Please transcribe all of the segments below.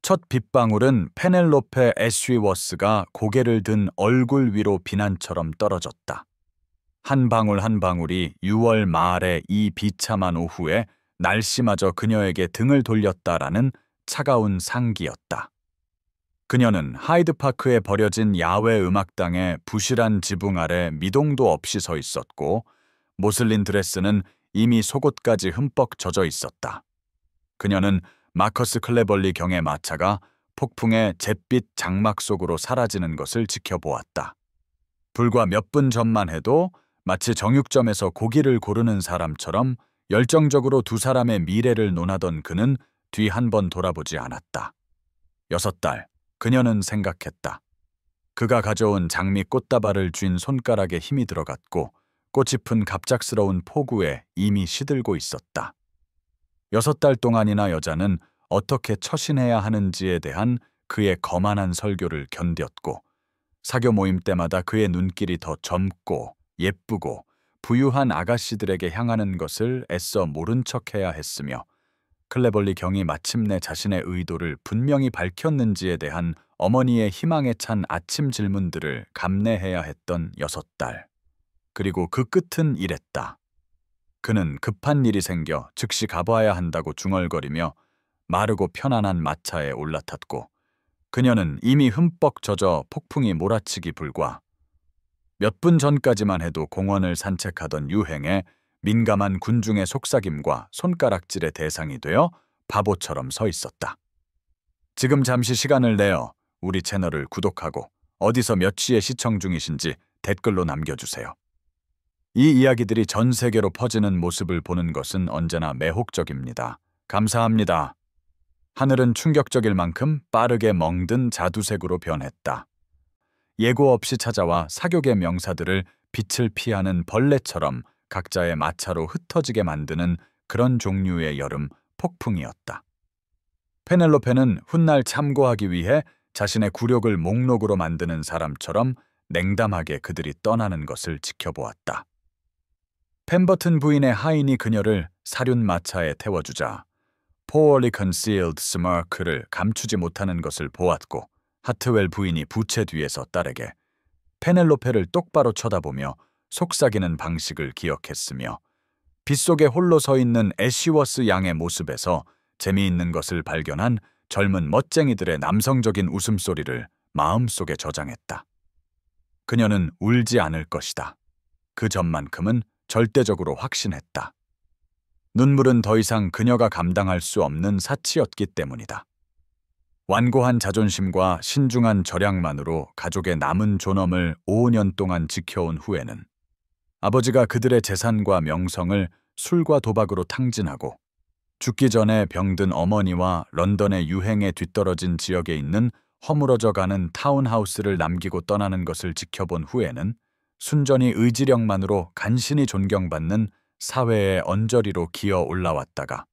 첫 빗방울은 페넬로페 애쉬워스가 고개를 든 얼굴 위로 비난처럼 떨어졌다. 한 방울 한 방울이 6월 말의 이 비참한 오후에 날씨마저 그녀에게 등을 돌렸다라는 차가운 상기였다. 그녀는 하이드파크에 버려진 야외 음악당의 부실한 지붕 아래 미동도 없이 서 있었고, 모슬린 드레스는 이미 속옷까지 흠뻑 젖어 있었다. 그녀는 마커스 클레벌리 경의 마차가 폭풍의 잿빛 장막 속으로 사라지는 것을 지켜보았다. 불과 몇 분 전만 해도 마치 정육점에서 고기를 고르는 사람처럼 열정적으로 두 사람의 미래를 논하던 그는 뒤 한 번 돌아보지 않았다. 6달, 그녀는 생각했다. 그가 가져온 장미 꽃다발을 쥔 손가락에 힘이 들어갔고 꽃이 푼 갑작스러운 폭우에 이미 시들고 있었다. 6달 동안이나 여자는 어떻게 처신해야 하는지에 대한 그의 거만한 설교를 견뎠고, 사교 모임 때마다 그의 눈길이 더 젊고 예쁘고 부유한 아가씨들에게 향하는 것을 애써 모른 척해야 했으며, 클레벌리 경이 마침내 자신의 의도를 분명히 밝혔는지에 대한 어머니의 희망에 찬 아침 질문들을 감내해야 했던 6달. 그리고 그 끝은 이랬다. 그는 급한 일이 생겨 즉시 가봐야 한다고 중얼거리며 마르고 편안한 마차에 올라탔고, 그녀는 이미 흠뻑 젖어 폭풍이 몰아치기 불과 몇 분 전까지만 해도 공원을 산책하던 유행에 민감한 군중의 속삭임과 손가락질의 대상이 되어 바보처럼 서 있었다. 지금 잠시 시간을 내어 우리 채널을 구독하고 어디서 몇 시에 시청 중이신지 댓글로 남겨주세요. 이 이야기들이 전 세계로 퍼지는 모습을 보는 것은 언제나 매혹적입니다. 감사합니다. 하늘은 충격적일 만큼 빠르게 멍든 자두색으로 변했다. 예고 없이 찾아와 사교계 명사들을 빛을 피하는 벌레처럼 각자의 마차로 흩어지게 만드는 그런 종류의 여름 폭풍이었다. 페넬로페는 훗날 참고하기 위해 자신의 굴욕을 목록으로 만드는 사람처럼 냉담하게 그들이 떠나는 것을 지켜보았다. 펜버튼 부인의 하인이 그녀를 사륜 마차에 태워주자 poorly concealed smirk를 감추지 못하는 것을 보았고, 하트웰 부인이 부채 뒤에서 딸에게 페넬로페를 똑바로 쳐다보며 속삭이는 방식을 기억했으며, 빗속에 홀로 서 있는 애쉬워스 양의 모습에서 재미있는 것을 발견한 젊은 멋쟁이들의 남성적인 웃음소리를 마음속에 저장했다. 그녀는 울지 않을 것이다. 그 점만큼은 절대적으로 확신했다. 눈물은 더 이상 그녀가 감당할 수 없는 사치였기 때문이다. 완고한 자존심과 신중한 절약만으로 가족의 남은 존엄을 5년 동안 지켜온 후에는 아버지가 그들의 재산과 명성을 술과 도박으로 탕진하고, 죽기 전에 병든 어머니와 런던의 유행에 뒤떨어진 지역에 있는 허물어져가는 타운하우스를 남기고 떠나는 것을 지켜본 후에는 순전히 의지력만으로 간신히 존경받는 사회의 언저리로 기어 올라왔다가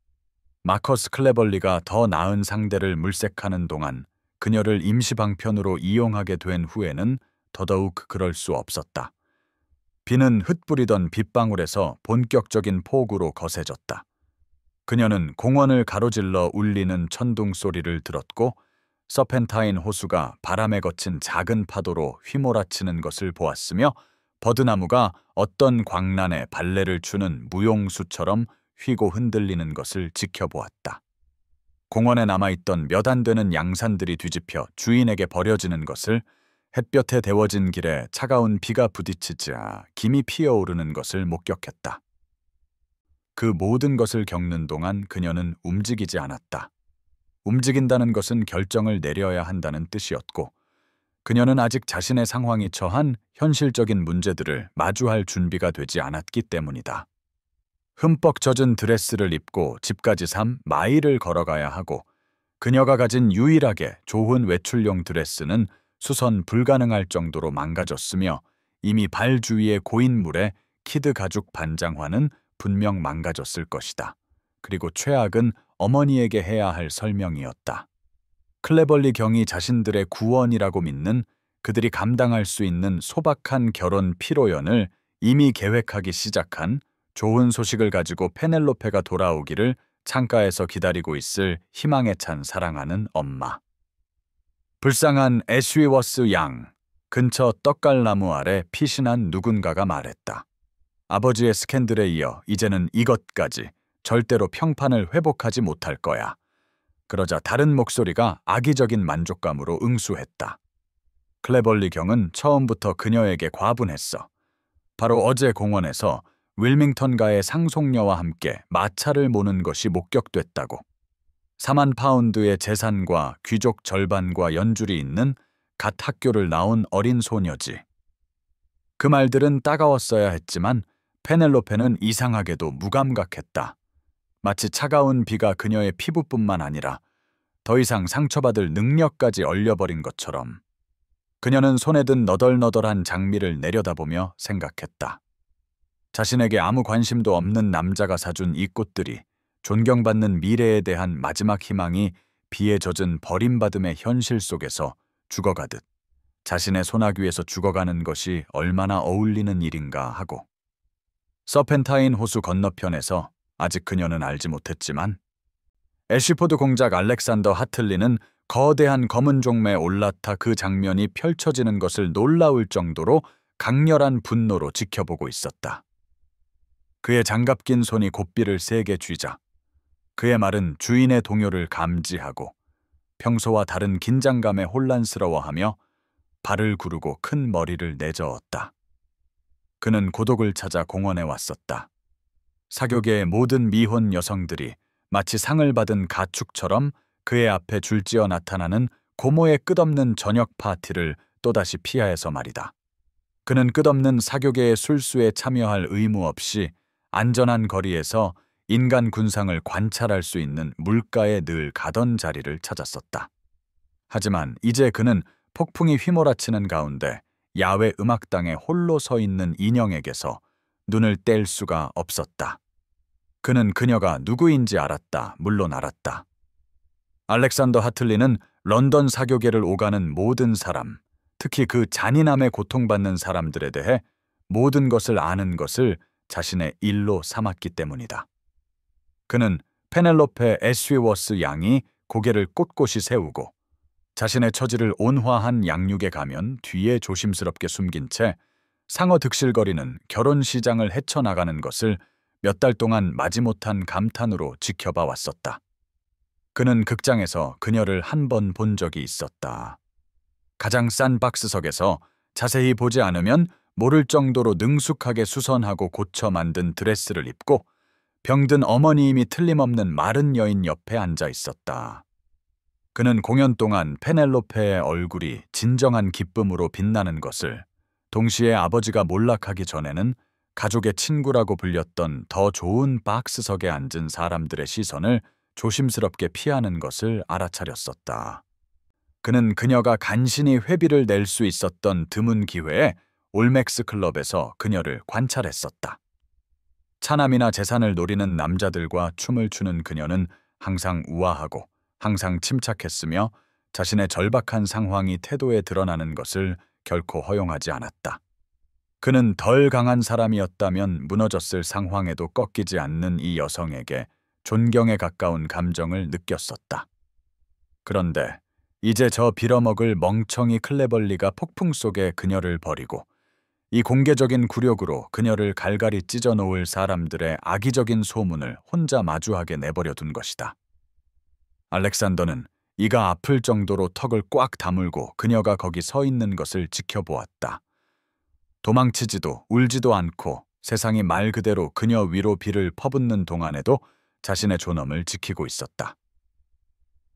마커스 클레벌리가 더 나은 상대를 물색하는 동안 그녀를 임시방편으로 이용하게 된 후에는 더더욱 그럴 수 없었다. 비는 흩뿌리던 빗방울에서 본격적인 폭우로 거세졌다. 그녀는 공원을 가로질러 울리는 천둥 소리를 들었고, 서펜타인 호수가 바람에 거친 작은 파도로 휘몰아치는 것을 보았으며, 버드나무가 어떤 광란에 발레를 추는 무용수처럼 휘고 흔들리는 것을 지켜보았다. 공원에 남아있던 몇 안 되는 양산들이 뒤집혀 주인에게 버려지는 것을, 햇볕에 데워진 길에 차가운 비가 부딪히자 김이 피어오르는 것을 목격했다. 그 모든 것을 겪는 동안 그녀는 움직이지 않았다. 움직인다는 것은 결정을 내려야 한다는 뜻이었고, 그녀는 아직 자신의 상황이 처한 현실적인 문제들을 마주할 준비가 되지 않았기 때문이다. 흠뻑 젖은 드레스를 입고 집까지 3마일을 걸어가야 하고, 그녀가 가진 유일하게 좋은 외출용 드레스는 수선 불가능할 정도로 망가졌으며, 이미 발 주위의 고인 물에 키드 가죽 반장화는 분명 망가졌을 것이다. 그리고 최악은 어머니에게 해야 할 설명이었다. 클레벌리 경이 자신들의 구원이라고 믿는 그들이 감당할 수 있는 소박한 결혼 피로연을 이미 계획하기 시작한 좋은 소식을 가지고 페넬로페가 돌아오기를 창가에서 기다리고 있을 희망에 찬 사랑하는 엄마. 불쌍한 애쉬워스 양. 근처 떡갈나무 아래 피신한 누군가가 말했다. 아버지의 스캔들에 이어 이제는 이것까지 절대로 평판을 회복하지 못할 거야. 그러자 다른 목소리가 악의적인 만족감으로 응수했다. 클레벌리 경은 처음부터 그녀에게 과분했어. 바로 어제 공원에서 윌밍턴가의 상속녀와 함께 마차를 모는 것이 목격됐다고. 4만 파운드의 재산과 귀족 절반과 연줄이 있는 갓 학교를 나온 어린 소녀지. 그 말들은 따가웠어야 했지만 페넬로페는 이상하게도 무감각했다. 마치 차가운 비가 그녀의 피부뿐만 아니라 더 이상 상처받을 능력까지 얼려버린 것처럼. 그녀는 손에 든 너덜너덜한 장미를 내려다보며 생각했다. 자신에게 아무 관심도 없는 남자가 사준 이 꽃들이 존경받는 미래에 대한 마지막 희망이 비에 젖은 버림받음의 현실 속에서 죽어가듯 자신의 소나귀에서 죽어가는 것이 얼마나 어울리는 일인가 하고. 서펜타인 호수 건너편에서 아직 그녀는 알지 못했지만 애쉬포드 공작 알렉산더 하틀리는 거대한 검은 종매에 올라타 그 장면이 펼쳐지는 것을 놀라울 정도로 강렬한 분노로 지켜보고 있었다. 그의 장갑 낀 손이 고삐를 세게 쥐자 그의 말은 주인의 동요를 감지하고 평소와 다른 긴장감에 혼란스러워하며 발을 구르고 큰 머리를 내저었다. 그는 고독을 찾아 공원에 왔었다. 사교계의 모든 미혼 여성들이 마치 상을 받은 가축처럼 그의 앞에 줄지어 나타나는 고모의 끝없는 저녁 파티를 또다시 피하여서 말이다. 그는 끝없는 사교계의 술수에 참여할 의무 없이 안전한 거리에서 인간 군상을 관찰할 수 있는 물가에 늘 가던 자리를 찾았었다. 하지만 이제 그는 폭풍이 휘몰아치는 가운데 야외 음악당에 홀로 서 있는 인형에게서 눈을 뗄 수가 없었다. 그는 그녀가 누구인지 알았다. 물론 알았다. 알렉산더 하틀리는 런던 사교계를 오가는 모든 사람, 특히 그 잔인함에 고통받는 사람들에 대해 모든 것을 아는 것을 자신의 일로 삼았기 때문이다. 그는 페넬로페 애쉬워스 양이 고개를 꼿꼿이 세우고 자신의 처지를 온화한 양육에 가면 뒤에 조심스럽게 숨긴 채 상어 득실거리는 결혼 시장을 헤쳐나가는 것을 몇 달 동안 마지못한 감탄으로 지켜봐 왔었다. 그는 극장에서 그녀를 한 번 본 적이 있었다. 가장 싼 박스석에서 자세히 보지 않으면 모를 정도로 능숙하게 수선하고 고쳐 만든 드레스를 입고 병든 어머니임이 틀림없는 마른 여인 옆에 앉아 있었다. 그는 공연 동안 페넬로페의 얼굴이 진정한 기쁨으로 빛나는 것을, 동시에 아버지가 몰락하기 전에는 가족의 친구라고 불렸던 더 좋은 박스석에 앉은 사람들의 시선을 조심스럽게 피하는 것을 알아차렸었다. 그는 그녀가 간신히 회비를 낼 수 있었던 드문 기회에 올맥스 클럽에서 그녀를 관찰했었다. 차남이나 재산을 노리는 남자들과 춤을 추는 그녀는 항상 우아하고 항상 침착했으며 자신의 절박한 상황이 태도에 드러나는 것을 결코 허용하지 않았다. 그는 덜 강한 사람이었다면 무너졌을 상황에도 꺾이지 않는 이 여성에게 존경에 가까운 감정을 느꼈었다. 그런데 이제 저 빌어먹을 멍청이 클레벌리가 폭풍 속에 그녀를 버리고 이 공개적인 굴욕으로 그녀를 갈갈이 찢어놓을 사람들의 악의적인 소문을 혼자 마주하게 내버려둔 것이다. 알렉산더는 이가 아플 정도로 턱을 꽉 다물고 그녀가 거기 서 있는 것을 지켜보았다. 도망치지도 울지도 않고 세상이 말 그대로 그녀 위로 비를 퍼붓는 동안에도 자신의 존엄을 지키고 있었다.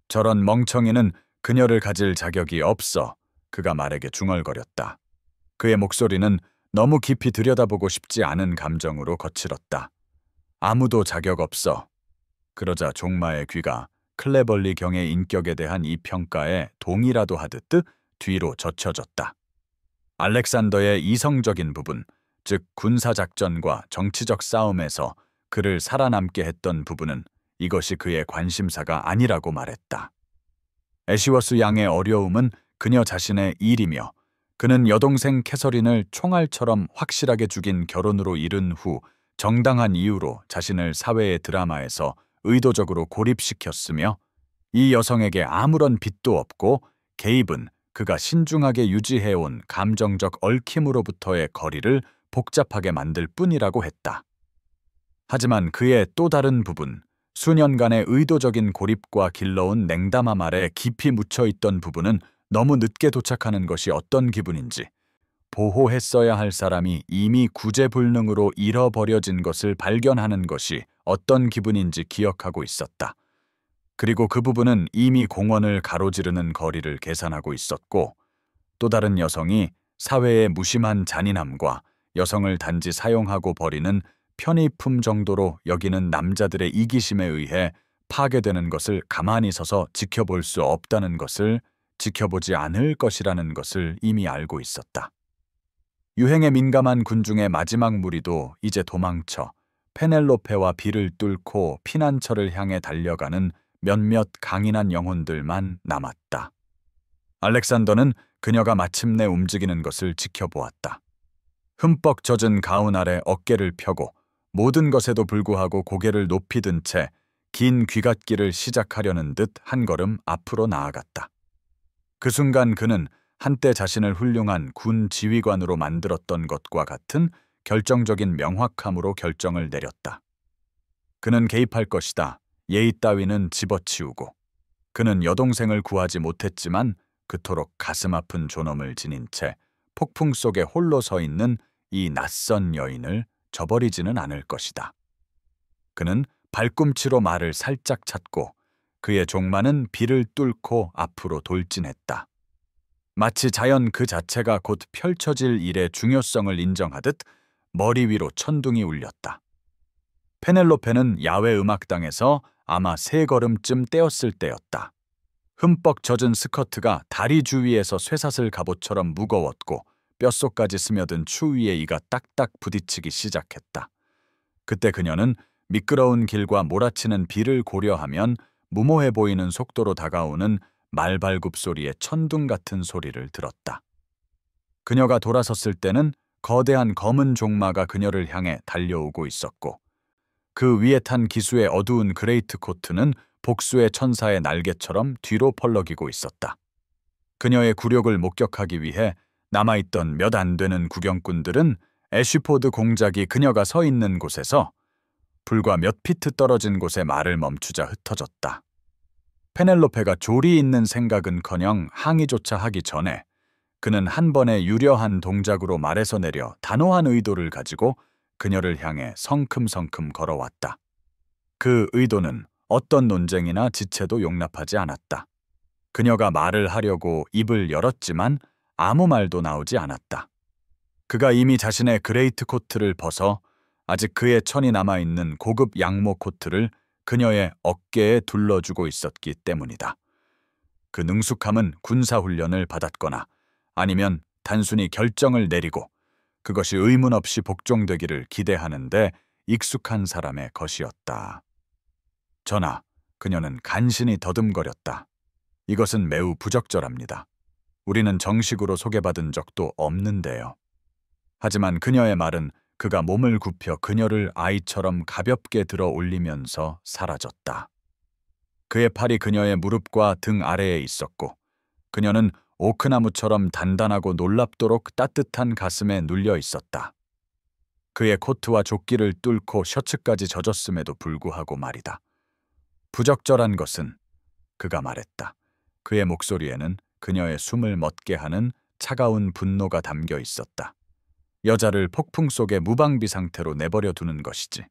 저런 멍청이는 그녀를 가질 자격이 없어. 그가 말에게 중얼거렸다. 그의 목소리는 너무 깊이 들여다보고 싶지 않은 감정으로 거칠었다. 아무도 자격 없어. 그러자 종마의 귀가 클레벌리 경의 인격에 대한 이 평가에 동의라도 하듯 뒤로 젖혀졌다. 알렉산더의 이성적인 부분, 즉 군사작전과 정치적 싸움에서 그를 살아남게 했던 부분은 이것이 그의 관심사가 아니라고 말했다. 애쉬워스 양의 어려움은 그녀 자신의 일이며 그는 여동생 캐서린을 총알처럼 확실하게 죽인 결혼으로 이른 후 정당한 이유로 자신을 사회의 드라마에서 의도적으로 고립시켰으며 이 여성에게 아무런 빚도 없고 개입은 그가 신중하게 유지해온 감정적 얽힘으로부터의 거리를 복잡하게 만들 뿐이라고 했다. 하지만 그의 또 다른 부분, 수년간의 의도적인 고립과 길러온 냉담함 아래 깊이 묻혀있던 부분은 너무 늦게 도착하는 것이 어떤 기분인지, 보호했어야 할 사람이 이미 구제불능으로 잃어버려진 것을 발견하는 것이 어떤 기분인지 기억하고 있었다. 그리고 그 부분은 이미 공원을 가로지르는 거리를 계산하고 있었고, 또 다른 여성이 사회의 무심한 잔인함과 여성을 단지 사용하고 버리는 편의품 정도로 여기는 남자들의 이기심에 의해 파괴되는 것을 가만히 서서 지켜볼 수 없다는 것을, 지켜보지 않을 것이라는 것을 이미 알고 있었다. 유행에 민감한 군중의 마지막 무리도 이제 도망쳐 페넬로페와 비를 뚫고 피난처를 향해 달려가는 몇몇 강인한 영혼들만 남았다. 알렉산더는 그녀가 마침내 움직이는 것을 지켜보았다. 흠뻑 젖은 가운 아래 어깨를 펴고 모든 것에도 불구하고 고개를 높이 든 채 긴 귀갓길을 시작하려는 듯 한 걸음 앞으로 나아갔다. 그 순간 그는 한때 자신을 훌륭한 군 지휘관으로 만들었던 것과 같은 결정적인 명확함으로 결정을 내렸다. 그는 개입할 것이다. 예의 따위는 집어치우고. 그는 여동생을 구하지 못했지만 그토록 가슴 아픈 존엄을 지닌 채 폭풍 속에 홀로 서 있는 이 낯선 여인을 저버리지는 않을 것이다. 그는 발꿈치로 말을 살짝 찾고 그의 종마는 비를 뚫고 앞으로 돌진했다. 마치 자연 그 자체가 곧 펼쳐질 일의 중요성을 인정하듯 머리 위로 천둥이 울렸다. 페넬로페는 야외 음악당에서 아마 3걸음쯤 떼었을 때였다. 흠뻑 젖은 스커트가 다리 주위에서 쇠사슬 갑옷처럼 무거웠고 뼛속까지 스며든 추위에 이가 딱딱 부딪히기 시작했다. 그때 그녀는 미끄러운 길과 몰아치는 비를 고려하면 무모해 보이는 속도로 다가오는 말발굽 소리의 천둥 같은 소리를 들었다. 그녀가 돌아섰을 때는 거대한 검은 종마가 그녀를 향해 달려오고 있었고 그 위에 탄 기수의 어두운 그레이트 코트는 복수의 천사의 날개처럼 뒤로 펄럭이고 있었다. 그녀의 굴욕을 목격하기 위해 남아있던 몇 안 되는 구경꾼들은 애쉬포드 공작이 그녀가 서 있는 곳에서 불과 몇 피트 떨어진 곳에 말을 멈추자 흩어졌다. 페넬로페가 조리 있는 생각은커녕 항의조차 하기 전에 그는 한 번의 유려한 동작으로 말에서 내려 단호한 의도를 가지고 그녀를 향해 성큼성큼 걸어왔다. 그 의도는 어떤 논쟁이나 지체도 용납하지 않았다. 그녀가 말을 하려고 입을 열었지만 아무 말도 나오지 않았다. 그가 이미 자신의 그레이트 코트를 벗어 아직 그의 천이 남아있는 고급 양모 코트를 그녀의 어깨에 둘러주고 있었기 때문이다. 그 능숙함은 군사훈련을 받았거나 아니면 단순히 결정을 내리고 그것이 의문 없이 복종되기를 기대하는데 익숙한 사람의 것이었다. 전하, 그녀는 간신히 더듬거렸다. 이것은 매우 부적절합니다. 우리는 정식으로 소개받은 적도 없는데요. 하지만 그녀의 말은 그가 몸을 굽혀 그녀를 아이처럼 가볍게 들어 올리면서 사라졌다. 그의 팔이 그녀의 무릎과 등 아래에 있었고 그녀는 오크나무처럼 단단하고 놀랍도록 따뜻한 가슴에 눌려 있었다. 그의 코트와 조끼를 뚫고 셔츠까지 젖었음에도 불구하고 말이다. 부적절한 것은 그가 말했다. 그의 목소리에는 그녀의 숨을 멎게 하는 차가운 분노가 담겨 있었다. 여자를 폭풍 속의 무방비 상태로 내버려 두는 것이지.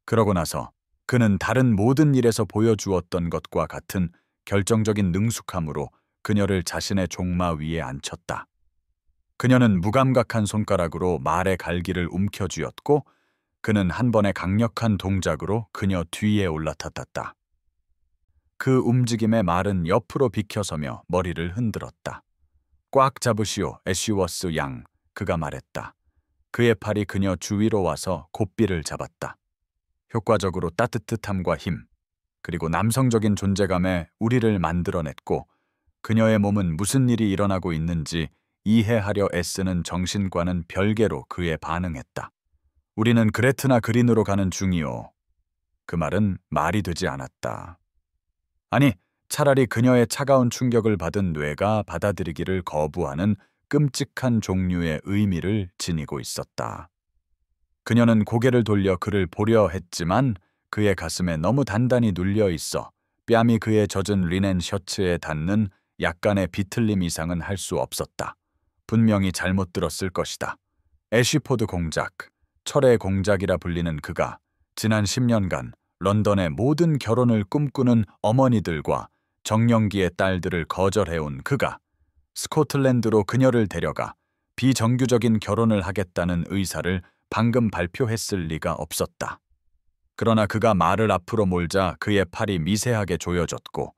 그러고 나서 그는 다른 모든 일에서 보여주었던 것과 같은 결정적인 능숙함으로 그녀를 자신의 종마 위에 앉혔다. 그녀는 무감각한 손가락으로 말의 갈기를 움켜쥐었고 그는 한 번의 강력한 동작으로 그녀 뒤에 올라탔다. 그 움직임에 말은 옆으로 비켜서며 머리를 흔들었다. 꽉 잡으시오, 애쉬워스 양, 그가 말했다. 그의 팔이 그녀 주위로 와서 고삐를 잡았다. 효과적으로 따뜻함과 힘, 그리고 남성적인 존재감에 우리를 만들어냈고 그녀의 몸은 무슨 일이 일어나고 있는지 이해하려 애쓰는 정신과는 별개로 그에 반응했다. 우리는 그레트나 그린으로 가는 중이오. 그 말은 말이 되지 않았다. 아니, 차라리 그녀의 차가운 충격을 받은 뇌가 받아들이기를 거부하는 끔찍한 종류의 의미를 지니고 있었다. 그녀는 고개를 돌려 그를 보려 했지만 그의 가슴에 너무 단단히 눌려 있어 뺨이 그의 젖은 리넨 셔츠에 닿는 약간의 비틀림 이상은 할 수 없었다. 분명히 잘못 들었을 것이다. 애쉬포드 공작, 철의 공작이라 불리는 그가 지난 10년간 런던의 모든 결혼을 꿈꾸는 어머니들과 정년기의 딸들을 거절해온 그가 스코틀랜드로 그녀를 데려가 비정규적인 결혼을 하겠다는 의사를 방금 발표했을 리가 없었다. 그러나 그가 말을 앞으로 몰자 그의 팔이 미세하게 조여졌고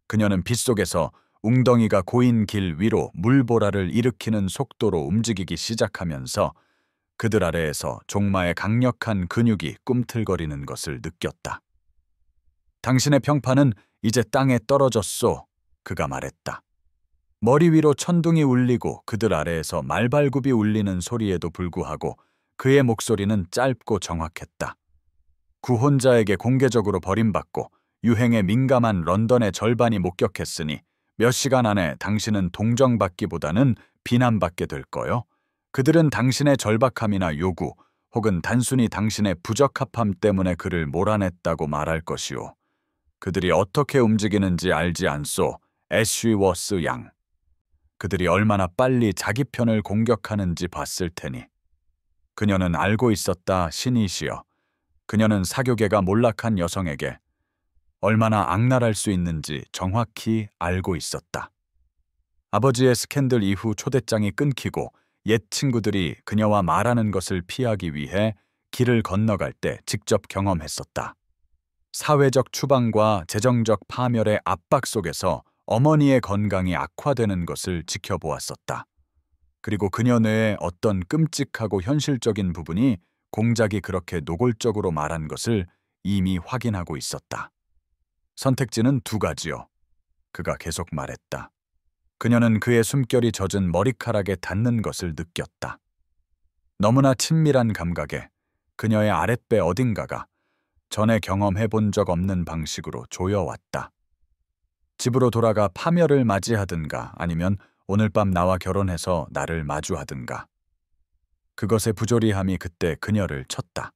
그녀는 빗속에서 웅덩이가 고인 길 위로 물보라를 일으키는 속도로 움직이기 시작하면서 그들 아래에서 종마의 강력한 근육이 꿈틀거리는 것을 느꼈다. 당신의 평판은 이제 땅에 떨어졌소, 그가 말했다. 머리 위로 천둥이 울리고 그들 아래에서 말발굽이 울리는 소리에도 불구하고 그의 목소리는 짧고 정확했다. 구혼자에게 공개적으로 버림받고 유행에 민감한 런던의 절반이 목격했으니 몇 시간 안에 당신은 동정받기보다는 비난받게 될 거요. 그들은 당신의 절박함이나 요구 혹은 단순히 당신의 부적합함 때문에 그를 몰아냈다고 말할 것이오. 그들이 어떻게 움직이는지 알지 않소, 애쉬 워스 양. 그들이 얼마나 빨리 자기 편을 공격하는지 봤을 테니. 그녀는 알고 있었다, 신이시여. 그녀는 사교계가 몰락한 여성에게 얼마나 악랄할 수 있는지 정확히 알고 있었다. 아버지의 스캔들 이후 초대장이 끊기고 옛 친구들이 그녀와 말하는 것을 피하기 위해 길을 건너갈 때 직접 경험했었다. 사회적 추방과 재정적 파멸의 압박 속에서 어머니의 건강이 악화되는 것을 지켜보았었다. 그리고 그녀 뇌의 어떤 끔찍하고 현실적인 부분이 공작이 그렇게 노골적으로 말한 것을 이미 확인하고 있었다. 선택지는 두 가지요. 그가 계속 말했다. 그녀는 그의 숨결이 젖은 머리카락에 닿는 것을 느꼈다. 너무나 친밀한 감각에 그녀의 아랫배 어딘가가 전에 경험해 본 적 없는 방식으로 조여왔다. 집으로 돌아가 파멸을 맞이하든가 아니면 오늘 밤 나와 결혼해서 나를 마주하든가. 그것의 부조리함이 그때 그녀를 쳤다.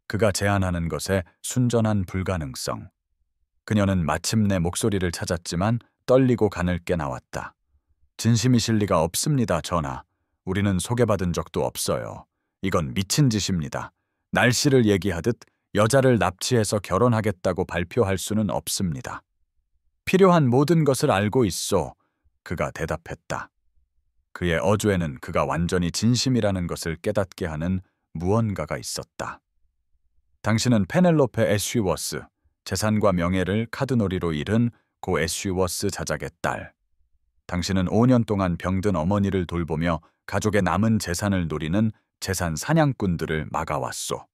그가 제안하는 것의 순전한 불가능성. 그녀는 마침내 목소리를 찾았지만 떨리고 가늘게 나왔다. 진심이실 리가 없습니다, 전하. 우리는 소개받은 적도 없어요. 이건 미친 짓입니다. 날씨를 얘기하듯 여자를 납치해서 결혼하겠다고 발표할 수는 없습니다. 필요한 모든 것을 알고 있소. 그가 대답했다. 그의 어조에는 그가 완전히 진심이라는 것을 깨닫게 하는 무언가가 있었다. 당신은 페넬로페 애쉬워스, 재산과 명예를 카드놀이로 잃은 고 애쉬워스 자작의 딸. 당신은 5년 동안 병든 어머니를 돌보며 가족의 남은 재산을 노리는 재산 사냥꾼들을 막아왔소.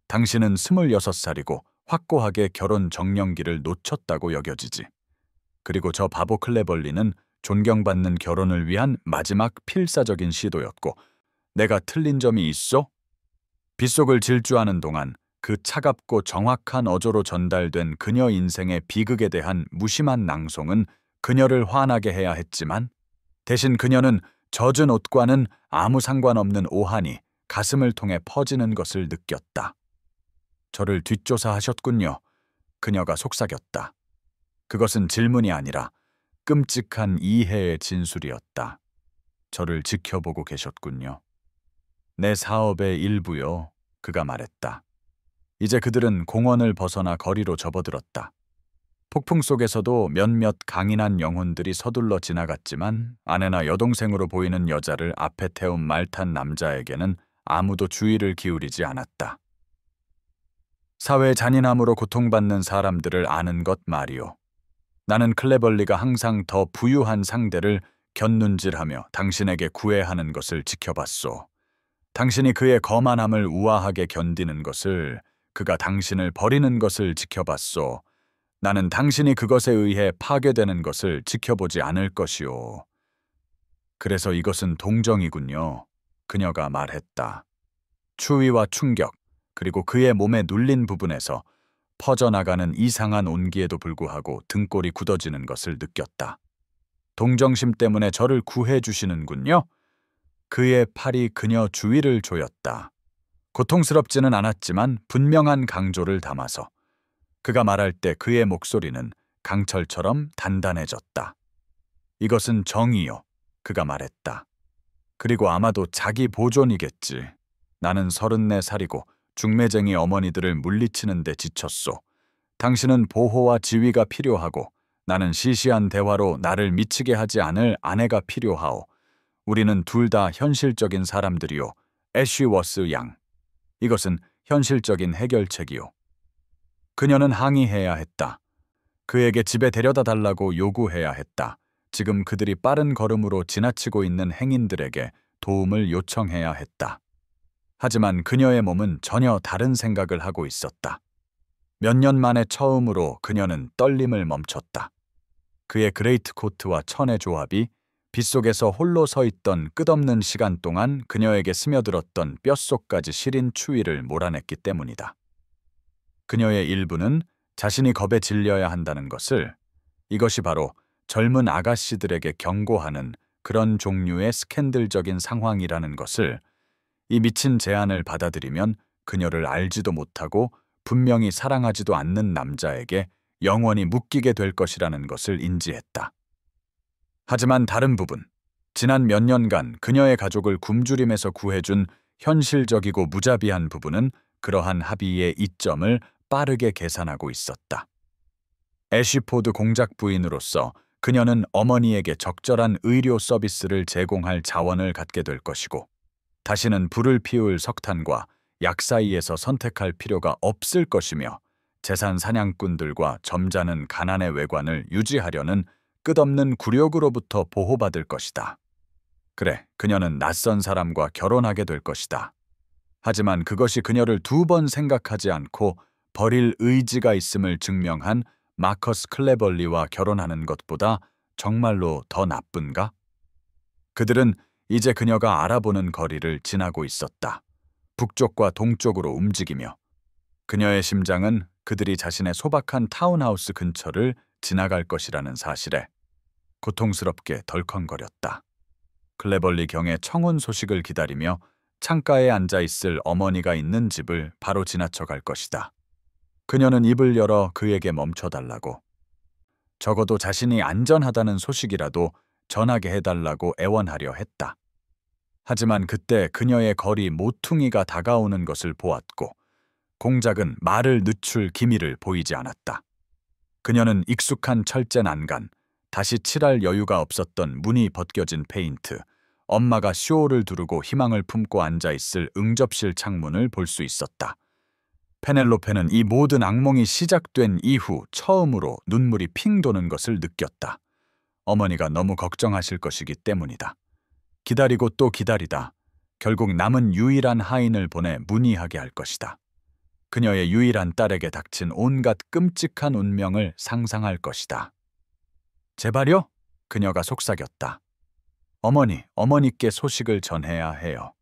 당신은 26살이고 확고하게 결혼 정년기를 놓쳤다고 여겨지지. 그리고 저 바보 클레벌리는 존경받는 결혼을 위한 마지막 필사적인 시도였고 내가 틀린 점이 있소? 빗속을 질주하는 동안 그 차갑고 정확한 어조로 전달된 그녀 인생의 비극에 대한 무심한 낭송은 그녀를 화나게 해야 했지만 대신 그녀는 젖은 옷과는 아무 상관없는 오한이 가슴을 통해 퍼지는 것을 느꼈다. 저를 뒷조사하셨군요. 그녀가 속삭였다. 그것은 질문이 아니라 끔찍한 이해의 진술이었다. 저를 지켜보고 계셨군요. 내 사업의 일부요. 그가 말했다. 이제 그들은 공원을 벗어나 거리로 접어들었다. 폭풍 속에서도 몇몇 강인한 영혼들이 서둘러 지나갔지만 아내나 여동생으로 보이는 여자를 앞에 태운 말 탄 남자에게는 아무도 주의를 기울이지 않았다. 사회 잔인함으로 고통받는 사람들을 아는 것 말이오. 나는 클레벌리가 항상 더 부유한 상대를 곁눈질하며 당신에게 구애하는 것을 지켜봤소. 당신이 그의 거만함을 우아하게 견디는 것을, 그가 당신을 버리는 것을 지켜봤소. 나는 당신이 그것에 의해 파괴되는 것을 지켜보지 않을 것이오. 그래서 이것은 동정이군요. 그녀가 말했다. 추위와 충격, 그리고 그의 몸에 눌린 부분에서 퍼져나가는 이상한 온기에도 불구하고 등골이 굳어지는 것을 느꼈다. 동정심 때문에 저를 구해 주시는군요. 그의 팔이 그녀 주위를 조였다. 고통스럽지는 않았지만 분명한 강조를 담아서. 그가 말할 때 그의 목소리는 강철처럼 단단해졌다. 이것은 정의요, 그가 말했다. 그리고 아마도 자기 보존이겠지. 나는 34살이고 중매쟁이 어머니들을 물리치는 데 지쳤소. 당신은 보호와 지위가 필요하고 나는 시시한 대화로 나를 미치게 하지 않을 아내가 필요하오. 우리는 둘 다 현실적인 사람들이요. 애쉬워스 양. 이것은 현실적인 해결책이요. 그녀는 항의해야 했다. 그에게 집에 데려다 달라고 요구해야 했다. 지금 그들이 빠른 걸음으로 지나치고 있는 행인들에게 도움을 요청해야 했다. 하지만 그녀의 몸은 전혀 다른 생각을 하고 있었다. 몇 년 만에 처음으로 그녀는 떨림을 멈췄다. 그의 그레이트 코트와 천의 조합이 빗속에서 홀로 서 있던 끝없는 시간 동안 그녀에게 스며들었던 뼛속까지 시린 추위를 몰아냈기 때문이다. 그녀의 일부는 자신이 겁에 질려야 한다는 것을, 이것이 바로 젊은 아가씨들에게 경고하는 그런 종류의 스캔들적인 상황이라는 것을, 이 미친 제안을 받아들이면 그녀를 알지도 못하고 분명히 사랑하지도 않는 남자에게 영원히 묶이게 될 것이라는 것을 인지했다. 하지만 다른 부분, 지난 몇 년간 그녀의 가족을 굶주림에서 구해준 현실적이고 무자비한 부분은 그러한 합의의 이점을 빠르게 계산하고 있었다. 애쉬포드 공작 부인으로서 그녀는 어머니에게 적절한 의료 서비스를 제공할 자원을 갖게 될 것이고, 다시는 불을 피울 석탄과 약 사이에서 선택할 필요가 없을 것이며, 재산 사냥꾼들과 점잖은 가난의 외관을 유지하려는 끝없는 굴욕으로부터 보호받을 것이다. 그래, 그녀는 낯선 사람과 결혼하게 될 것이다. 하지만 그것이 그녀를 2번 생각하지 않고 버릴 의지가 있음을 증명한 마커스 클레벌리와 결혼하는 것보다 정말로 더 나쁜가? 그들은 이제 그녀가 알아보는 거리를 지나고 있었다. 북쪽과 동쪽으로 움직이며 그녀의 심장은 그들이 자신의 소박한 타운하우스 근처를 지나갈 것이라는 사실에 고통스럽게 덜컹거렸다. 클레벌리 경의 청혼 소식을 기다리며 창가에 앉아있을 어머니가 있는 집을 바로 지나쳐갈 것이다. 그녀는 입을 열어 그에게 멈춰달라고, 적어도 자신이 안전하다는 소식이라도 전하게 해달라고 애원하려 했다. 하지만 그때 그녀의 거리 모퉁이가 다가오는 것을 보았고 공작은 말을 늦출 기미를 보이지 않았다. 그녀는 익숙한 철제 난간, 다시 칠할 여유가 없었던 무늬 벗겨진 페인트, 엄마가 쇼를 두르고 희망을 품고 앉아있을 응접실 창문을 볼 수 있었다. 페넬로페는 이 모든 악몽이 시작된 이후 처음으로 눈물이 핑 도는 것을 느꼈다. 어머니가 너무 걱정하실 것이기 때문이다. 기다리고 또 기다리다 결국 남은 유일한 하인을 보내 문의하게 할 것이다. 그녀의 유일한 딸에게 닥친 온갖 끔찍한 운명을 상상할 것이다. 제발요? 그녀가 속삭였다. 어머니께 소식을 전해야 해요.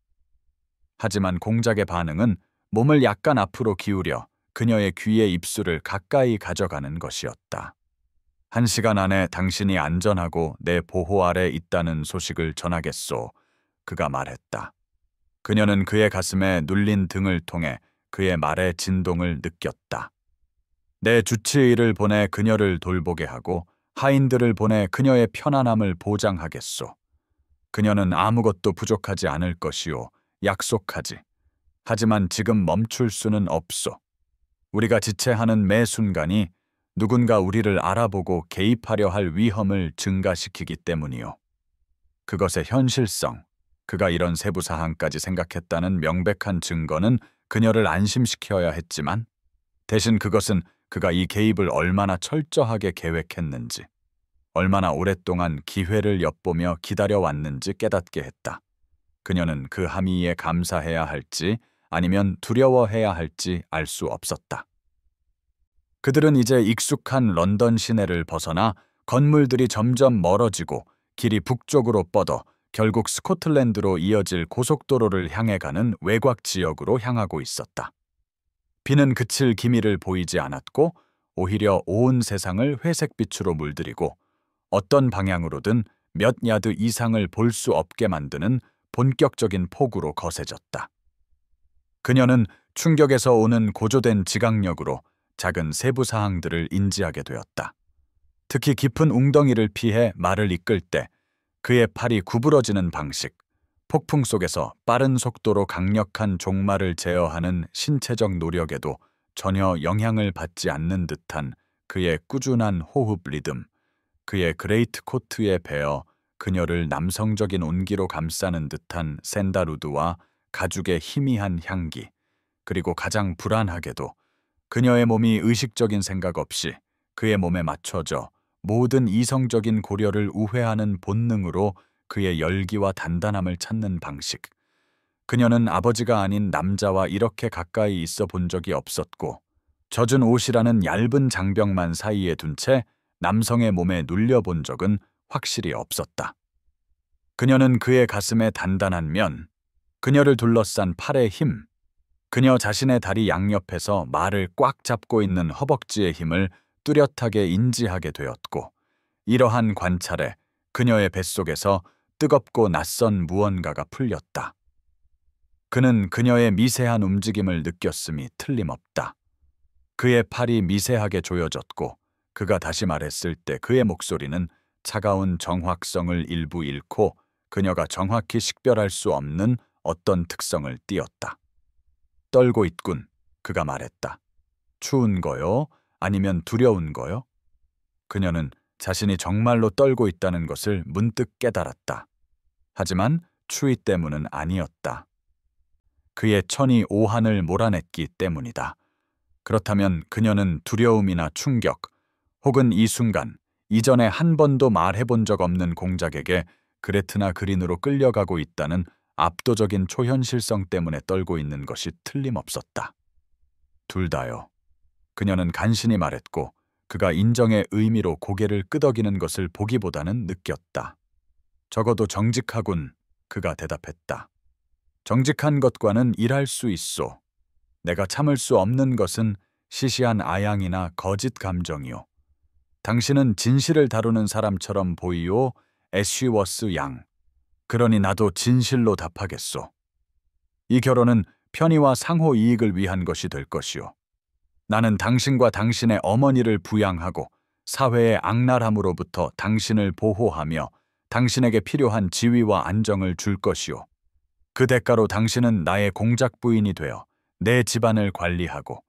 하지만 공작의 반응은 몸을 약간 앞으로 기울여 그녀의 귀의 입술을 가까이 가져가는 것이었다. 1시간 안에 당신이 안전하고 내 보호 아래 있다는 소식을 전하겠소. 그가 말했다. 그녀는 그의 가슴에 눌린 등을 통해 그의 말의 진동을 느꼈다. 내 주치의를 보내 그녀를 돌보게 하고 하인들을 보내 그녀의 편안함을 보장하겠소. 그녀는 아무것도 부족하지 않을 것이요. 약속하지. 하지만 지금 멈출 수는 없소. 우리가 지체하는 매 순간이 누군가 우리를 알아보고 개입하려 할 위험을 증가시키기 때문이요. 그것의 현실성, 그가 이런 세부 사항까지 생각했다는 명백한 증거는 그녀를 안심시켜야 했지만 대신 그것은 그가 이 개입을 얼마나 철저하게 계획했는지, 얼마나 오랫동안 기회를 엿보며 기다려왔는지 깨닫게 했다. 그녀는 그 함의에 감사해야 할지 아니면 두려워해야 할지 알 수 없었다. 그들은 이제 익숙한 런던 시내를 벗어나 건물들이 점점 멀어지고 길이 북쪽으로 뻗어 결국 스코틀랜드로 이어질 고속도로를 향해 가는 외곽 지역으로 향하고 있었다. 비는 그칠 기미를 보이지 않았고 오히려 온 세상을 회색빛으로 물들이고 어떤 방향으로든 몇 야드 이상을 볼 수 없게 만드는 본격적인 폭우로 거세졌다. 그녀는 충격에서 오는 고조된 지각력으로 작은 세부 사항들을 인지하게 되었다. 특히 깊은 웅덩이를 피해 말을 이끌 때 그의 팔이 구부러지는 방식, 폭풍 속에서 빠른 속도로 강력한 종말을 제어하는 신체적 노력에도 전혀 영향을 받지 않는 듯한 그의 꾸준한 호흡 리듬, 그의 그레이트 코트에 베어 그녀를 남성적인 온기로 감싸는 듯한 샌달우드와 가죽의 희미한 향기, 그리고 가장 불안하게도 그녀의 몸이 의식적인 생각 없이 그의 몸에 맞춰져 모든 이성적인 고려를 우회하는 본능으로 그의 열기와 단단함을 찾는 방식. 그녀는 아버지가 아닌 남자와 이렇게 가까이 있어 본 적이 없었고 젖은 옷이라는 얇은 장벽만 사이에 둔 채 남성의 몸에 눌려본 적은 확실히 없었다. 그녀는 그의 가슴의 단단한 면, 그녀를 둘러싼 팔의 힘, 그녀 자신의 다리 양옆에서 말을 꽉 잡고 있는 허벅지의 힘을 뚜렷하게 인지하게 되었고 이러한 관찰에 그녀의 뱃속에서 뜨겁고 낯선 무언가가 풀렸다. 그는 그녀의 미세한 움직임을 느꼈음이 틀림없다. 그의 팔이 미세하게 조여졌고 그가 다시 말했을 때 그의 목소리는 차가운 정확성을 일부 잃고 그녀가 정확히 식별할 수 없는 어떤 특성을 띠었다. 떨고 있군, 그가 말했다. 추운 거요? 아니면 두려운 거요? 그녀는 자신이 정말로 떨고 있다는 것을 문득 깨달았다. 하지만 추위 때문은 아니었다. 그의 천이 오한을 몰아냈기 때문이다. 그렇다면 그녀는 두려움이나 충격, 혹은 이 순간 이전에 한 번도 말해본 적 없는 공작에게 그레트나 그린으로 끌려가고 있다는 압도적인 초현실성 때문에 떨고 있는 것이 틀림없었다. 둘 다요. 그녀는 간신히 말했고 그가 인정의 의미로 고개를 끄덕이는 것을 보기보다는 느꼈다. 적어도 정직하군, 그가 대답했다. 정직한 것과는 일할 수 있소. 내가 참을 수 없는 것은 시시한 아양이나 거짓 감정이오. 당신은 진실을 다루는 사람처럼 보이오, 애쉬워스 양. 그러니 나도 진실로 답하겠소. 이 결혼은 편의와 상호 이익을 위한 것이 될 것이오. 나는 당신과 당신의 어머니를 부양하고 사회의 악랄함으로부터 당신을 보호하며 당신에게 필요한 지위와 안정을 줄 것이오. 그 대가로 당신은 나의 공작 부인이 되어 내 집안을 관리하고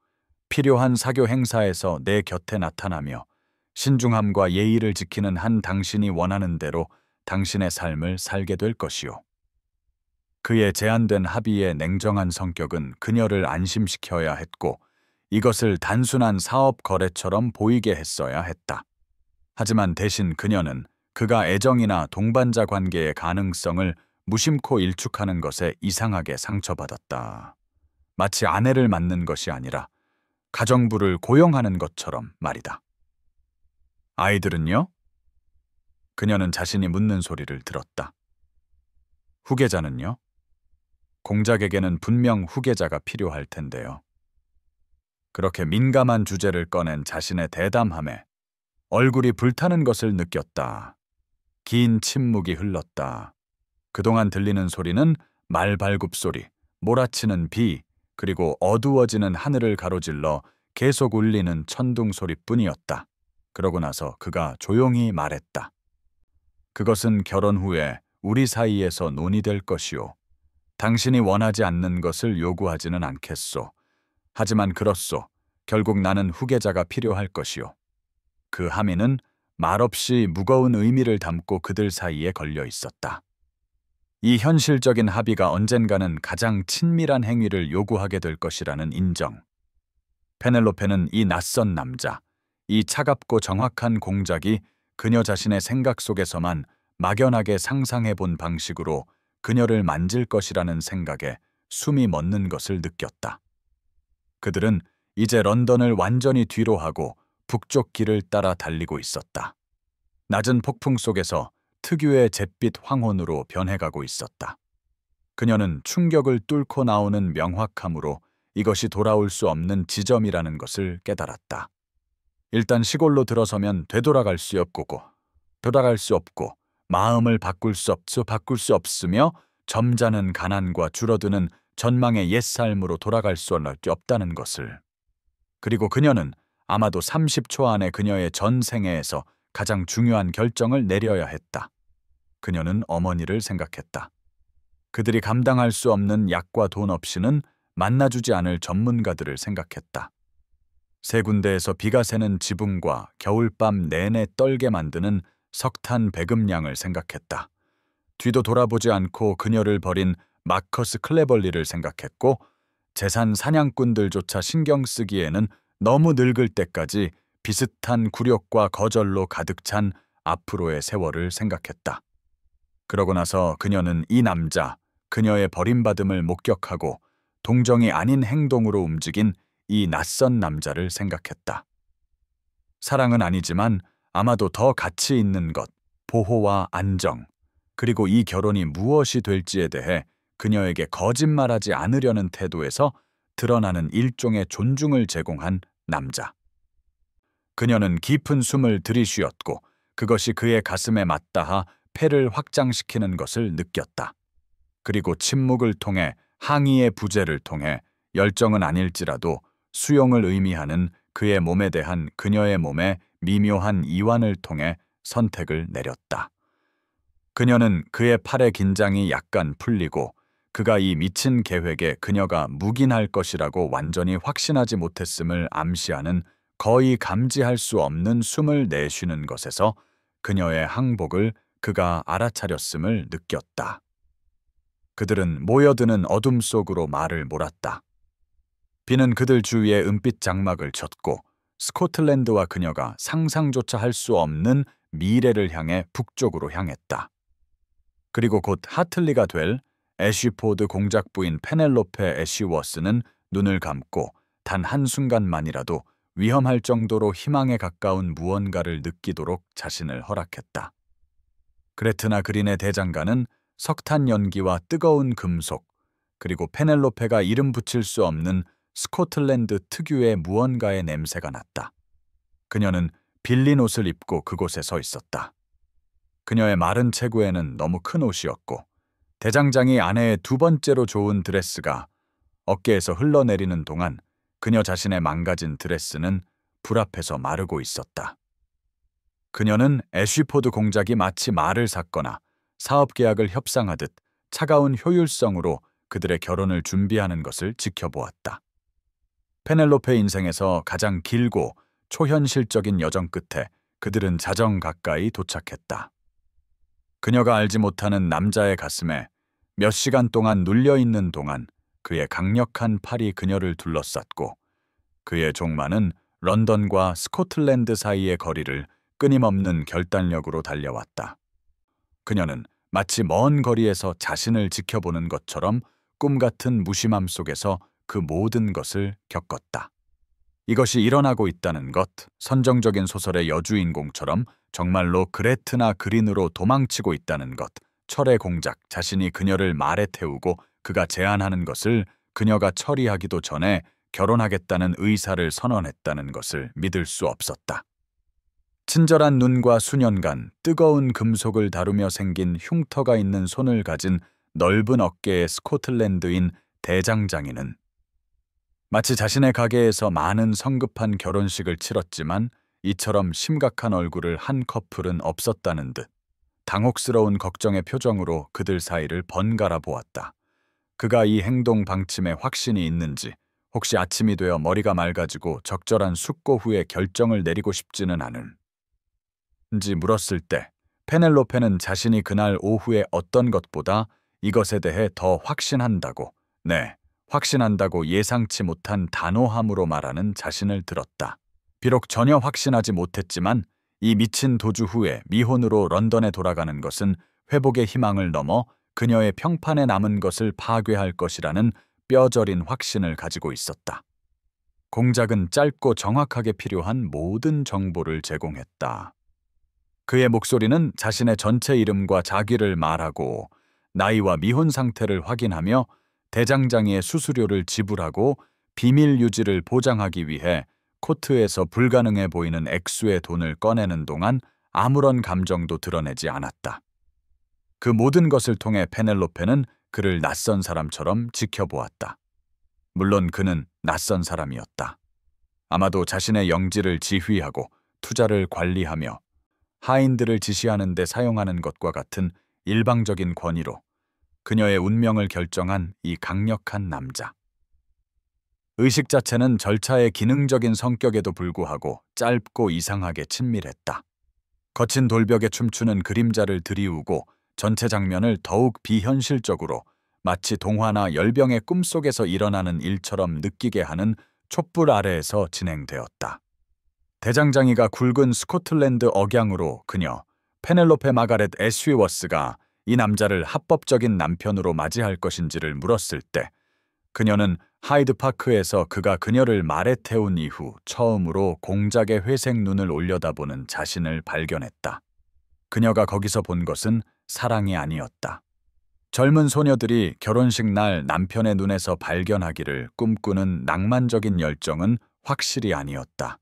필요한 사교 행사에서 내 곁에 나타나며 신중함과 예의를 지키는 한 당신이 원하는 대로 당신의 삶을 살게 될 것이오. 그의 제한된 합의의 냉정한 성격은 그녀를 안심시켜야 했고 이것을 단순한 사업 거래처럼 보이게 했어야 했다. 하지만 대신 그녀는 그가 애정이나 동반자 관계의 가능성을 무심코 일축하는 것에 이상하게 상처받았다. 마치 아내를 맞는 것이 아니라 가정부를 고용하는 것처럼 말이다. 아이들은요? 그녀는 자신이 묻는 소리를 들었다. 후계자는요? 공작에게는 분명 후계자가 필요할 텐데요. 그렇게 민감한 주제를 꺼낸 자신의 대담함에 얼굴이 불타는 것을 느꼈다. 긴 침묵이 흘렀다. 그동안 들리는 소리는 말발굽 소리, 몰아치는 비, 그리고 어두워지는 하늘을 가로질러 계속 울리는 천둥 소리뿐이었다. 그러고 나서 그가 조용히 말했다. 그것은 결혼 후에 우리 사이에서 논의될 것이오. 당신이 원하지 않는 것을 요구하지는 않겠소. 하지만 그렇소. 결국 나는 후계자가 필요할 것이오. 그 함의는 말없이 무거운 의미를 담고 그들 사이에 걸려 있었다. 이 현실적인 합의가 언젠가는 가장 친밀한 행위를 요구하게 될 것이라는 인정. 페넬로페는 이 낯선 남자, 이 차갑고 정확한 공작이 그녀 자신의 생각 속에서만 막연하게 상상해 본 방식으로 그녀를 만질 것이라는 생각에 숨이 멎는 것을 느꼈다. 그들은 이제 런던을 완전히 뒤로 하고 북쪽 길을 따라 달리고 있었다. 낮은 폭풍 속에서 특유의 잿빛 황혼으로 변해가고 있었다. 그녀는 충격을 뚫고 나오는 명확함으로 이것이 돌아올 수 없는 지점이라는 것을 깨달았다. 일단 시골로 들어서면 되돌아갈 수 없고 마음을 바꿀 수 없으며 점잖은 가난과 줄어드는 전망의 옛삶으로 돌아갈 수 없다는 것을. 그리고 그녀는 아마도 30초 안에 그녀의 전 생애에서 가장 중요한 결정을 내려야 했다. 그녀는 어머니를 생각했다. 그들이 감당할 수 없는 약과 돈 없이는 만나주지 않을 전문가들을 생각했다. 세 군데에서 비가 새는 지붕과 겨울밤 내내 떨게 만드는 석탄 배급량을 생각했다. 뒤도 돌아보지 않고 그녀를 버린 마커스 클레벌리를 생각했고, 재산 사냥꾼들조차 신경 쓰기에는 너무 늙을 때까지 비슷한 굴욕과 거절로 가득 찬 앞으로의 세월을 생각했다. 그러고 나서 그녀는 이 남자, 그녀의 버림받음을 목격하고 동정이 아닌 행동으로 움직인 이 낯선 남자를 생각했다. 사랑은 아니지만 아마도 더 가치 있는 것, 보호와 안정, 그리고 이 결혼이 무엇이 될지에 대해 그녀에게 거짓말하지 않으려는 태도에서 드러나는 일종의 존중을 제공한 남자. 그녀는 깊은 숨을 들이쉬었고 그것이 그의 가슴에 맞닿아 폐를 확장시키는 것을 느꼈다. 그리고 침묵을 통해, 항의의 부재를 통해, 열정은 아닐지라도 수용을 의미하는 그의 몸에 대한 그녀의 몸의 미묘한 이완을 통해 선택을 내렸다. 그녀는 그의 팔의 긴장이 약간 풀리고 그가 이 미친 계획에 그녀가 묵인할 것이라고 완전히 확신하지 못했음을 암시하는 거의 감지할 수 없는 숨을 내쉬는 것에서 그녀의 항복을 그가 알아차렸음을 느꼈다. 그들은 모여드는 어둠 속으로 말을 몰았다. 비는 그들 주위에 은빛 장막을 쳤고 스코틀랜드와 그녀가 상상조차 할 수 없는 미래를 향해 북쪽으로 향했다. 그리고 곧 하틀리가 될 애쉬포드 공작 부인 페넬로페 애쉬워스는 눈을 감고 단 한순간만이라도 위험할 정도로 희망에 가까운 무언가를 느끼도록 자신을 허락했다. 그레트나 그린의 대장간은 석탄 연기와 뜨거운 금속, 그리고 페넬로페가 이름 붙일 수 없는 스코틀랜드 특유의 무언가의 냄새가 났다. 그녀는 빌린 옷을 입고 그곳에 서 있었다. 그녀의 마른 체구에는 너무 큰 옷이었고 대장장이 아내의 두 번째로 좋은 드레스가 어깨에서 흘러내리는 동안 그녀 자신의 망가진 드레스는 불 앞에서 마르고 있었다. 그녀는 애쉬포드 공작이 마치 말을 샀거나 사업 계약을 협상하듯 차가운 효율성으로 그들의 결혼을 준비하는 것을 지켜보았다. 페넬로페 인생에서 가장 길고 초현실적인 여정 끝에 그들은 자정 가까이 도착했다. 그녀가 알지 못하는 남자의 가슴에 몇 시간 동안 눌려있는 동안 그의 강력한 팔이 그녀를 둘러쌌고 그의 종마는 런던과 스코틀랜드 사이의 거리를 끊임없는 결단력으로 달려왔다. 그녀는 마치 먼 거리에서 자신을 지켜보는 것처럼 꿈같은 무심함 속에서 그 모든 것을 겪었다. 이것이 일어나고 있다는 것, 선정적인 소설의 여주인공처럼 정말로 그레트나 그린으로 도망치고 있다는 것, 철의 공작 자신이 그녀를 말에 태우고 그가 제안하는 것을 그녀가 처리하기도 전에 결혼하겠다는 의사를 선언했다는 것을 믿을 수 없었다. 친절한 눈과 수년간 뜨거운 금속을 다루며 생긴 흉터가 있는 손을 가진 넓은 어깨의 스코틀랜드인 대장장이는 마치 자신의 가게에서 많은 성급한 결혼식을 치렀지만 이처럼 심각한 얼굴을 한 커플은 없었다는 듯 당혹스러운 걱정의 표정으로 그들 사이를 번갈아 보았다. 그가 이 행동 방침에 확신이 있는지, 혹시 아침이 되어 머리가 맑아지고 적절한 숙고 후에 결정을 내리고 싶지는 않은지 물었을 때 페넬로페는 자신이 그날 오후에 어떤 것보다 이것에 대해 더 확신한다고, 확신한다고 예상치 못한 단호함으로 말하는 자신을 들었다. 비록 전혀 확신하지 못했지만 이 미친 도주 후에 미혼으로 런던에 돌아가는 것은 회복의 희망을 넘어 그녀의 평판에 남은 것을 파괴할 것이라는 뼈저린 확신을 가지고 있었다. 공작은 짧고 정확하게 필요한 모든 정보를 제공했다. 그의 목소리는 자신의 전체 이름과 자기를 말하고 나이와 미혼 상태를 확인하며 대장장이의 수수료를 지불하고 비밀 유지를 보장하기 위해 코트에서 불가능해 보이는 액수의 돈을 꺼내는 동안 아무런 감정도 드러내지 않았다. 그 모든 것을 통해 페넬로페는 그를 낯선 사람처럼 지켜보았다. 물론 그는 낯선 사람이었다. 아마도 자신의 영지를 지휘하고 투자를 관리하며 하인들을 지시하는 데 사용하는 것과 같은 일방적인 권위로 그녀의 운명을 결정한 이 강력한 남자. 의식 자체는 절차의 기능적인 성격에도 불구하고 짧고 이상하게 친밀했다. 거친 돌벽에 춤추는 그림자를 드리우고 전체 장면을 더욱 비현실적으로 마치 동화나 열병의 꿈속에서 일어나는 일처럼 느끼게 하는 촛불 아래에서 진행되었다. 대장장이가 굵은 스코틀랜드 억양으로 그녀, 페넬로페 마가렛 애쉬워스가 이 남자를 합법적인 남편으로 맞이할 것인지를 물었을 때 그녀는 하이드파크에서 그가 그녀를 말에 태운 이후 처음으로 공작의 회색 눈을 올려다보는 자신을 발견했다. 그녀가 거기서 본 것은 사랑이 아니었다. 젊은 소녀들이 결혼식 날 남편의 눈에서 발견하기를 꿈꾸는 낭만적인 열정은 확실히 아니었다.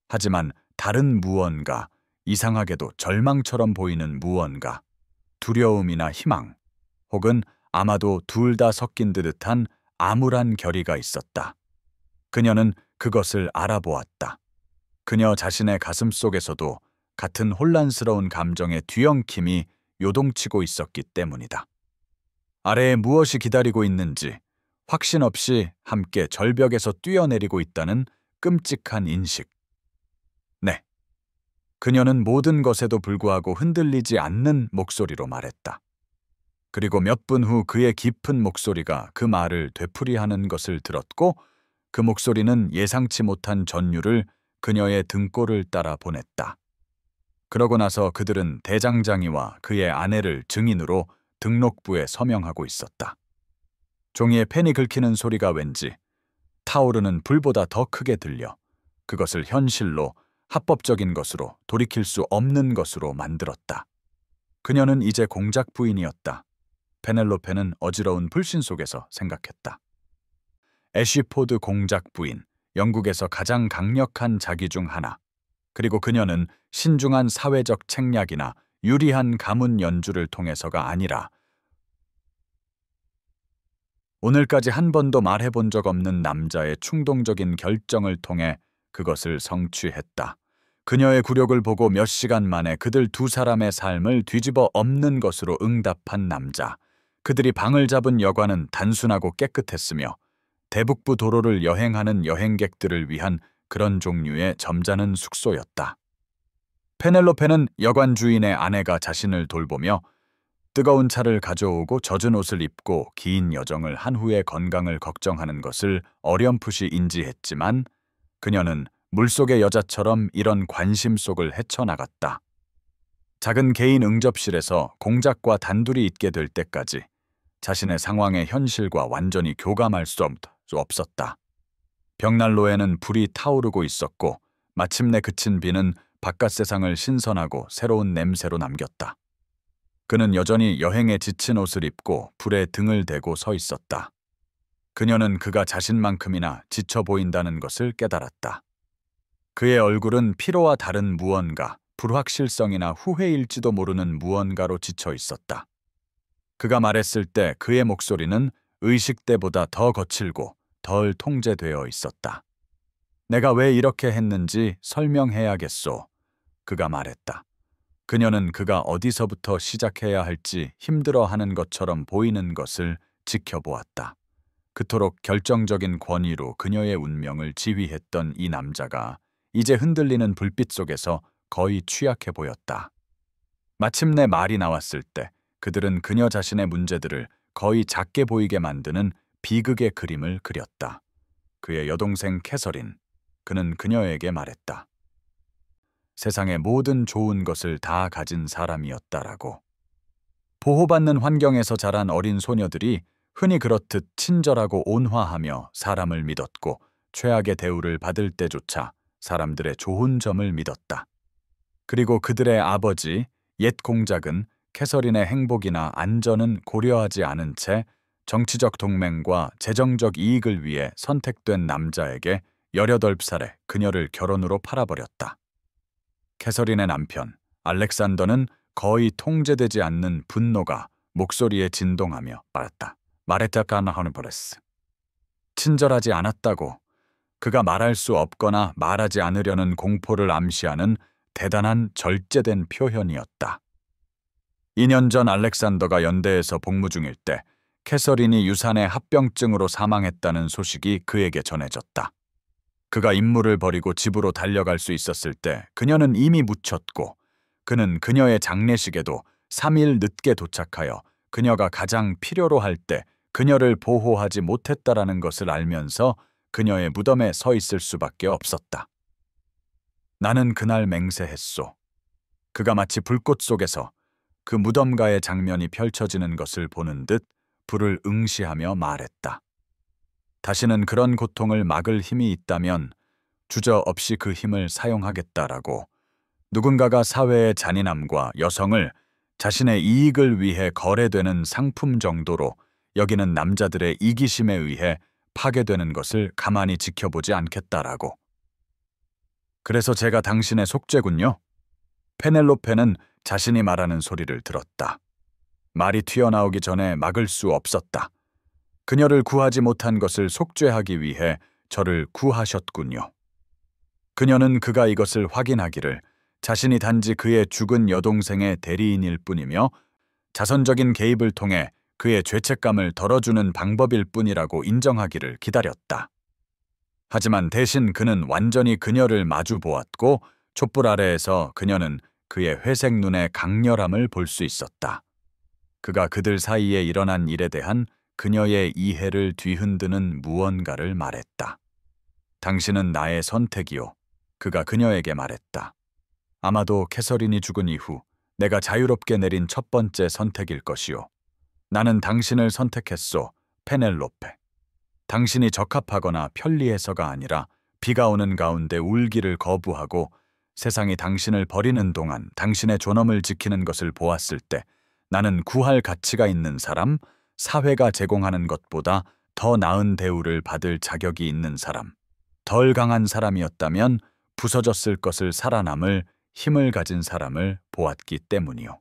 하지만 다른 무언가, 이상하게도 절망처럼 보이는 무언가, 두려움이나 희망, 혹은 아마도 둘 다 섞인 듯한 암울한 결의가 있었다. 그녀는 그것을 알아보았다. 그녀 자신의 가슴 속에서도 같은 혼란스러운 감정의 뒤엉킴이 요동치고 있었기 때문이다. 아래에 무엇이 기다리고 있는지 확신 없이 함께 절벽에서 뛰어내리고 있다는 끔찍한 인식. 네. 그녀는 모든 것에도 불구하고 흔들리지 않는 목소리로 말했다. 그리고 몇 분 후 그의 깊은 목소리가 그 말을 되풀이하는 것을 들었고 그 목소리는 예상치 못한 전율을 그녀의 등골을 따라 보냈다. 그러고 나서 그들은 대장장이와 그의 아내를 증인으로 등록부에 서명하고 있었다. 종이에 펜이 긁히는 소리가 왠지 타오르는 불보다 더 크게 들려 그것을 현실로 합법적인 것으로 돌이킬 수 없는 것으로 만들었다. 그녀는 이제 공작 부인이었다. 페넬로페는 어지러운 불신 속에서 생각했다. 애쉬포드 공작 부인, 영국에서 가장 강력한 자기 중 하나. 그리고 그녀는 신중한 사회적 책략이나 유리한 가문 연주를 통해서가 아니라 오늘까지 한 번도 말해본 적 없는 남자의 충동적인 결정을 통해 그것을 성취했다. 그녀의 굴욕을 보고 몇 시간 만에 그들 두 사람의 삶을 뒤집어 엎는 것으로 응답한 남자. 그들이 방을 잡은 여관은 단순하고 깨끗했으며 대북부 도로를 여행하는 여행객들을 위한 그런 종류의 점잖은 숙소였다. 페넬로페는 여관 주인의 아내가 자신을 돌보며 뜨거운 차를 가져오고 젖은 옷을 입고 긴 여정을 한 후의 건강을 걱정하는 것을 어렴풋이 인지했지만 그녀는 물속의 여자처럼 이런 관심 속을 헤쳐나갔다. 작은 개인 응접실에서 공작과 단둘이 있게 될 때까지 자신의 상황의 현실과 완전히 교감할 수 없었다. 벽난로에는 불이 타오르고 있었고 마침내 그친 비는 바깥 세상을 신선하고 새로운 냄새로 남겼다. 그는 여전히 여행에 지친 옷을 입고 불에 등을 대고 서 있었다. 그녀는 그가 자신만큼이나 지쳐 보인다는 것을 깨달았다. 그의 얼굴은 피로와 다른 무언가, 불확실성이나 후회일지도 모르는 무언가로 지쳐 있었다. 그가 말했을 때 그의 목소리는 의식 때보다 더 거칠고 덜 통제되어 있었다. 내가 왜 이렇게 했는지 설명해야겠소. 그가 말했다. 그녀는 그가 어디서부터 시작해야 할지 힘들어하는 것처럼 보이는 것을 지켜보았다. 그토록 결정적인 권위로 그녀의 운명을 지휘했던 이 남자가 이제 흔들리는 불빛 속에서 거의 취약해 보였다. 마침내 말이 나왔을 때 그들은 그녀 자신의 문제들을 거의 작게 보이게 만드는 비극의 그림을 그렸다. 그의 여동생 캐서린, 그는 그녀에게 말했다. 세상의 모든 좋은 것을 다 가진 사람이었다라고. 보호받는 환경에서 자란 어린 소녀들이 흔히 그렇듯 친절하고 온화하며 사람을 믿었고 최악의 대우를 받을 때조차 사람들의 좋은 점을 믿었다. 그리고 그들의 아버지, 옛 공작은 캐서린의 행복이나 안전은 고려하지 않은 채 정치적 동맹과 재정적 이익을 위해 선택된 남자에게 18살에 그녀를 결혼으로 팔아버렸다. 캐서린의 남편 알렉산더는 거의 통제되지 않는 분노가 목소리에 진동하며 말했다. 마레타카나 하누버레스. 친절하지 않았다고. 그가 말할 수 없거나 말하지 않으려는 공포를 암시하는 대단한 절제된 표현이었다. 2년 전 알렉산더가 연대에서 복무 중일 때 캐서린이 유산의 합병증으로 사망했다는 소식이 그에게 전해졌다. 그가 임무를 버리고 집으로 달려갈 수 있었을 때 그녀는 이미 묻혔고, 그는 그녀의 장례식에도 3일 늦게 도착하여 그녀가 가장 필요로 할 때 그녀를 보호하지 못했다라는 것을 알면서 그녀의 무덤에 서 있을 수밖에 없었다. 나는 그날 맹세했소. 그가 마치 불꽃 속에서 그 무덤가의 장면이 펼쳐지는 것을 보는 듯 불을 응시하며 말했다. 다시는 그런 고통을 막을 힘이 있다면 주저없이 그 힘을 사용하겠다라고. 누군가가 사회의 잔인함과 여성을 자신의 이익을 위해 거래되는 상품 정도로 여기는 남자들의 이기심에 의해 파괴되는 것을 가만히 지켜보지 않겠다라고. 그래서 제가 당신의 속죄군요. 페넬로페는 자신이 말하는 소리를 들었다. 말이 튀어나오기 전에 막을 수 없었다. 그녀를 구하지 못한 것을 속죄하기 위해 저를 구하셨군요. 그녀는 그가 이것을 확인하기를 자신이 단지 그의 죽은 여동생의 대리인일 뿐이며 자선적인 개입을 통해 그의 죄책감을 덜어주는 방법일 뿐이라고 인정하기를 기다렸다. 하지만 대신 그는 완전히 그녀를 마주 보았고 촛불 아래에서 그녀는 그의 회색 눈의 강렬함을 볼 수 있었다. 그가 그들 사이에 일어난 일에 대한 그녀의 이해를 뒤흔드는 무언가를 말했다. 당신은 나의 선택이요. 그가 그녀에게 말했다. 아마도 캐서린이 죽은 이후 내가 자유롭게 내린 첫 번째 선택일 것이요. 나는 당신을 선택했소, 페넬로페. 당신이 적합하거나 편리해서가 아니라 비가 오는 가운데 울기를 거부하고 세상이 당신을 버리는 동안 당신의 존엄을 지키는 것을 보았을 때 나는 구할 가치가 있는 사람, 사회가 제공하는 것보다 더 나은 대우를 받을 자격이 있는 사람, 덜 강한 사람이었다면 부서졌을 것을 살아남을 힘을 가진 사람을 보았기 때문이요.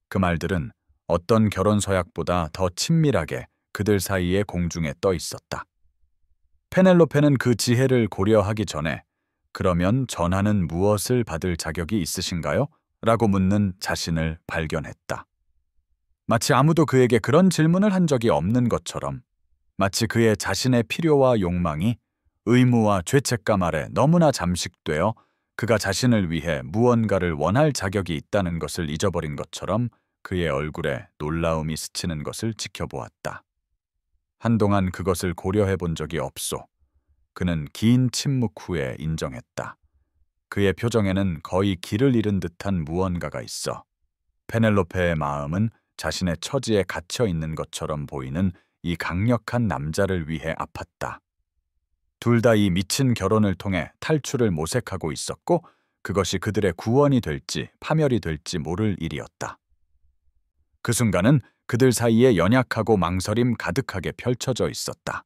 그 말들은 어떤 결혼 서약보다 더 친밀하게 그들 사이에 공중에 떠 있었다. 페넬로페는 그 지혜를 고려하기 전에 그러면 전하는 무엇을 받을 자격이 있으신가요? 라고 묻는 자신을 발견했다. 마치 아무도 그에게 그런 질문을 한 적이 없는 것처럼, 마치 그의 자신의 필요와 욕망이 의무와 죄책감 아래 너무나 잠식되어 그가 자신을 위해 무언가를 원할 자격이 있다는 것을 잊어버린 것처럼 그의 얼굴에 놀라움이 스치는 것을 지켜보았다. 한동안 그것을 고려해 본 적이 없소. 그는 긴 침묵 후에 인정했다. 그의 표정에는 거의 길을 잃은 듯한 무언가가 있어. 페넬로페의 마음은 자신의 처지에 갇혀 있는 것처럼 보이는 이 강력한 남자를 위해 아팠다. 둘 다 이 미친 결혼을 통해 탈출을 모색하고 있었고 그것이 그들의 구원이 될지 파멸이 될지 모를 일이었다. 그 순간은 그들 사이에 연약하고 망설임 가득하게 펼쳐져 있었다.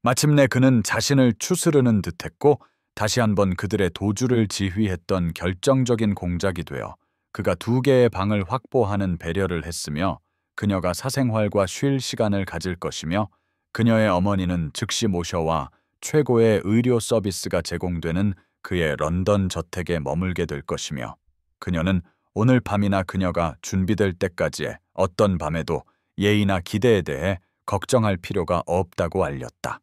마침내 그는 자신을 추스르는 듯했고 다시 한번 그들의 도주를 지휘했던 결정적인 공작이 되어 그가 2개의 방을 확보하는 배려를 했으며 그녀가 사생활과 쉴 시간을 가질 것이며 그녀의 어머니는 즉시 모셔와 최고의 의료 서비스가 제공되는 그의 런던 저택에 머물게 될 것이며 그녀는 오늘 밤이나 그녀가 준비될 때까지의 어떤 밤에도 예의나 기대에 대해 걱정할 필요가 없다고 알렸다.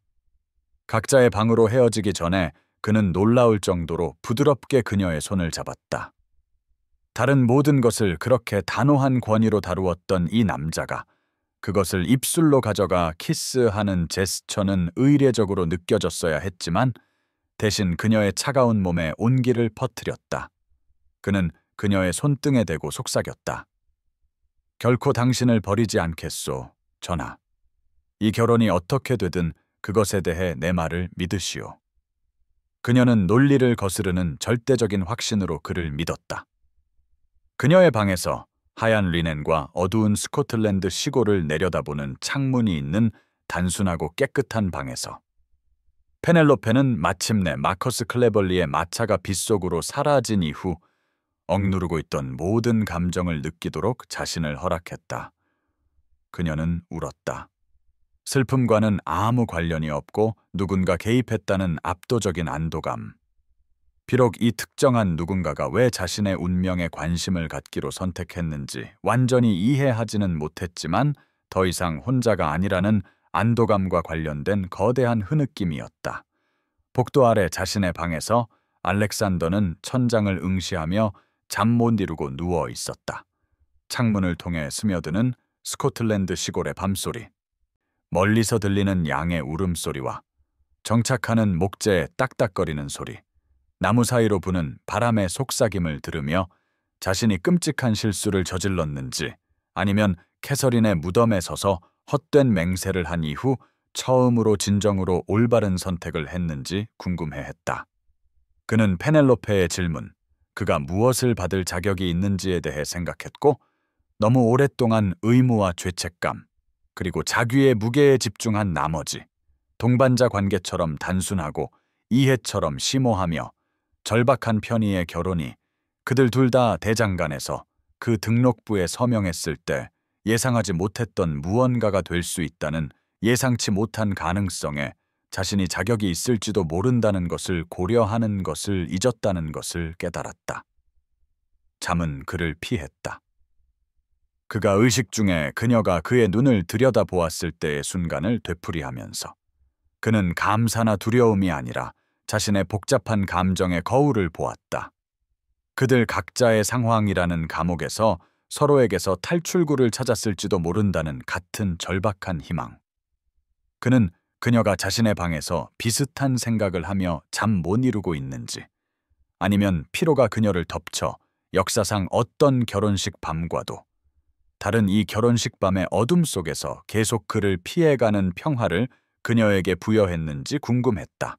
각자의 방으로 헤어지기 전에 그는 놀라울 정도로 부드럽게 그녀의 손을 잡았다. 다른 모든 것을 그렇게 단호한 권위로 다루었던 이 남자가 그것을 입술로 가져가 키스하는 제스처는 의례적으로 느껴졌어야 했지만 대신 그녀의 차가운 몸에 온기를 퍼뜨렸다. 그는 그녀의 손등에 대고 속삭였다. 결코 당신을 버리지 않겠소, 전하. 이 결혼이 어떻게 되든 그것에 대해 내 말을 믿으시오. 그녀는 논리를 거스르는 절대적인 확신으로 그를 믿었다. 그녀의 방에서 하얀 리넨과 어두운 스코틀랜드 시골을 내려다보는 창문이 있는 단순하고 깨끗한 방에서 페넬로페는 마침내 마커스 클레벌리의 마차가 빗속으로 사라진 이후 억누르고 있던 모든 감정을 느끼도록 자신을 허락했다. 그녀는 울었다. 슬픔과는 아무 관련이 없고 누군가 개입했다는 압도적인 안도감. 비록 이 특정한 누군가가 왜 자신의 운명에 관심을 갖기로 선택했는지 완전히 이해하지는 못했지만 더 이상 혼자가 아니라는 안도감과 관련된 거대한 흐느낌이었다. 복도 아래 자신의 방에서 알렉산더는 천장을 응시하며 잠 못 이루고 누워 있었다. 창문을 통해 스며드는 스코틀랜드 시골의 밤소리, 멀리서 들리는 양의 울음소리와 정착하는 목재의 딱딱거리는 소리, 나무 사이로 부는 바람의 속삭임을 들으며 자신이 끔찍한 실수를 저질렀는지 아니면 캐서린의 무덤에 서서 헛된 맹세를 한 이후 처음으로 진정으로 올바른 선택을 했는지 궁금해했다. 그는 페넬로페의 질문, 그가 무엇을 받을 자격이 있는지에 대해 생각했고 너무 오랫동안 의무와 죄책감, 그리고 자귀의 무게에 집중한 나머지 동반자 관계처럼 단순하고 이해처럼 심오하며 절박한 편의의 결혼이 그들 둘 다 대장간에서 그 등록부에 서명했을 때 예상하지 못했던 무언가가 될 수 있다는 예상치 못한 가능성에 자신이 자격이 있을지도 모른다는 것을 고려하는 것을 잊었다는 것을 깨달았다. 잠은 그를 피했다. 그가 의식 중에 그녀가 그의 눈을 들여다보았을 때의 순간을 되풀이하면서 그는 감사나 두려움이 아니라 자신의 복잡한 감정의 거울을 보았다. 그들 각자의 상황이라는 감옥에서 서로에게서 탈출구를 찾았을지도 모른다는 같은 절박한 희망. 그는 그녀가 자신의 방에서 비슷한 생각을 하며 잠 못 이루고 있는지, 아니면 피로가 그녀를 덮쳐 역사상 어떤 결혼식 밤과도 다른 이 결혼식 밤의 어둠 속에서 계속 그를 피해가는 평화를 그녀에게 부여했는지 궁금했다.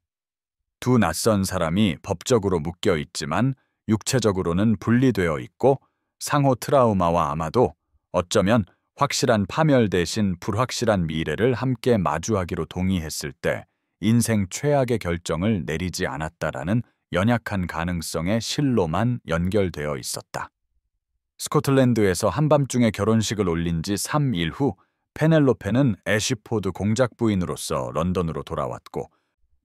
두 낯선 사람이 법적으로 묶여 있지만 육체적으로는 분리되어 있고 상호 트라우마와 아마도 어쩌면 확실한 파멸 대신 불확실한 미래를 함께 마주하기로 동의했을 때 인생 최악의 결정을 내리지 않았다라는 연약한 가능성의 실로만 연결되어 있었다. 스코틀랜드에서 한밤중에 결혼식을 올린 지 3일 후 페넬로페는 애쉬포드 공작 부인으로서 런던으로 돌아왔고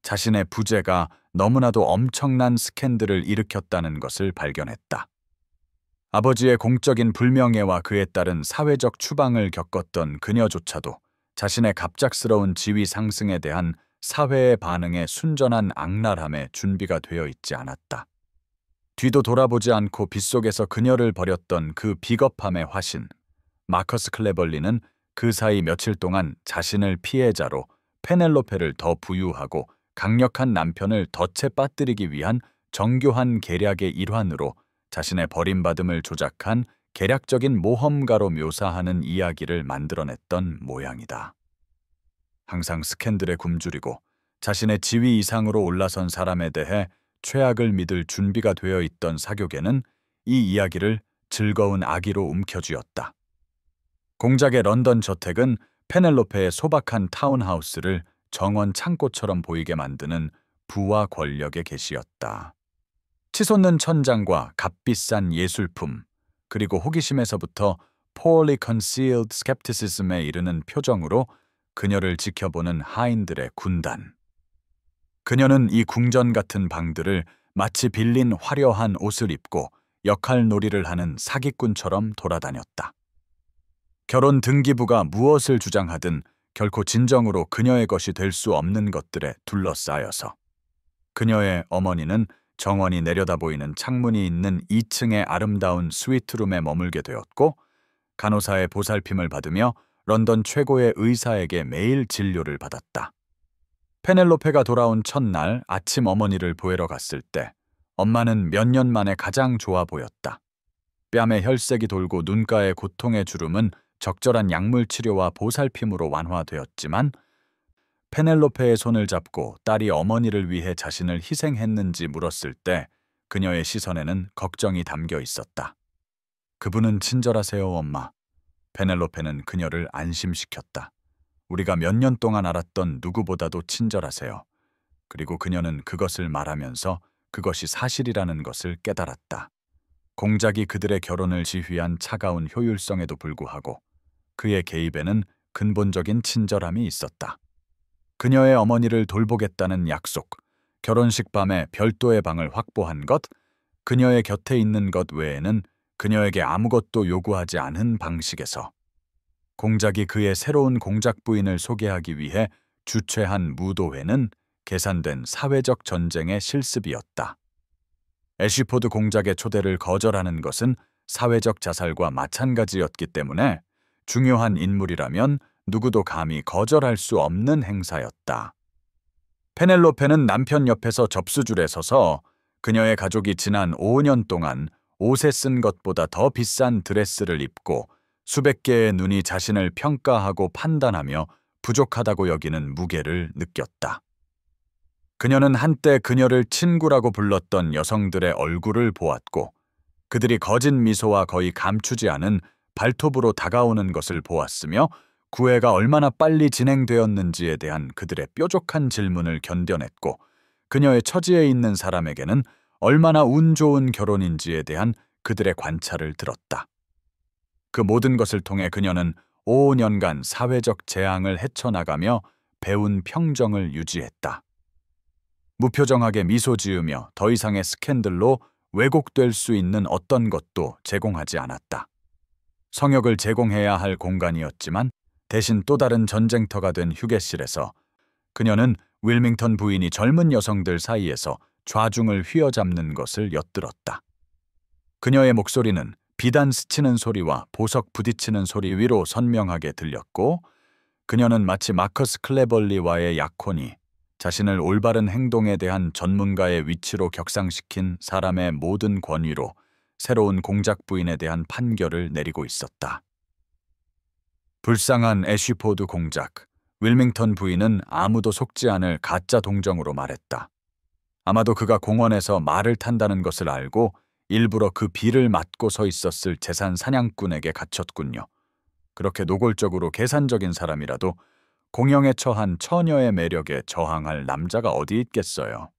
자신의 부재가 너무나도 엄청난 스캔들을 일으켰다는 것을 발견했다. 아버지의 공적인 불명예와 그에 따른 사회적 추방을 겪었던 그녀조차도 자신의 갑작스러운 지위 상승에 대한 사회의 반응에 순전한 악랄함에 준비가 되어 있지 않았다. 뒤도 돌아보지 않고 빗속에서 그녀를 버렸던 그 비겁함의 화신, 마커스 클레벌리는 그 사이 며칠 동안 자신을 피해자로 페넬로페를 더 부유하고 강력한 남편을 덫에 빠뜨리기 위한 정교한 계략의 일환으로 자신의 버림받음을 조작한 계략적인 모험가로 묘사하는 이야기를 만들어냈던 모양이다. 항상 스캔들에 굶주리고 자신의 지위 이상으로 올라선 사람에 대해 최악을 믿을 준비가 되어 있던 사교계는 이 이야기를 즐거운 악의로 움켜쥐었다. 공작의 런던 저택은 페넬로페의 소박한 타운하우스를 정원 창고처럼 보이게 만드는 부와 권력의 계시였다. 치솟는 천장과 값비싼 예술품, 그리고 호기심에서부터 poorly concealed skepticism에 이르는 표정으로 그녀를 지켜보는 하인들의 군단. 그녀는 이 궁전 같은 방들을 마치 빌린 화려한 옷을 입고 역할놀이를 하는 사기꾼처럼 돌아다녔다. 결혼 등기부가 무엇을 주장하든 결코 진정으로 그녀의 것이 될 수 없는 것들에 둘러싸여서 그녀의 어머니는 정원이 내려다 보이는 창문이 있는 2층의 아름다운 스위트룸에 머물게 되었고 간호사의 보살핌을 받으며 런던 최고의 의사에게 매일 진료를 받았다. 페넬로페가 돌아온 첫날 아침 어머니를 보러 갔을 때 엄마는 몇 년 만에 가장 좋아 보였다. 뺨에 혈색이 돌고 눈가의 고통의 주름은 적절한 약물 치료와 보살핌으로 완화되었지만 페넬로페의 손을 잡고 딸이 어머니를 위해 자신을 희생했는지 물었을 때 그녀의 시선에는 걱정이 담겨 있었다. 그분은 친절하세요, 엄마. 페넬로페는 그녀를 안심시켰다. 우리가 몇 년 동안 알았던 누구보다도 친절하세요. 그리고 그녀는 그것을 말하면서 그것이 사실이라는 것을 깨달았다. 공작이 그들의 결혼을 지휘한 차가운 효율성에도 불구하고 그의 개입에는 근본적인 친절함이 있었다. 그녀의 어머니를 돌보겠다는 약속, 결혼식 밤에 별도의 방을 확보한 것, 그녀의 곁에 있는 것 외에는 그녀에게 아무것도 요구하지 않은 방식에서 공작이 그의 새로운 공작 부인을 소개하기 위해 주최한 무도회는 계산된 사회적 전쟁의 실습이었다. 애쉬포드 공작의 초대를 거절하는 것은 사회적 자살과 마찬가지였기 때문에 중요한 인물이라면 누구도 감히 거절할 수 없는 행사였다. 페넬로페는 남편 옆에서 접수줄에 서서 그녀의 가족이 지난 5년 동안 옷에 쓴 것보다 더 비싼 드레스를 입고 수백 개의 눈이 자신을 평가하고 판단하며 부족하다고 여기는 무게를 느꼈다. 그녀는 한때 그녀를 친구라고 불렀던 여성들의 얼굴을 보았고 그들이 거진 미소와 거의 감추지 않은 발톱으로 다가오는 것을 보았으며 구애가 얼마나 빨리 진행되었는지에 대한 그들의 뾰족한 질문을 견뎌냈고 그녀의 처지에 있는 사람에게는 얼마나 운 좋은 결혼인지에 대한 그들의 관찰을 들었다. 그 모든 것을 통해 그녀는 5년간 사회적 재앙을 헤쳐나가며 배운 평정을 유지했다. 무표정하게 미소 지으며 더 이상의 스캔들로 왜곡될 수 있는 어떤 것도 제공하지 않았다. 성역을 제공해야 할 공간이었지만 대신 또 다른 전쟁터가 된 휴게실에서 그녀는 윌밍턴 부인이 젊은 여성들 사이에서 좌중을 휘어잡는 것을 엿들었다. 그녀의 목소리는 비단 스치는 소리와 보석 부딪히는 소리 위로 선명하게 들렸고 그녀는 마치 마커스 클레벌리와의 약혼이 자신을 올바른 행동에 대한 전문가의 위치로 격상시킨 사람의 모든 권위로 새로운 공작 부인에 대한 판결을 내리고 있었다. 불쌍한 애쉬포드 공작, 윌밍턴 부인은 아무도 속지 않을 가짜 동정으로 말했다. 아마도 그가 공원에서 말을 탄다는 것을 알고 일부러 그 비를 맞고 서 있었을 재산 사냥꾼에게 갇혔군요. 그렇게 노골적으로 계산적인 사람이라도 공영에 처한 처녀의 매력에 저항할 남자가 어디 있겠어요.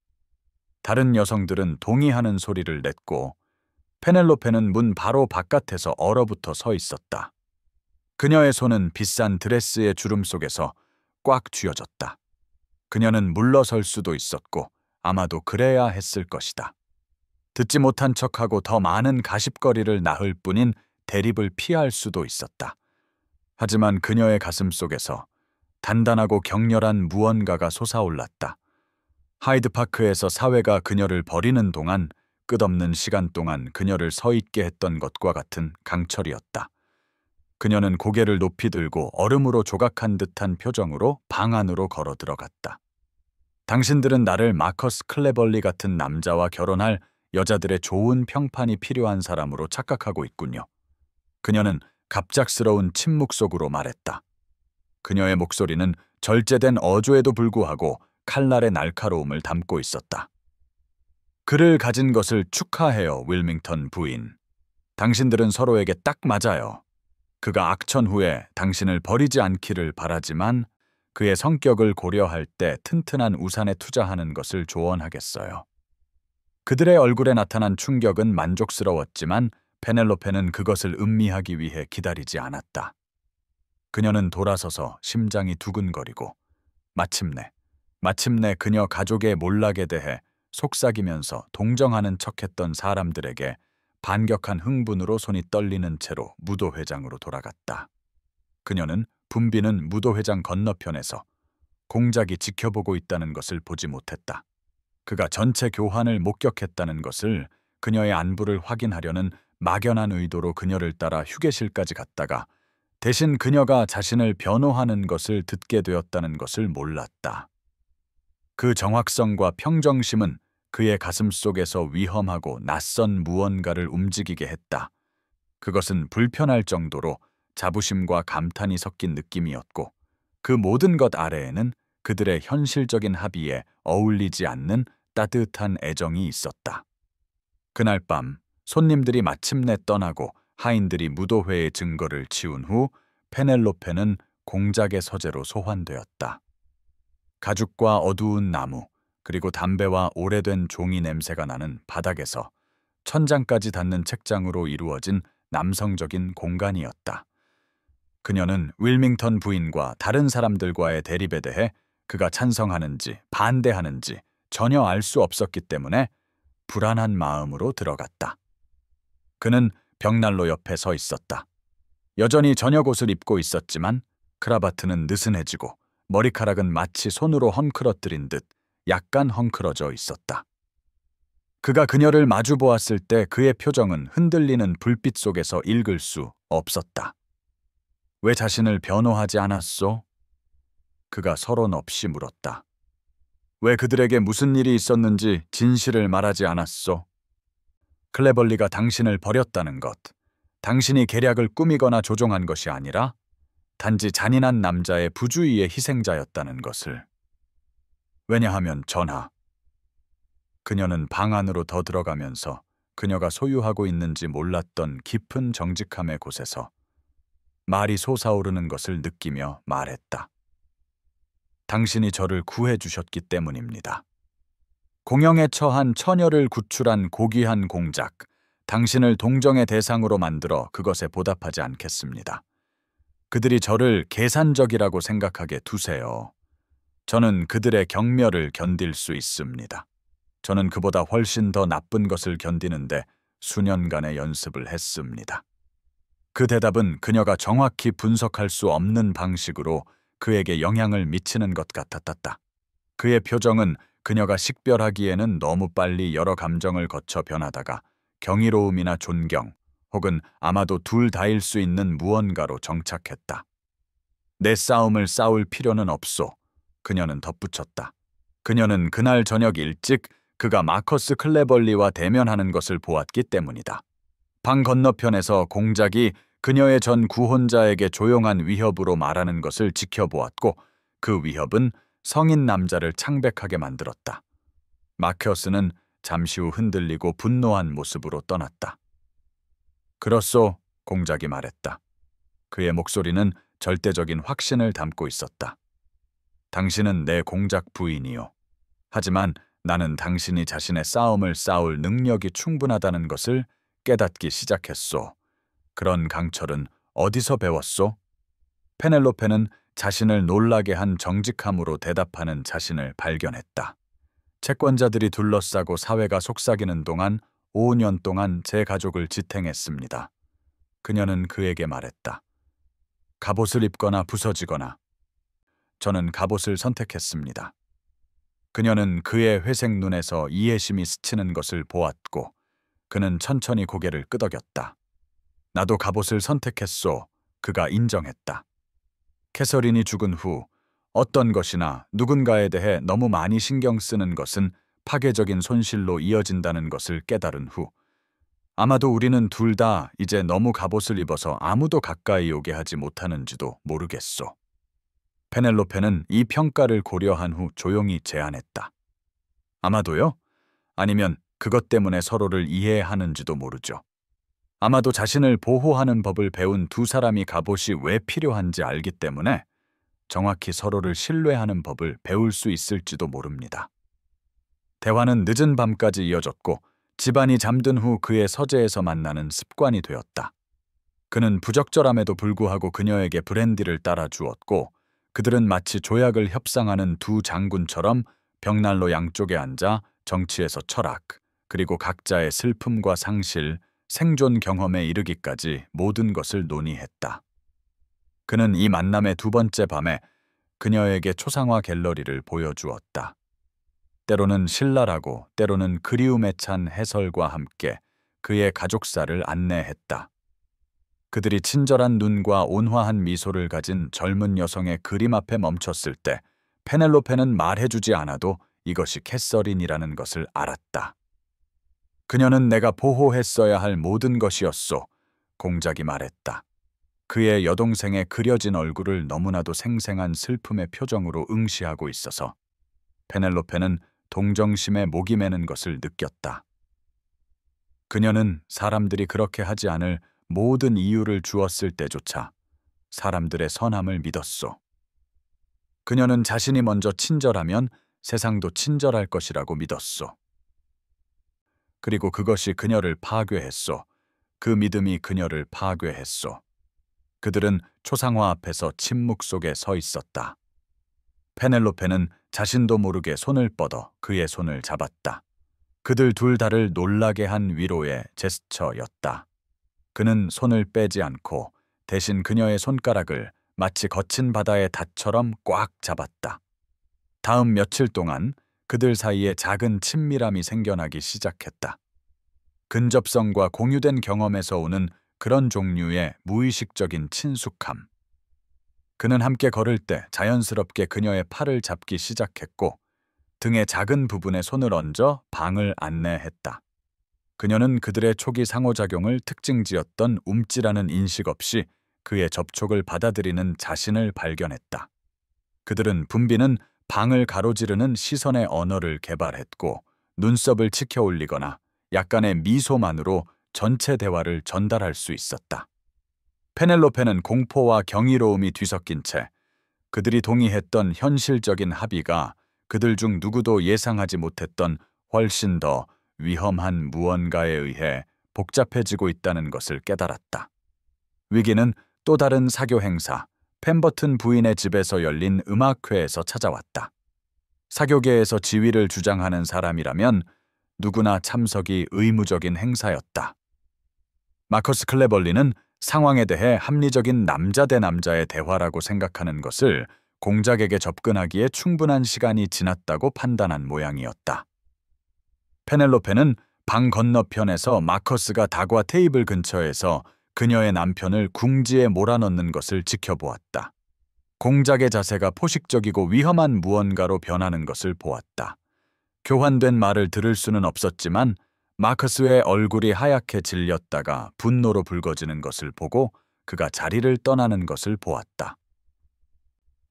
다른 여성들은 동의하는 소리를 냈고 페넬로페는 문 바로 바깥에서 얼어붙어 서 있었다. 그녀의 손은 비싼 드레스의 주름 속에서 꽉 쥐어졌다. 그녀는 물러설 수도 있었고 아마도 그래야 했을 것이다. 듣지 못한 척하고 더 많은 가십거리를 낳을 뿐인 대립을 피할 수도 있었다. 하지만 그녀의 가슴 속에서 단단하고 격렬한 무언가가 솟아올랐다. 하이드파크에서 사회가 그녀를 버리는 동안 끝없는 시간 동안 그녀를 서 있게 했던 것과 같은 강철이었다. 그녀는 고개를 높이 들고 얼음으로 조각한 듯한 표정으로 방 안으로 걸어 들어갔다. 당신들은 나를 마커스 클레벌리 같은 남자와 결혼할 여자들의 좋은 평판이 필요한 사람으로 착각하고 있군요. 그녀는 갑작스러운 침묵 속으로 말했다. 그녀의 목소리는 절제된 어조에도 불구하고 칼날의 날카로움을 담고 있었다. 그를 가진 것을 축하해요, 윌밍턴 부인. 당신들은 서로에게 딱 맞아요. 그가 악천 후에 당신을 버리지 않기를 바라지만 그의 성격을 고려할 때 튼튼한 우산에 투자하는 것을 조언하겠어요. 그들의 얼굴에 나타난 충격은 만족스러웠지만 페넬로페는 그것을 음미하기 위해 기다리지 않았다. 그녀는 돌아서서 심장이 두근거리고 마침내 그녀 가족의 몰락에 대해 속삭이면서 동정하는 척했던 사람들에게 반격한 흥분으로 손이 떨리는 채로 무도회장으로 돌아갔다. 그녀는 붐비는 무도회장 건너편에서 공작이 지켜보고 있다는 것을 보지 못했다. 그가 전체 교환을 목격했다는 것을 그녀의 안부를 확인하려는 막연한 의도로 그녀를 따라 휴게실까지 갔다가 대신 그녀가 자신을 변호하는 것을 듣게 되었다는 것을 몰랐다. 그 정확성과 평정심은 그의 가슴 속에서 위험하고 낯선 무언가를 움직이게 했다. 그것은 불편할 정도로 자부심과 감탄이 섞인 느낌이었고 그 모든 것 아래에는 그들의 현실적인 합의에 어울리지 않는 따뜻한 애정이 있었다. 그날 밤 손님들이 마침내 떠나고 하인들이 무도회의 증거를 치운 후 페넬로페는 공작의 서재로 소환되었다. 가죽과 어두운 나무, 그리고 담배와 오래된 종이 냄새가 나는 바닥에서 천장까지 닿는 책장으로 이루어진 남성적인 공간이었다. 그녀는 윌밍턴 부인과 다른 사람들과의 대립에 대해 그가 찬성하는지 반대하는지 전혀 알 수 없었기 때문에 불안한 마음으로 들어갔다. 그는 벽난로 옆에 서 있었다. 여전히 저녁 옷을 입고 있었지만 크라바트는 느슨해지고 머리카락은 마치 손으로 헝클어뜨린 듯 약간 헝클어져 있었다. 그가 그녀를 마주 보았을 때 그의 표정은 흔들리는 불빛 속에서 읽을 수 없었다. 왜 자신을 변호하지 않았소? 그가 서론 없이 물었다. 왜 그들에게 무슨 일이 있었는지 진실을 말하지 않았소? 클레벌리가 당신을 버렸다는 것, 당신이 계략을 꾸미거나 조종한 것이 아니라 단지 잔인한 남자의 부주의의 희생자였다는 것을. 왜냐하면 전하. 그녀는 방 안으로 더 들어가면서 그녀가 소유하고 있는지 몰랐던 깊은 정직함의 곳에서 말이 솟아오르는 것을 느끼며 말했다. 당신이 저를 구해 주셨기 때문입니다. 공영에 처한 처녀를 구출한 고귀한 공작, 당신을 동정의 대상으로 만들어 그것에 보답하지 않겠습니다. 그들이 저를 계산적이라고 생각하게 두세요. 저는 그들의 경멸을 견딜 수 있습니다. 저는 그보다 훨씬 더 나쁜 것을 견디는데 수년간의 연습을 했습니다. 그 대답은 그녀가 정확히 분석할 수 없는 방식으로 그에게 영향을 미치는 것 같았다. 그의 표정은 그녀가 식별하기에는 너무 빨리 여러 감정을 거쳐 변하다가 경이로움이나 존경, 혹은 아마도 둘 다일 수 있는 무언가로 정착했다. 내 싸움을 싸울 필요는 없소. 그녀는 덧붙였다. 그녀는 그날 저녁 일찍 그가 마커스 클레벌리와 대면하는 것을 보았기 때문이다. 방 건너편에서 공작이 그녀의 전 구혼자에게 조용한 위협으로 말하는 것을 지켜보았고 그 위협은 성인 남자를 창백하게 만들었다. 마커스는 잠시 후 흔들리고 분노한 모습으로 떠났다. 그렇소, 공작이 말했다. 그의 목소리는 절대적인 확신을 담고 있었다. 당신은 내 공작 부인이요. 하지만 나는 당신이 자신의 싸움을 싸울 능력이 충분하다는 것을 깨닫기 시작했소. 그런 강철은 어디서 배웠소? 페넬로페는 자신을 놀라게 한 정직함으로 대답하는 자신을 발견했다. 채권자들이 둘러싸고 사회가 속삭이는 동안 5년 동안 제 가족을 지탱했습니다. 그녀는 그에게 말했다. 갑옷을 입거나 부서지거나. 저는 갑옷을 선택했습니다. 그녀는 그의 회색 눈에서 이해심이 스치는 것을 보았고 그는 천천히 고개를 끄덕였다. 나도 갑옷을 선택했소. 그가 인정했다. 캐서린이 죽은 후 어떤 것이나 누군가에 대해 너무 많이 신경 쓰는 것은 파괴적인 손실로 이어진다는 것을 깨달은 후 아마도 우리는 둘 다 이제 너무 갑옷을 입어서 아무도 가까이 오게 하지 못하는지도 모르겠소. 페넬로페는 이 평가를 고려한 후 조용히 제안했다. 아마도요? 아니면 그것 때문에 서로를 이해하는지도 모르죠. 아마도 자신을 보호하는 법을 배운 두 사람이 갑옷이 왜 필요한지 알기 때문에 정확히 서로를 신뢰하는 법을 배울 수 있을지도 모릅니다. 대화는 늦은 밤까지 이어졌고 집안이 잠든 후 그의 서재에서 만나는 습관이 되었다. 그는 부적절함에도 불구하고 그녀에게 브랜디를 따라 주었고 그들은 마치 조약을 협상하는 두 장군처럼 벽난로 양쪽에 앉아 정치에서 철학, 그리고 각자의 슬픔과 상실, 생존 경험에 이르기까지 모든 것을 논의했다. 그는 이 만남의 두 번째 밤에 그녀에게 초상화 갤러리를 보여주었다. 때로는 신랄하고 때로는 그리움에 찬 해설과 함께 그의 가족사를 안내했다. 그들이 친절한 눈과 온화한 미소를 가진 젊은 여성의 그림 앞에 멈췄을 때 페넬로페는 말해주지 않아도 이것이 캐서린이라는 것을 알았다. 그녀는 내가 보호했어야 할 모든 것이었소. 공작이 말했다. 그의 여동생의 그려진 얼굴을 너무나도 생생한 슬픔의 표정으로 응시하고 있어서 페넬로페는 동정심에 목이 매는 것을 느꼈다. 그녀는 사람들이 그렇게 하지 않을 모든 이유를 주었을 때조차 사람들의 선함을 믿었소. 그녀는 자신이 먼저 친절하면 세상도 친절할 것이라고 믿었소. 그리고 그것이 그녀를 파괴했소. 그 믿음이 그녀를 파괴했소. 그들은 초상화 앞에서 침묵 속에 서 있었다. 페넬로페는 자신도 모르게 손을 뻗어 그의 손을 잡았다. 그들 둘 다를 놀라게 한 위로의 제스처였다. 그는 손을 빼지 않고 대신 그녀의 손가락을 마치 거친 바다의 닷처럼 꽉 잡았다. 다음 며칠 동안 그들 사이에 작은 친밀함이 생겨나기 시작했다. 근접성과 공유된 경험에서 오는 그런 종류의 무의식적인 친숙함. 그는 함께 걸을 때 자연스럽게 그녀의 팔을 잡기 시작했고 등의 작은 부분에 손을 얹어 방을 안내했다. 그녀는 그들의 초기 상호작용을 특징지었던 움찔하는 인식 없이 그의 접촉을 받아들이는 자신을 발견했다. 그들은 붐비는 방을 가로지르는 시선의 언어를 개발했고 눈썹을 치켜 올리거나 약간의 미소만으로 전체 대화를 전달할 수 있었다. 페넬로페는 공포와 경이로움이 뒤섞인 채 그들이 동의했던 현실적인 합의가 그들 중 누구도 예상하지 못했던 훨씬 더 위험한 무언가에 의해 복잡해지고 있다는 것을 깨달았다. 위기는 또 다른 사교 행사, 펜버튼 부인의 집에서 열린 음악회에서 찾아왔다. 사교계에서 지위를 주장하는 사람이라면 누구나 참석이 의무적인 행사였다. 마커스 클레벌리는 상황에 대해 합리적인 남자 대 남자의 대화라고 생각하는 것을 공작에게 접근하기에 충분한 시간이 지났다고 판단한 모양이었다. 페넬로페는 방 건너편에서 마커스가 다과 테이블 근처에서 그녀의 남편을 궁지에 몰아넣는 것을 지켜보았다. 공작의 자세가 포식적이고 위험한 무언가로 변하는 것을 보았다. 교환된 말을 들을 수는 없었지만 마커스의 얼굴이 하얗게 질렸다가 분노로 붉어지는 것을 보고 그가 자리를 떠나는 것을 보았다.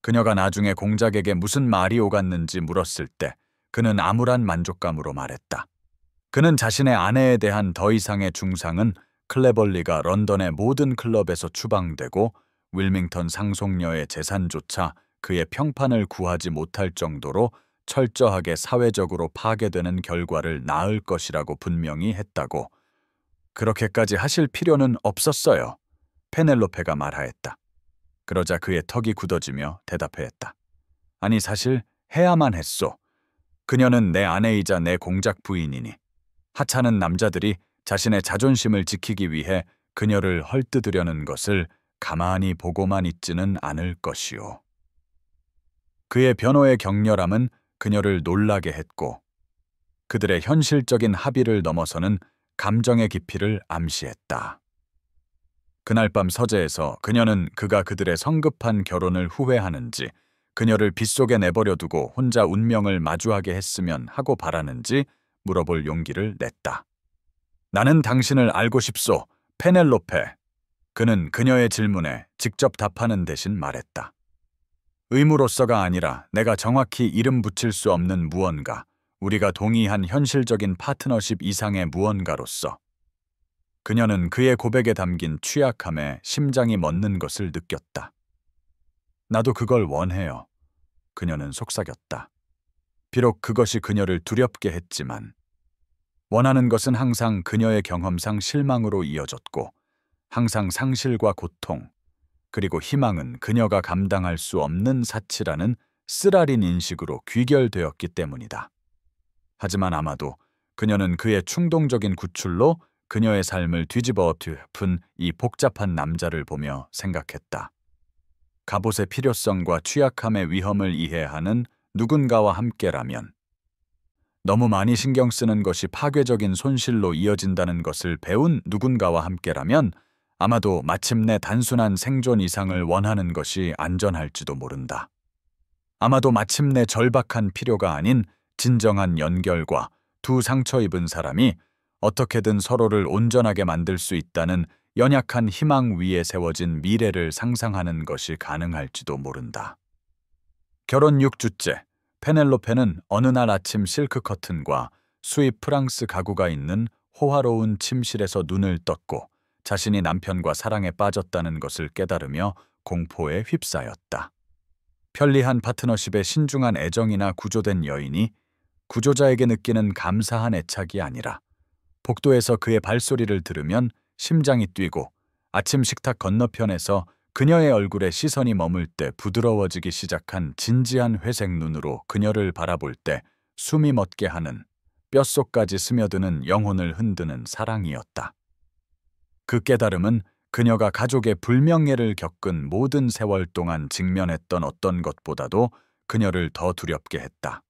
그녀가 나중에 공작에게 무슨 말이 오갔는지 물었을 때 그는 암울한 만족감으로 말했다. 그는 자신의 아내에 대한 더 이상의 중상은 클레벌리가 런던의 모든 클럽에서 추방되고 윌밍턴 상속녀의 재산조차 그의 평판을 구하지 못할 정도로 철저하게 사회적으로 파괴되는 결과를 낳을 것이라고 분명히 했다고. 그렇게까지 하실 필요는 없었어요. 페넬로페가 말하였다. 그러자 그의 턱이 굳어지며 대답했다. 아니 사실 해야만 했소. 그녀는 내 아내이자 내 공작 부인이니. 하찮은 남자들이 자신의 자존심을 지키기 위해 그녀를 헐뜯으려는 것을 가만히 보고만 있지는 않을 것이오. 그의 변호의 격렬함은 그녀를 놀라게 했고 그들의 현실적인 합의를 넘어서는 감정의 깊이를 암시했다. 그날 밤 서재에서 그녀는 그가 그들의 성급한 결혼을 후회하는지 그녀를 빗속에 내버려 두고 혼자 운명을 마주하게 했으면 하고 바라는지 물어볼 용기를 냈다. 나는 당신을 알고 싶소, 페넬로페. 그는 그녀의 질문에 직접 답하는 대신 말했다. 의무로서가 아니라 내가 정확히 이름 붙일 수 없는 무언가, 우리가 동의한 현실적인 파트너십 이상의 무언가로서. 그녀는 그의 고백에 담긴 취약함에 심장이 멎는 것을 느꼈다. 나도 그걸 원해요. 그녀는 속삭였다. 비록 그것이 그녀를 두렵게 했지만 원하는 것은 항상 그녀의 경험상 실망으로 이어졌고 항상 상실과 고통, 그리고 희망은 그녀가 감당할 수 없는 사치라는 쓰라린 인식으로 귀결되었기 때문이다. 하지만 아마도 그녀는 그의 충동적인 구출로 그녀의 삶을 뒤집어 엎은 이 복잡한 남자를 보며 생각했다. 갑옷의 필요성과 취약함의 위험을 이해하는 누군가와 함께라면 너무 많이 신경 쓰는 것이 파괴적인 손실로 이어진다는 것을 배운 누군가와 함께라면 아마도 마침내 단순한 생존 이상을 원하는 것이 안전할지도 모른다. 아마도 마침내 절박한 필요가 아닌 진정한 연결과 두 상처 입은 사람이 어떻게든 서로를 온전하게 만들 수 있다는 연약한 희망 위에 세워진 미래를 상상하는 것이 가능할지도 모른다. 결혼 6주째, 페넬로페는 어느 날 아침 실크 커튼과 수입 프랑스 가구가 있는 호화로운 침실에서 눈을 떴고 자신이 남편과 사랑에 빠졌다는 것을 깨달으며 공포에 휩싸였다. 편리한 파트너십에 신중한 애정이나 구조된 여인이 구조자에게 느끼는 감사한 애착이 아니라 복도에서 그의 발소리를 들으면 심장이 뛰고 아침 식탁 건너편에서 그녀의 얼굴에 시선이 머물 때 부드러워지기 시작한 진지한 회색 눈으로 그녀를 바라볼 때 숨이 멎게 하는 뼛속까지 스며드는 영혼을 흔드는 사랑이었다. 그 깨달음은 그녀가 가족의 불명예를 겪은 모든 세월 동안 직면했던 어떤 것보다도 그녀를 더 두렵게 했다.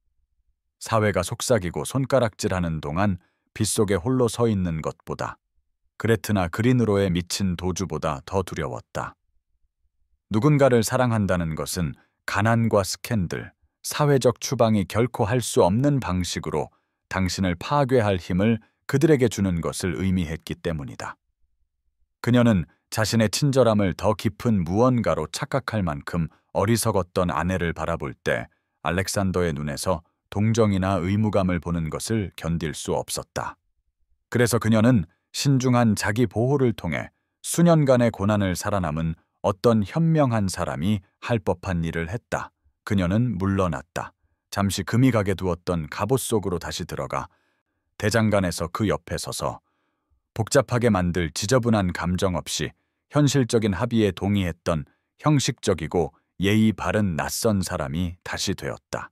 사회가 속삭이고 손가락질하는 동안 빗속에 홀로 서 있는 것보다 그레트나 그린으로의 미친 도주보다 더 두려웠다. 누군가를 사랑한다는 것은 가난과 스캔들, 사회적 추방이 결코 할 수 없는 방식으로 당신을 파괴할 힘을 그들에게 주는 것을 의미했기 때문이다. 그녀는 자신의 친절함을 더 깊은 무언가로 착각할 만큼 어리석었던 아내를 바라볼 때 알렉산더의 눈에서 동정이나 의무감을 보는 것을 견딜 수 없었다. 그래서 그녀는 신중한 자기 보호를 통해 수년간의 고난을 살아남은 어떤 현명한 사람이 할 법한 일을 했다. 그녀는 물러났다. 잠시 금이 가게 두었던 갑옷 속으로 다시 들어가 대장간에서 그 옆에 서서 복잡하게 만들 지저분한 감정 없이 현실적인 합의에 동의했던 형식적이고 예의 바른 낯선 사람이 다시 되었다.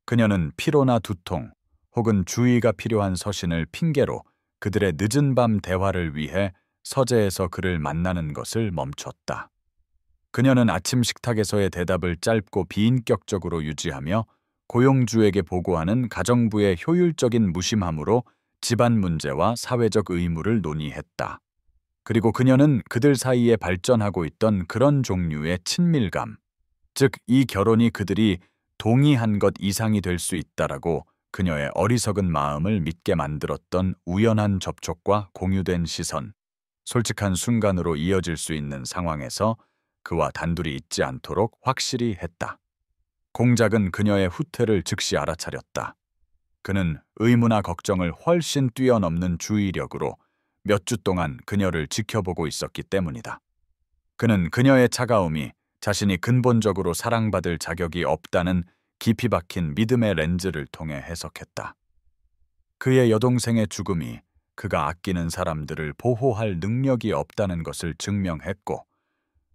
그녀는 피로나 두통 혹은 주의가 필요한 서신을 핑계로 그들의 늦은 밤 대화를 위해 서재에서 그를 만나는 것을 멈췄다. 그녀는 아침 식탁에서의 대답을 짧고 비인격적으로 유지하며 고용주에게 보고하는 가정부의 효율적인 무심함으로 집안 문제와 사회적 의무를 논의했다. 그리고 그녀는 그들 사이에 발전하고 있던 그런 종류의 친밀감, 즉 이 결혼이 그들이 동의한 것 이상이 될 수 있다라고 그녀의 어리석은 마음을 믿게 만들었던 우연한 접촉과 공유된 시선, 솔직한 순간으로 이어질 수 있는 상황에서 그와 단둘이 있지 않도록 확실히 했다. 공작은 그녀의 후퇴를 즉시 알아차렸다. 그는 의무나 걱정을 훨씬 뛰어넘는 주의력으로 몇 주 동안 그녀를 지켜보고 있었기 때문이다. 그는 그녀의 차가움이 자신이 근본적으로 사랑받을 자격이 없다는 깊이 박힌 믿음의 렌즈를 통해 해석했다. 그의 여동생의 죽음이 그가 아끼는 사람들을 보호할 능력이 없다는 것을 증명했고,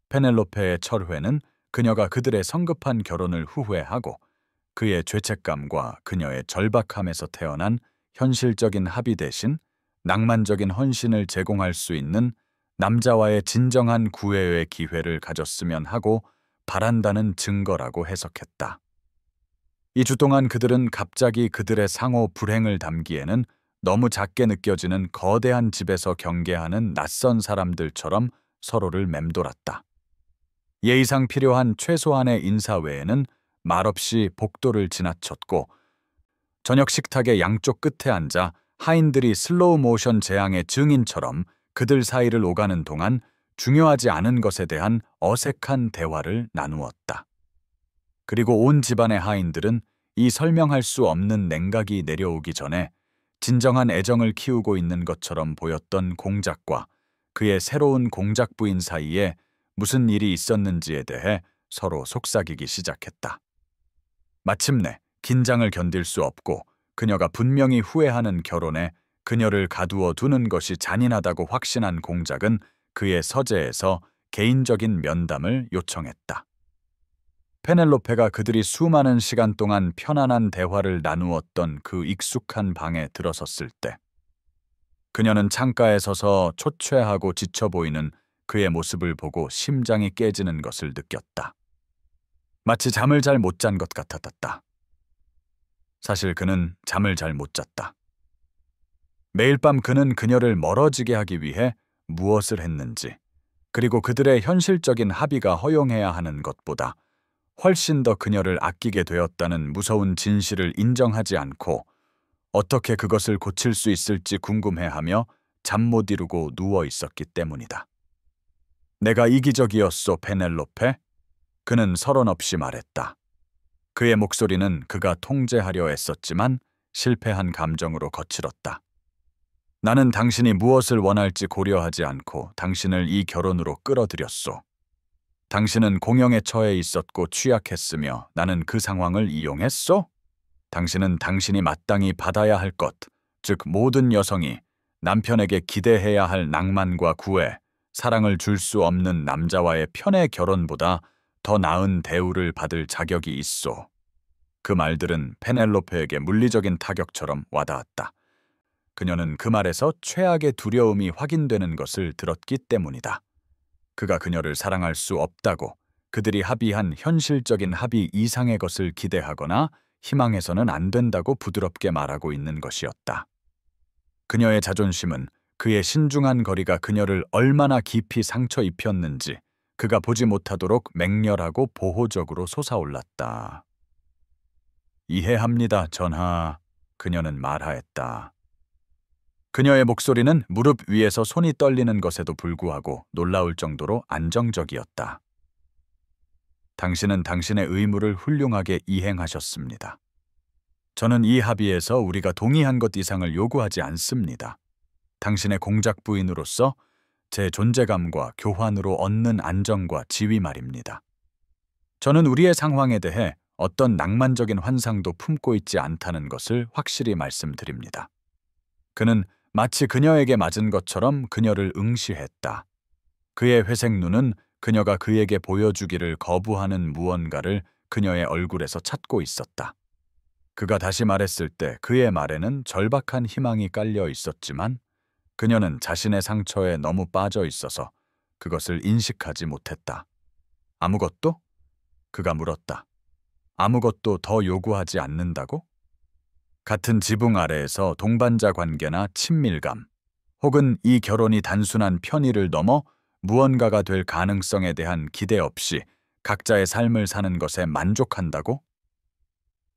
페넬로페의 철회는 그녀가 그들의 성급한 결혼을 후회하고 그의 죄책감과 그녀의 절박함에서 태어난 현실적인 합의 대신 낭만적인 헌신을 제공할 수 있는 남자와의 진정한 구애의 기회를 가졌으면 하고 바란다는 증거라고 해석했다. 2주 동안 그들은 갑자기 그들의 상호 불행을 담기에는 너무 작게 느껴지는 거대한 집에서 경계하는 낯선 사람들처럼 서로를 맴돌았다. 예의상 필요한 최소한의 인사 외에는 말없이 복도를 지나쳤고, 저녁 식탁의 양쪽 끝에 앉아 하인들이 슬로우 모션 재앙의 증인처럼 그들 사이를 오가는 동안 중요하지 않은 것에 대한 어색한 대화를 나누었다. 그리고 온 집안의 하인들은 이 설명할 수 없는 냉각이 내려오기 전에 진정한 애정을 키우고 있는 것처럼 보였던 공작과 그의 새로운 공작 부인 사이에 무슨 일이 있었는지에 대해 서로 속삭이기 시작했다. 마침내 긴장을 견딜 수 없고 그녀가 분명히 후회하는 결혼에 그녀를 가두어 두는 것이 잔인하다고 확신한 공작은 그의 서재에서 개인적인 면담을 요청했다. 페넬로페가 그들이 수많은 시간 동안 편안한 대화를 나누었던 그 익숙한 방에 들어섰을 때, 그녀는 창가에 서서 초췌하고 지쳐 보이는 그의 모습을 보고 심장이 깨지는 것을 느꼈다. 마치 잠을 잘 못 잔 것 같았다. 사실 그는 잠을 잘 못 잤다. 매일 밤 그는 그녀를 멀어지게 하기 위해 무엇을 했는지, 그리고 그들의 현실적인 합의가 허용해야 하는 것보다 훨씬 더 그녀를 아끼게 되었다는 무서운 진실을 인정하지 않고 어떻게 그것을 고칠 수 있을지 궁금해하며 잠 못 이루고 누워 있었기 때문이다. 내가 이기적이었소, 페넬로페? 그는 서론 없이 말했다. 그의 목소리는 그가 통제하려 애썼지만 실패한 감정으로 거칠었다. 나는 당신이 무엇을 원할지 고려하지 않고 당신을 이 결혼으로 끌어들였소. 당신은 공영에 처해 있었고 취약했으며 나는 그 상황을 이용했소? 당신은 당신이 마땅히 받아야 할 것, 즉 모든 여성이 남편에게 기대해야 할 낭만과 구애, 사랑을 줄 수 없는 남자와의 편의 결혼보다 더 나은 대우를 받을 자격이 있소. 그 말들은 페넬로페에게 물리적인 타격처럼 와닿았다. 그녀는 그 말에서 최악의 두려움이 확인되는 것을 들었기 때문이다. 그가 그녀를 사랑할 수 없다고, 그들이 합의한 현실적인 합의 이상의 것을 기대하거나 희망해서는 안 된다고 부드럽게 말하고 있는 것이었다. 그녀의 자존심은 그의 신중한 거리가 그녀를 얼마나 깊이 상처 입혔는지 그가 보지 못하도록 맹렬하고 보호적으로 솟아올랐다. 이해합니다, 전하. 그녀는 말하였다. 그녀의 목소리는 무릎 위에서 손이 떨리는 것에도 불구하고 놀라울 정도로 안정적이었다. 당신은 당신의 의무를 훌륭하게 이행하셨습니다. 저는 이 합의에서 우리가 동의한 것 이상을 요구하지 않습니다. 당신의 공작 부인으로서 제 존재감과 교환으로 얻는 안정과 지위 말입니다. 저는 우리의 상황에 대해 어떤 낭만적인 환상도 품고 있지 않다는 것을 확실히 말씀드립니다. 그는 마치 그녀에게 맞은 것처럼 그녀를 응시했다. 그의 회색 눈은 그녀가 그에게 보여주기를 거부하는 무언가를 그녀의 얼굴에서 찾고 있었다. 그가 다시 말했을 때 그의 말에는 절박한 희망이 깔려 있었지만 그녀는 자신의 상처에 너무 빠져 있어서 그것을 인식하지 못했다. 아무것도? 그가 물었다. 아무것도 더 요구하지 않는다고? 같은 지붕 아래에서 동반자 관계나 친밀감, 혹은 이 결혼이 단순한 편의를 넘어 무언가가 될 가능성에 대한 기대 없이 각자의 삶을 사는 것에 만족한다고?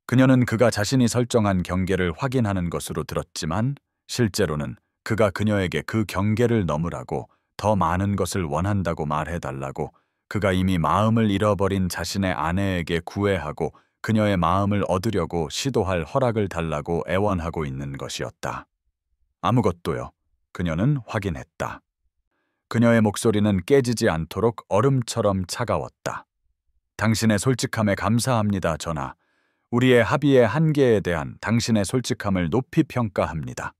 그녀는 그가 자신이 설정한 경계를 확인하는 것으로 들었지만 실제로는 그가 그녀에게 그 경계를 넘으라고 더 많은 것을 원한다고 말해달라고 그가 이미 마음을 잃어버린 자신의 아내에게 구애하고 그녀의 마음을 얻으려고 시도할 허락을 달라고 애원하고 있는 것이었다. 아무것도요. 그녀는 확인했다. 그녀의 목소리는 깨지지 않도록 얼음처럼 차가웠다. 당신의 솔직함에 감사합니다, 전하. 우리의 합의의 한계에 대한 당신의 솔직함을 높이 평가합니다.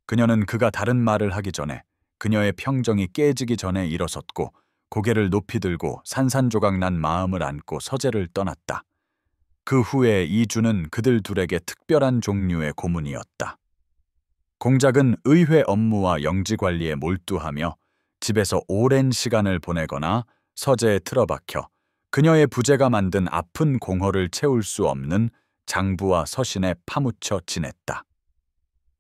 그녀는 그가 다른 말을 하기 전에 그녀의 평정이 깨지기 전에 일어섰고 고개를 높이 들고 산산조각 난 마음을 안고 서재를 떠났다. 그 후에 이 주는 그들 둘에게 특별한 종류의 고문이었다. 공작은 의회 업무와 영지 관리에 몰두하며 집에서 오랜 시간을 보내거나 서재에 틀어박혀 그녀의 부재가 만든 아픈 공허를 채울 수 없는 장부와 서신에 파묻혀 지냈다.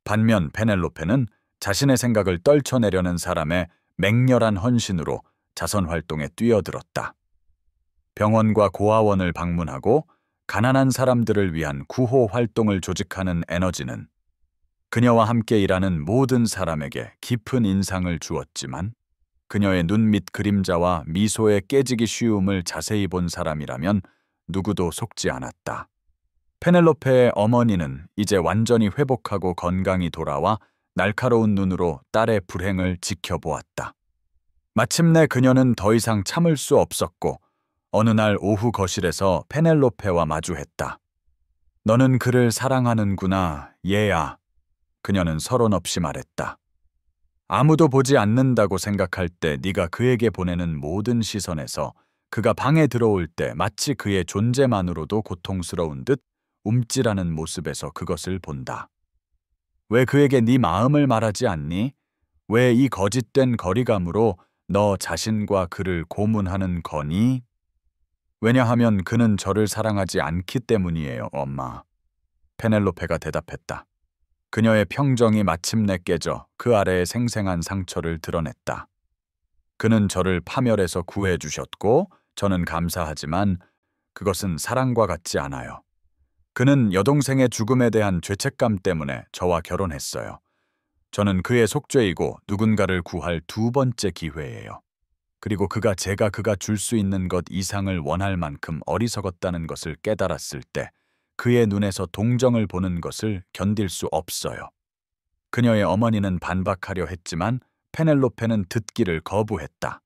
반면 페넬로페는 자신의 생각을 떨쳐내려는 사람의 맹렬한 헌신으로 자선활동에 뛰어들었다. 병원과 고아원을 방문하고 가난한 사람들을 위한 구호 활동을 조직하는 에너지는 그녀와 함께 일하는 모든 사람에게 깊은 인상을 주었지만 그녀의 눈밑 그림자와 미소에 깨지기 쉬움을 자세히 본 사람이라면 누구도 속지 않았다. 페넬로페의 어머니는 이제 완전히 회복하고 건강히 돌아와 날카로운 눈으로 딸의 불행을 지켜보았다. 마침내 그녀는 더 이상 참을 수 없었고 어느 날 오후 거실에서 페넬로페와 마주했다. 너는 그를 사랑하는구나, 얘야. 그녀는 서론 없이 말했다. 아무도 보지 않는다고 생각할 때 네가 그에게 보내는 모든 시선에서 그가 방에 들어올 때 마치 그의 존재만으로도 고통스러운 듯 움찔하는 모습에서 그것을 본다. 왜 그에게 네 마음을 말하지 않니? 왜 이 거짓된 거리감으로 너 자신과 그를 고문하는 거니? 왜냐하면 그는 저를 사랑하지 않기 때문이에요, 엄마. 페넬로페가 대답했다. 그녀의 평정이 마침내 깨져 그 아래의 생생한 상처를 드러냈다. 그는 저를 파멸해서 구해주셨고 저는 감사하지만 그것은 사랑과 같지 않아요. 그는 여동생의 죽음에 대한 죄책감 때문에 저와 결혼했어요. 저는 그의 속죄이고 누군가를 구할 두 번째 기회예요. 그리고 그가 줄 수 있는 것 이상을 원할 만큼 어리석었다는 것을 깨달았을 때 그의 눈에서 동정을 보는 것을 견딜 수 없어요. 그녀의 어머니는 반박하려 했지만 페넬로페는 듣기를 거부했다.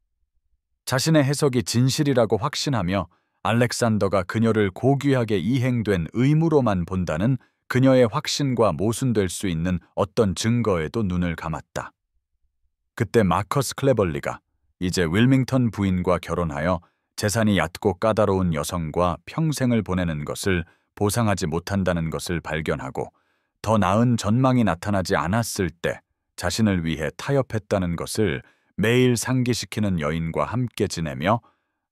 자신의 해석이 진실이라고 확신하며 알렉산더가 그녀를 고귀하게 이행된 의무로만 본다는 그녀의 확신과 모순될 수 있는 어떤 증거에도 눈을 감았다. 그때 마커스 클레벌리가 이제 윌밍턴 부인과 결혼하여 재산이 얕고 까다로운 여성과 평생을 보내는 것을 보상하지 못한다는 것을 발견하고 더 나은 전망이 나타나지 않았을 때 자신을 위해 타협했다는 것을 매일 상기시키는 여인과 함께 지내며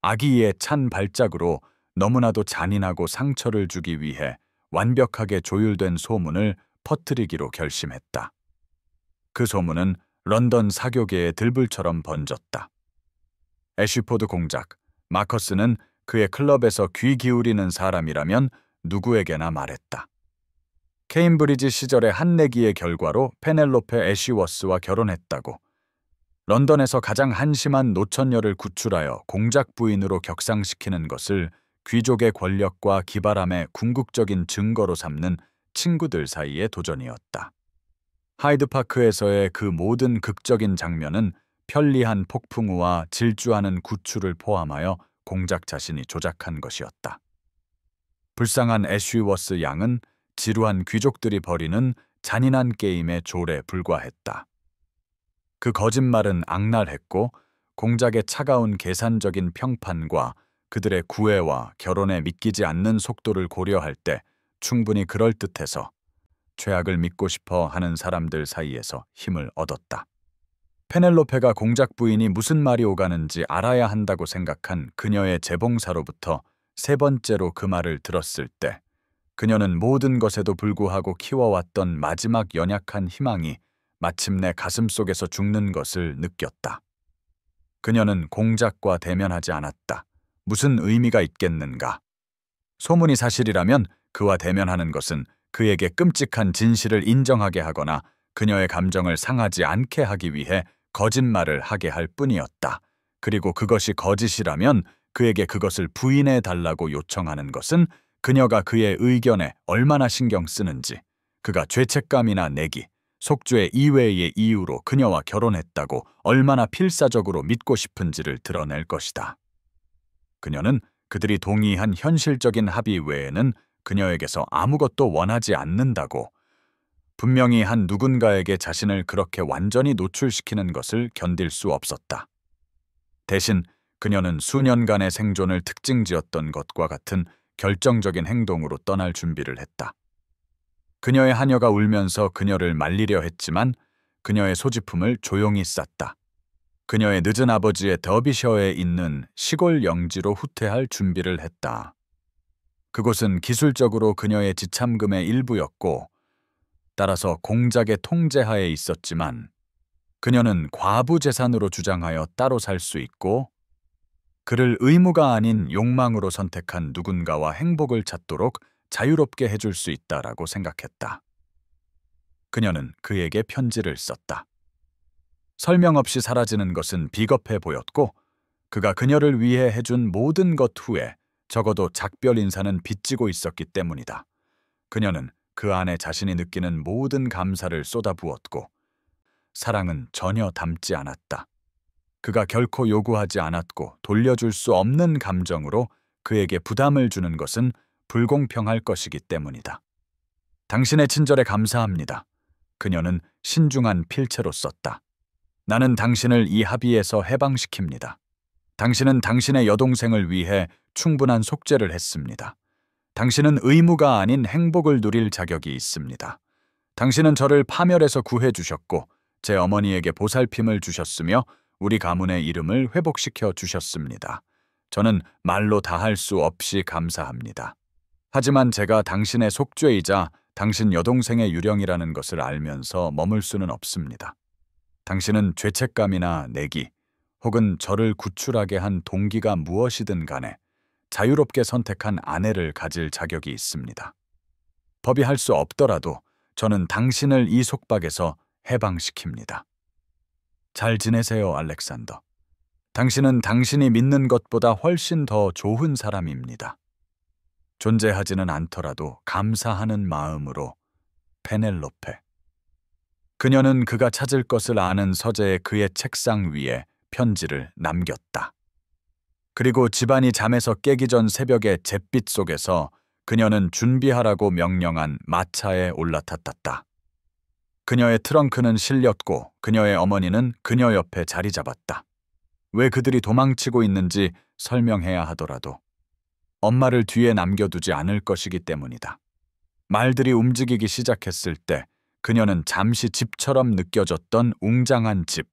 아기의 찬 발작으로 너무나도 잔인하고 상처를 주기 위해 완벽하게 조율된 소문을 퍼뜨리기로 결심했다. 그 소문은 런던 사교계의 들불처럼 번졌다. 애쉬포드 공작, 마커스는 그의 클럽에서 귀 기울이는 사람이라면 누구에게나 말했다. 케임브리지 시절의 한 내기의 결과로 페넬로페 애쉬워스와 결혼했다고. 런던에서 가장 한심한 노처녀를 구출하여 공작 부인으로 격상시키는 것을 귀족의 권력과 기발함의 궁극적인 증거로 삼는 친구들 사이의 도전이었다. 하이드파크에서의 그 모든 극적인 장면은 편리한 폭풍우와 질주하는 구출을 포함하여 공작 자신이 조작한 것이었다. 불쌍한 애쉬워스 양은 지루한 귀족들이 벌이는 잔인한 게임의 졸에 불과했다. 그 거짓말은 악랄했고 공작의 차가운 계산적인 평판과 그들의 구애와 결혼에 믿기지 않는 속도를 고려할 때 충분히 그럴듯해서 최악을 믿고 싶어 하는 사람들 사이에서 힘을 얻었다. 페넬로페가 공작 부인이 무슨 말이 오가는지 알아야 한다고 생각한 그녀의 재봉사로부터 세 번째로 그 말을 들었을 때 그녀는 모든 것에도 불구하고 키워왔던 마지막 연약한 희망이 마침내 가슴속에서 죽는 것을 느꼈다. 그녀는 공작과 대면하지 않았다. 무슨 의미가 있겠는가? 소문이 사실이라면 그와 대면하는 것은 그에게 끔찍한 진실을 인정하게 하거나 그녀의 감정을 상하지 않게 하기 위해 거짓말을 하게 할 뿐이었다. 그리고 그것이 거짓이라면 그에게 그것을 부인해 달라고 요청하는 것은 그녀가 그의 의견에 얼마나 신경 쓰는지, 그가 죄책감이나 내기, 속죄 이외의 이유로 그녀와 결혼했다고 얼마나 필사적으로 믿고 싶은지를 드러낼 것이다. 그녀는 그들이 동의한 현실적인 합의 외에는 그녀에게서 아무것도 원하지 않는다고, 분명히 한 누군가에게 자신을 그렇게 완전히 노출시키는 것을 견딜 수 없었다. 대신 그녀는 수년간의 생존을 특징지었던 것과 같은 결정적인 행동으로 떠날 준비를 했다. 그녀의 하녀가 울면서 그녀를 말리려 했지만 그녀의 소지품을 조용히 쌌다. 그녀의 늦은 아버지의 더비셔에 있는 시골 영지로 후퇴할 준비를 했다. 그곳은 기술적으로 그녀의 지참금의 일부였고 따라서 공작의 통제하에 있었지만 그녀는 과부 재산으로 주장하여 따로 살 수 있고 그를 의무가 아닌 욕망으로 선택한 누군가와 행복을 찾도록 자유롭게 해줄 수 있다라고 생각했다. 그녀는 그에게 편지를 썼다. 설명 없이 사라지는 것은 비겁해 보였고 그가 그녀를 위해 해준 모든 것 후에 적어도 작별 인사는 빚지고 있었기 때문이다. 그녀는 그 안에 자신이 느끼는 모든 감사를 쏟아부었고 사랑은 전혀 담지 않았다. 그가 결코 요구하지 않았고 돌려줄 수 없는 감정으로 그에게 부담을 주는 것은 불공평할 것이기 때문이다. 당신의 친절에 감사합니다. 그녀는 신중한 필체로 썼다. 나는 당신을 이 합의에서 해방시킵니다. 당신은 당신의 여동생을 위해 충분한 속죄를 했습니다. 당신은 의무가 아닌 행복을 누릴 자격이 있습니다. 당신은 저를 파멸에서 구해주셨고 제 어머니에게 보살핌을 주셨으며 우리 가문의 이름을 회복시켜 주셨습니다. 저는 말로 다할 수 없이 감사합니다. 하지만 제가 당신의 속죄이자 당신 여동생의 유령이라는 것을 알면서 머물 수는 없습니다. 당신은 죄책감이나 내기 혹은 저를 구출하게 한 동기가 무엇이든 간에 자유롭게 선택한 아내를 가질 자격이 있습니다. 법이 할 수 없더라도 저는 당신을 이 속박에서 해방시킵니다. 잘 지내세요, 알렉산더. 당신은 당신이 믿는 것보다 훨씬 더 좋은 사람입니다. 존재하지는 않더라도 감사하는 마음으로 페넬로페. 그녀는 그가 찾을 것을 아는 서재의 그의 책상 위에 편지를 남겼다. 그리고 집안이 잠에서 깨기 전 새벽의 잿빛 속에서 그녀는 준비하라고 명령한 마차에 올라탔다. 그녀의 트렁크는 실렸고 그녀의 어머니는 그녀 옆에 자리 잡았다. 왜 그들이 도망치고 있는지 설명해야 하더라도 엄마를 뒤에 남겨두지 않을 것이기 때문이다. 말들이 움직이기 시작했을 때 그녀는 잠시 집처럼 느껴졌던 웅장한 집,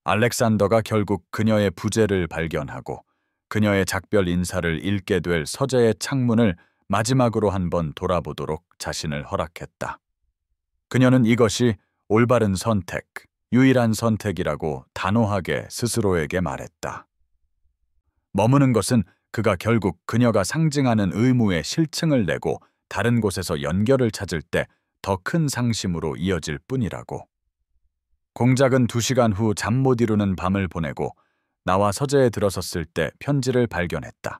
알렉산더가 결국 그녀의 부재를 발견하고 그녀의 작별 인사를 읽게 될 서재의 창문을 마지막으로 한번 돌아보도록 자신을 허락했다. 그녀는 이것이 올바른 선택, 유일한 선택이라고 단호하게 스스로에게 말했다. 머무는 것은 그가 결국 그녀가 상징하는 의무의 실증을 내고 다른 곳에서 연결을 찾을 때 더 큰 상심으로 이어질 뿐이라고. 공작은 2시간 후 잠 못 이루는 밤을 보내고 나와 서재에 들어섰을 때 편지를 발견했다.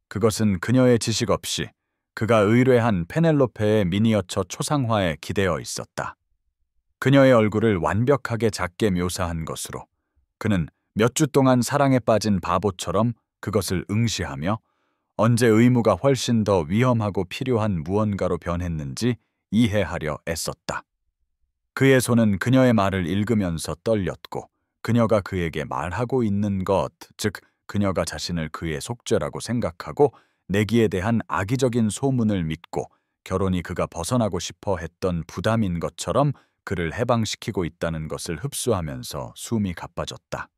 그것은 그녀의 지식 없이 그가 의뢰한 페넬로페의 미니어처 초상화에 기대어 있었다. 그녀의 얼굴을 완벽하게 작게 묘사한 것으로 그는 몇 주 동안 사랑에 빠진 바보처럼 그것을 응시하며 언제 의무가 훨씬 더 위험하고 필요한 무언가로 변했는지 이해하려 애썼다. 그의 손은 그녀의 말을 읽으면서 떨렸고 그녀가 그에게 말하고 있는 것, 즉 그녀가 자신을 그의 속죄라고 생각하고 내기에 대한 악의적인 소문을 믿고 결혼이 그가 벗어나고 싶어 했던 부담인 것처럼 그를 해방시키고 있다는 것을 흡수하면서 숨이 가빠졌다.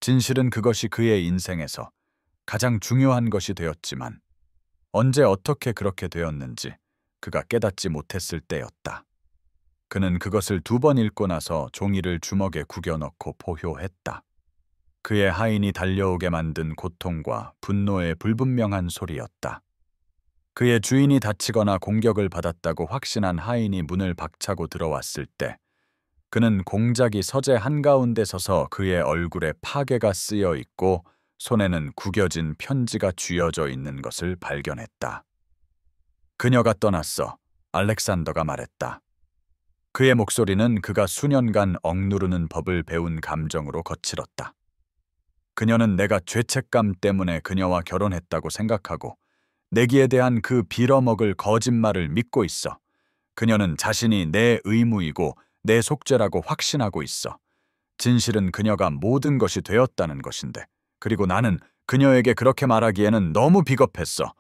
진실은 그것이 그의 인생에서 가장 중요한 것이 되었지만 언제 어떻게 그렇게 되었는지 그가 깨닫지 못했을 때였다. 그는 그것을 2번 읽고 나서 종이를 주먹에 구겨넣고 포효했다. 그의 하인이 달려오게 만든 고통과 분노의 불분명한 소리였다. 그의 주인이 다치거나 공격을 받았다고 확신한 하인이 문을 박차고 들어왔을 때 그는 공작이 서재 한가운데 서서 그의 얼굴에 파괴가 쓰여 있고 손에는 구겨진 편지가 쥐어져 있는 것을 발견했다. 그녀가 떠났어. 알렉산더가 말했다. 그의 목소리는 그가 수년간 억누르는 법을 배운 감정으로 거칠었다. 그녀는 내가 죄책감 때문에 그녀와 결혼했다고 생각하고 내기에 대한 그 빌어먹을 거짓말을 믿고 있어. 그녀는 자신이 내 의무이고 내 속죄라고 확신하고 있어. 진실은 그녀가 모든 것이 되었다는 것인데, 그리고 나는 그녀에게 그렇게 말하기에는 너무 비겁했어.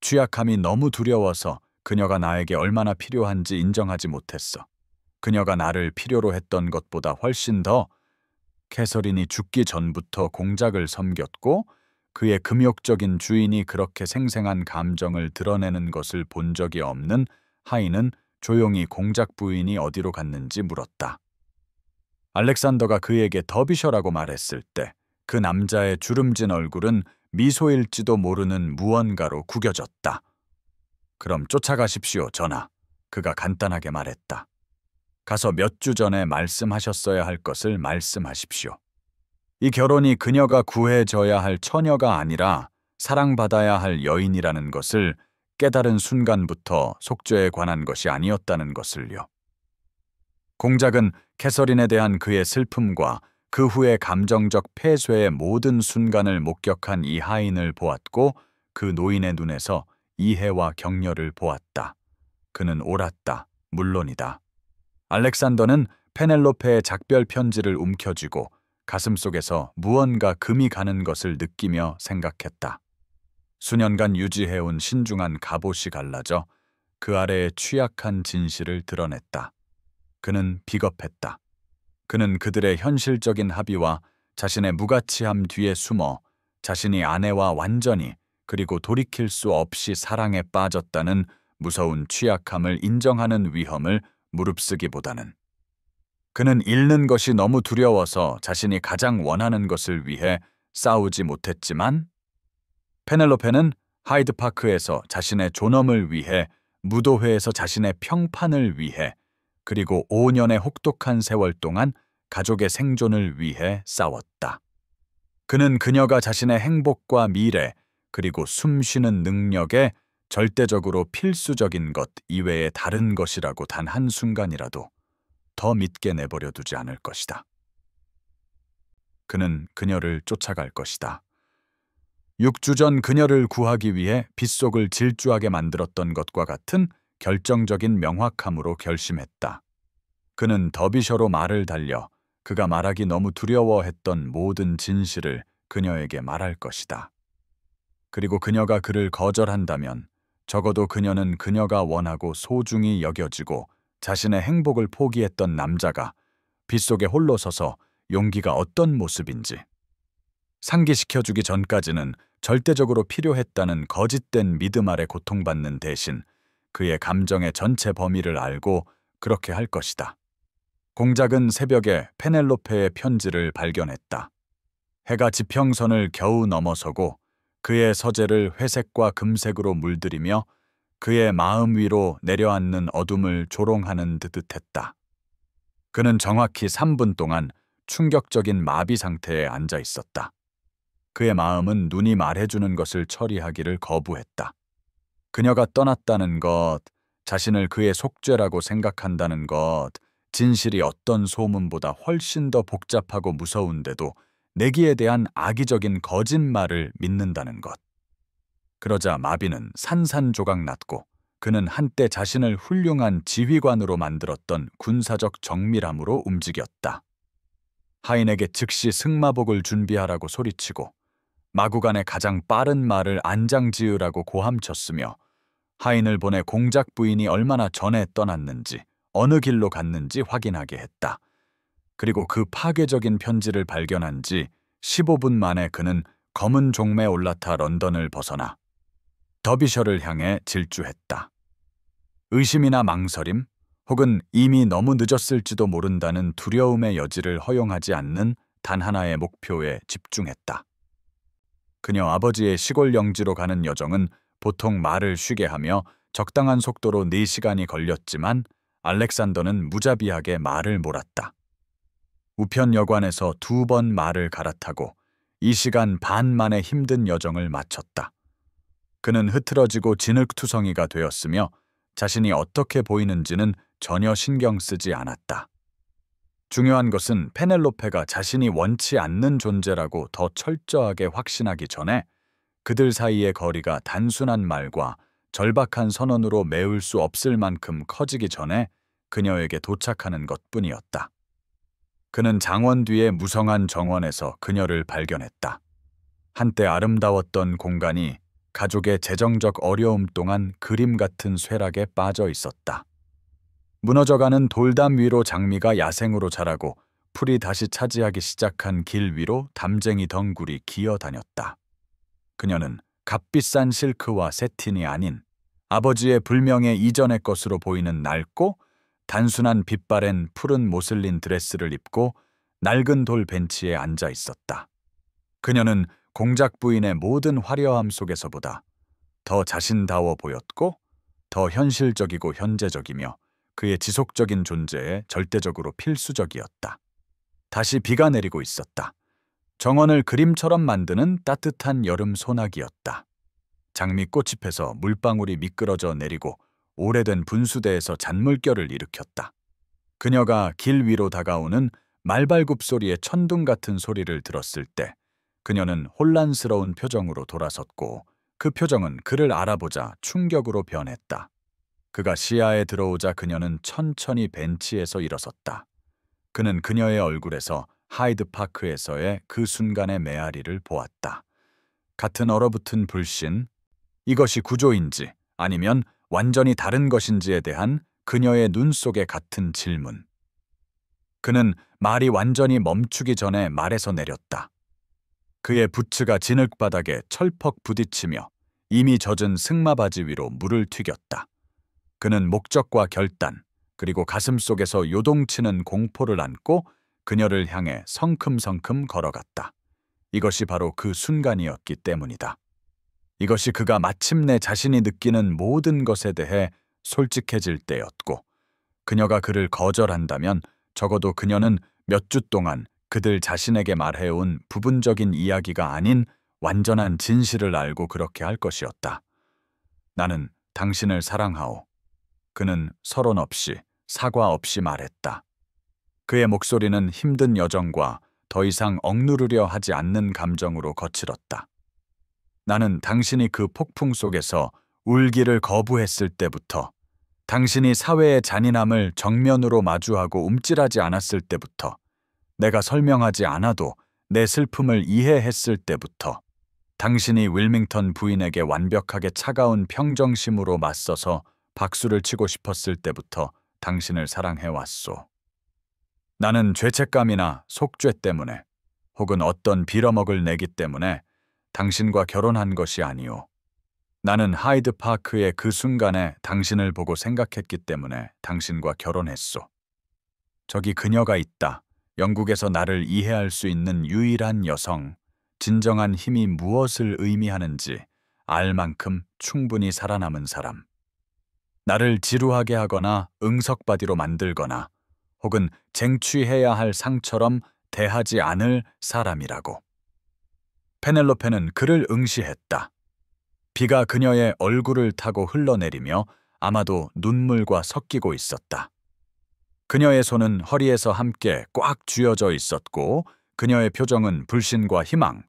취약함이 너무 두려워서 그녀가 나에게 얼마나 필요한지 인정하지 못했어. 그녀가 나를 필요로 했던 것보다 훨씬 더. 캐서린이 죽기 전부터 공작을 섬겼고 그의 금욕적인 주인이 그렇게 생생한 감정을 드러내는 것을 본 적이 없는 하인은 조용히 공작 부인이 어디로 갔는지 물었다. 알렉산더가 그에게 더비셔라고 말했을 때 그 남자의 주름진 얼굴은 미소일지도 모르는 무언가로 구겨졌다. 그럼 쫓아가십시오, 전하. 그가 간단하게 말했다. 가서 몇 주 전에 말씀하셨어야 할 것을 말씀하십시오. 이 결혼이 그녀가 구해져야 할 처녀가 아니라 사랑받아야 할 여인이라는 것을 깨달은 순간부터 속죄에 관한 것이 아니었다는 것을요. 공작은 캐서린에 대한 그의 슬픔과 그 후의 감정적 폐쇄의 모든 순간을 목격한 이 하인을 보았고 그 노인의 눈에서 이해와 격려를 보았다. 그는 옳았다. 물론이다. 알렉산더는 페넬로페의 작별 편지를 움켜쥐고 가슴속에서 무언가 금이 가는 것을 느끼며 생각했다. 수년간 유지해온 신중한 갑옷이 갈라져 그 아래의 취약한 진실을 드러냈다. 그는 비겁했다. 그는 그들의 현실적인 합의와 자신의 무가치함 뒤에 숨어 자신이 아내와 완전히 그리고 돌이킬 수 없이 사랑에 빠졌다는 무서운 취약함을 인정하는 위험을 무릅쓰기보다는 그는 잃는 것이 너무 두려워서 자신이 가장 원하는 것을 위해 싸우지 못했지만 페넬로페는 하이드파크에서 자신의 존엄을 위해, 무도회에서 자신의 평판을 위해, 그리고 5년의 혹독한 세월 동안 가족의 생존을 위해 싸웠다. 그는 그녀가 자신의 행복과 미래, 그리고 숨쉬는 능력에 절대적으로 필수적인 것 이외의 다른 것이라고 단 한순간이라도, 더 믿게 내버려 두지 않을 것이다. 그는 그녀를 쫓아갈 것이다. 6주 전 그녀를 구하기 위해 빗속을 질주하게 만들었던 것과 같은 결정적인 명확함으로 결심했다. 그는 더비셔로 말을 달려 그가 말하기 너무 두려워했던 모든 진실을 그녀에게 말할 것이다. 그리고 그녀가 그를 거절한다면 적어도 그녀는 그녀가 원하고 소중히 여겨지고 자신의 행복을 포기했던 남자가 빗속에 홀로 서서 용기가 어떤 모습인지 상기시켜주기 전까지는 절대적으로 필요했다는 거짓된 믿음 아래 고통받는 대신 그의 감정의 전체 범위를 알고 그렇게 할 것이다. 공작은 새벽에 페넬로페의 편지를 발견했다. 해가 지평선을 겨우 넘어서고 그의 서재를 회색과 금색으로 물들이며 그의 마음 위로 내려앉는 어둠을 조롱하는 듯 했다. 그는 정확히 3분 동안 충격적인 마비 상태에 앉아 있었다. 그의 마음은 눈이 말해주는 것을 처리하기를 거부했다. 그녀가 떠났다는 것, 자신을 그의 속죄라고 생각한다는 것, 진실이 어떤 소문보다 훨씬 더 복잡하고 무서운데도 내기에 대한 악의적인 거짓말을 믿는다는 것. 그러자 마비는 산산조각 났고 그는 한때 자신을 훌륭한 지휘관으로 만들었던 군사적 정밀함으로 움직였다. 하인에게 즉시 승마복을 준비하라고 소리치고 마구간에 가장 빠른 말을 안장지으라고 고함쳤으며 하인을 보내 공작 부인이 얼마나 전에 떠났는지 어느 길로 갔는지 확인하게 했다. 그리고 그 파괴적인 편지를 발견한 지 15분 만에 그는 검은 종매에 올라타 런던을 벗어나 더비셔를 향해 질주했다. 의심이나 망설임 혹은 이미 너무 늦었을지도 모른다는 두려움의 여지를 허용하지 않는 단 하나의 목표에 집중했다. 그녀 아버지의 시골 영지로 가는 여정은 보통 말을 쉬게 하며 적당한 속도로 4시간이 걸렸지만 알렉산더는 무자비하게 말을 몰았다. 우편 여관에서 2번 말을 갈아타고 2시간 반 만에 힘든 여정을 마쳤다. 그는 흐트러지고 진흙투성이가 되었으며 자신이 어떻게 보이는지는 전혀 신경 쓰지 않았다. 중요한 것은 페넬로페가 자신이 원치 않는 존재라고 더 철저하게 확신하기 전에 그들 사이의 거리가 단순한 말과 절박한 선언으로 메울 수 없을 만큼 커지기 전에 그녀에게 도착하는 것뿐이었다. 그는 장원 뒤의 무성한 정원에서 그녀를 발견했다. 한때 아름다웠던 공간이 가족의 재정적 어려움 동안 그림 같은 쇠락에 빠져 있었다. 무너져가는 돌담 위로 장미가 야생으로 자라고 풀이 다시 차지하기 시작한 길 위로 담쟁이 덩굴이 기어다녔다. 그녀는 값비싼 실크와 세틴이 아닌 아버지의 불명예 이전의 것으로 보이는 낡고 단순한 빛바랜 푸른 모슬린 드레스를 입고 낡은 돌 벤치에 앉아 있었다. 그녀는 공작 부인의 모든 화려함 속에서보다 더 자신다워 보였고 더 현실적이고 현재적이며 그의 지속적인 존재에 절대적으로 필수적이었다. 다시 비가 내리고 있었다. 정원을 그림처럼 만드는 따뜻한 여름 소나기였다. 장미꽃이 펴서 물방울이 미끄러져 내리고 오래된 분수대에서 잔물결을 일으켰다. 그녀가 길 위로 다가오는 말발굽 소리의 천둥 같은 소리를 들었을 때 그녀는 혼란스러운 표정으로 돌아섰고 그 표정은 그를 알아보자 충격으로 변했다. 그가 시야에 들어오자 그녀는 천천히 벤치에서 일어섰다. 그는 그녀의 얼굴에서 하이드파크에서의 그 순간의 메아리를 보았다. 같은 얼어붙은 불신, 이것이 구조인지 아니면 완전히 다른 것인지에 대한 그녀의 눈 속의 같은 질문. 그는 말이 완전히 멈추기 전에 말에서 내렸다. 그의 부츠가 진흙바닥에 철퍽 부딪히며 이미 젖은 승마바지 위로 물을 튀겼다. 그는 목적과 결단, 그리고 가슴 속에서 요동치는 공포를 안고 그녀를 향해 성큼성큼 걸어갔다. 이것이 바로 그 순간이었기 때문이다. 이것이 그가 마침내 자신이 느끼는 모든 것에 대해 솔직해질 때였고, 그녀가 그를 거절한다면 적어도 그녀는 몇 주 동안 그들 자신에게 말해온 부분적인 이야기가 아닌 완전한 진실을 알고 그렇게 할 것이었다. 나는 당신을 사랑하오. 그는 서론 없이, 사과 없이 말했다. 그의 목소리는 힘든 여정과 더 이상 억누르려 하지 않는 감정으로 거칠었다. 나는 당신이 그 폭풍 속에서 울기를 거부했을 때부터, 당신이 사회의 잔인함을 정면으로 마주하고 움찔하지 않았을 때부터, 내가 설명하지 않아도 내 슬픔을 이해했을 때부터, 당신이 윌밍턴 부인에게 완벽하게 차가운 평정심으로 맞서서 박수를 치고 싶었을 때부터 당신을 사랑해왔소. 나는 죄책감이나 속죄 때문에 혹은 어떤 빌어먹을 내기 때문에 당신과 결혼한 것이 아니오. 나는 하이드 파크의 그 순간에 당신을 보고 생각했기 때문에 당신과 결혼했소. 저기 그녀가 있다. 영국에서 나를 이해할 수 있는 유일한 여성. 진정한 힘이 무엇을 의미하는지 알 만큼 충분히 살아남은 사람. 나를 지루하게 하거나 응석바디로 만들거나 혹은 쟁취해야 할 상처럼 대하지 않을 사람이라고. 페넬로페는 그를 응시했다. 비가 그녀의 얼굴을 타고 흘러내리며 아마도 눈물과 섞이고 있었다. 그녀의 손은 허리에서 함께 꽉 쥐어져 있었고 그녀의 표정은 불신과 희망,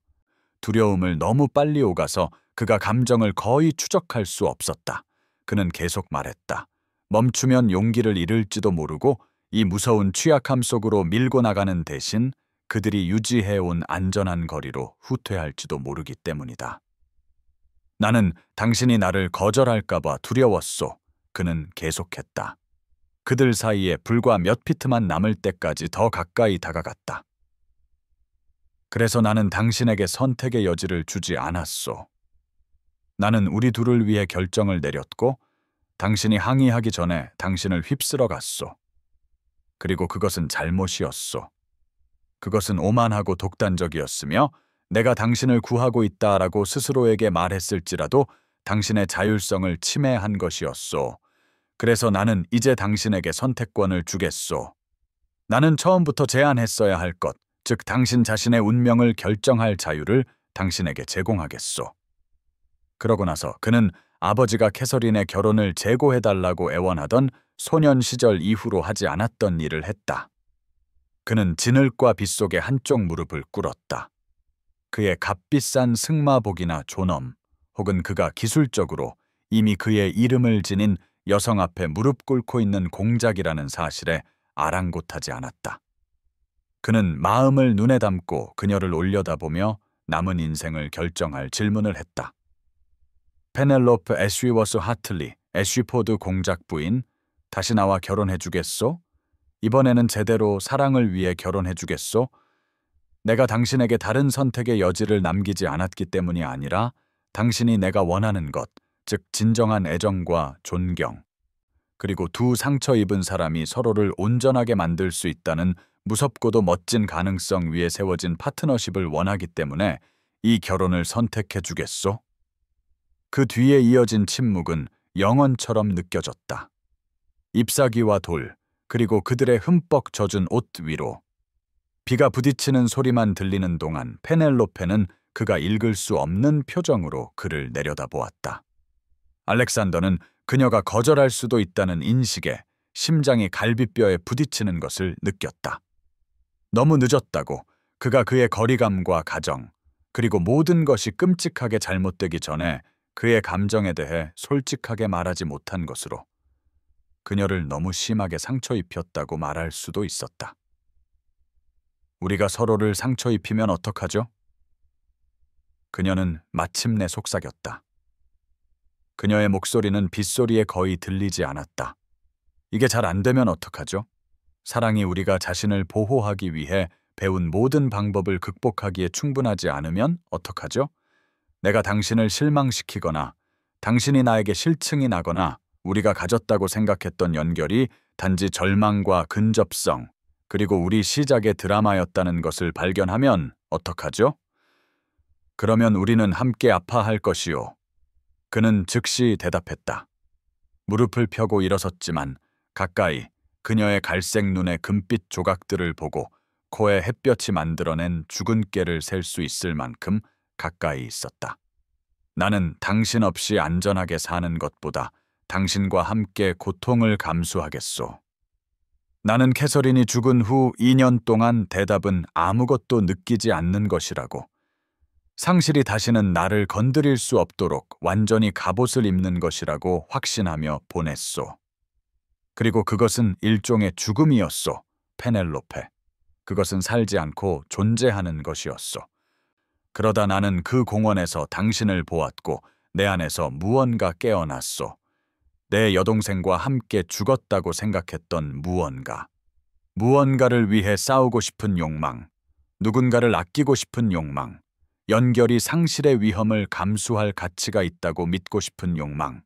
두려움을 너무 빨리 오가서 그가 감정을 거의 추적할 수 없었다. 그는 계속 말했다. 멈추면 용기를 잃을지도 모르고 이 무서운 취약함 속으로 밀고 나가는 대신 그들이 유지해온 안전한 거리로 후퇴할지도 모르기 때문이다. 나는 당신이 나를 거절할까봐 두려웠소. 그는 계속했다. 그들 사이에 불과 몇 피트만 남을 때까지 더 가까이 다가갔다. 그래서 나는 당신에게 선택의 여지를 주지 않았소. 나는 우리 둘을 위해 결정을 내렸고 당신이 항의하기 전에 당신을 휩쓸어 갔소. 그리고 그것은 잘못이었소. 그것은 오만하고 독단적이었으며 내가 당신을 구하고 있다라고 스스로에게 말했을지라도 당신의 자율성을 침해한 것이었소. 그래서 나는 이제 당신에게 선택권을 주겠소. 나는 처음부터 제안했어야 할 것, 즉 당신 자신의 운명을 결정할 자유를 당신에게 제공하겠소. 그러고 나서 그는 아버지가 캐서린의 결혼을 재고해달라고 애원하던 소년 시절 이후로 하지 않았던 일을 했다. 그는 진흙과 빗속에 한쪽 무릎을 꿇었다. 그의 값비싼 승마복이나 존엄, 혹은 그가 기술적으로 이미 그의 이름을 지닌 여성 앞에 무릎 꿇고 있는 공작이라는 사실에 아랑곳하지 않았다. 그는 마음을 눈에 담고 그녀를 올려다보며 남은 인생을 결정할 질문을 했다. 페넬로페 애쉬워스 하틀리, 애쉬포드 공작 부인, 다시 나와 결혼해주겠소? 이번에는 제대로 사랑을 위해 결혼해주겠소? 내가 당신에게 다른 선택의 여지를 남기지 않았기 때문이 아니라 당신이 내가 원하는 것, 즉 진정한 애정과 존경, 그리고 두 상처 입은 사람이 서로를 온전하게 만들 수 있다는 무섭고도 멋진 가능성 위에 세워진 파트너십을 원하기 때문에 이 결혼을 선택해주겠소? 그 뒤에 이어진 침묵은 영원처럼 느껴졌다. 잎사귀와 돌, 그리고 그들의 흠뻑 젖은 옷 위로. 비가 부딪히는 소리만 들리는 동안 페넬로페는 그가 읽을 수 없는 표정으로 그를 내려다보았다. 알렉산더는 그녀가 거절할 수도 있다는 인식에 심장이 갈비뼈에 부딪히는 것을 느꼈다. 너무 늦었다고, 그가 그의 거리감과 가정, 그리고 모든 것이 끔찍하게 잘못되기 전에 그의 감정에 대해 솔직하게 말하지 못한 것으로 그녀를 너무 심하게 상처 입혔다고 말할 수도 있었다. 우리가 서로를 상처 입히면 어떡하죠? 그녀는 마침내 속삭였다. 그녀의 목소리는 빗소리에 거의 들리지 않았다. 이게 잘 안 되면 어떡하죠? 사랑이 우리가 자신을 보호하기 위해 배운 모든 방법을 극복하기에 충분하지 않으면 어떡하죠? 내가 당신을 실망시키거나 당신이 나에게 실증이 나거나 우리가 가졌다고 생각했던 연결이 단지 절망과 근접성, 그리고 우리 시작의 드라마였다는 것을 발견하면 어떡하죠? 그러면 우리는 함께 아파할 것이요. 그는 즉시 대답했다. 무릎을 펴고 일어섰지만 가까이 그녀의 갈색 눈의 금빛 조각들을 보고 코에 햇볕이 만들어낸 죽은 깨를 셀 수 있을 만큼 가까이 있었다. 나는 당신 없이 안전하게 사는 것보다 당신과 함께 고통을 감수하겠소. 나는 캐서린이 죽은 후 2년 동안 대답은 아무것도 느끼지 않는 것이라고. 상실이 다시는 나를 건드릴 수 없도록 완전히 갑옷을 입는 것이라고 확신하며 보냈소. 그리고 그것은 일종의 죽음이었소, 페넬로페. 그것은 살지 않고 존재하는 것이었소. 그러다 나는 그 공원에서 당신을 보았고 내 안에서 무언가 깨어났소. 내 여동생과 함께 죽었다고 생각했던 무언가. 무언가를 위해 싸우고 싶은 욕망, 누군가를 아끼고 싶은 욕망, 연결이 상실의 위험을 감수할 가치가 있다고 믿고 싶은 욕망.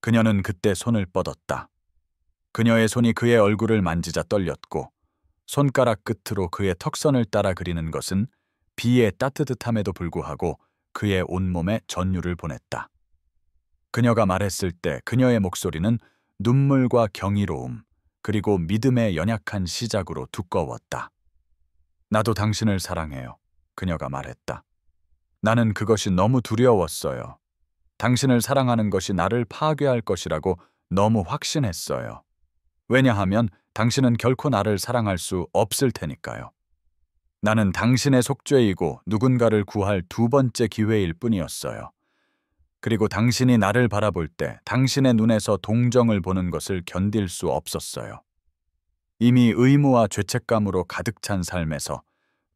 그녀는 그때 손을 뻗었다. 그녀의 손이 그의 얼굴을 만지자 떨렸고 손가락 끝으로 그의 턱선을 따라 그리는 것은 비의 따뜻함에도 불구하고 그의 온몸에 전율을 보냈다. 그녀가 말했을 때 그녀의 목소리는 눈물과 경이로움, 그리고 믿음의 연약한 시작으로 두꺼웠다. 나도 당신을 사랑해요. 그녀가 말했다. 나는 그것이 너무 두려웠어요. 당신을 사랑하는 것이 나를 파괴할 것이라고 너무 확신했어요. 왜냐하면 당신은 결코 나를 사랑할 수 없을 테니까요. 나는 당신의 속죄이고 누군가를 구할 두 번째 기회일 뿐이었어요. 그리고 당신이 나를 바라볼 때 당신의 눈에서 동정을 보는 것을 견딜 수 없었어요. 이미 의무와 죄책감으로 가득 찬 삶에서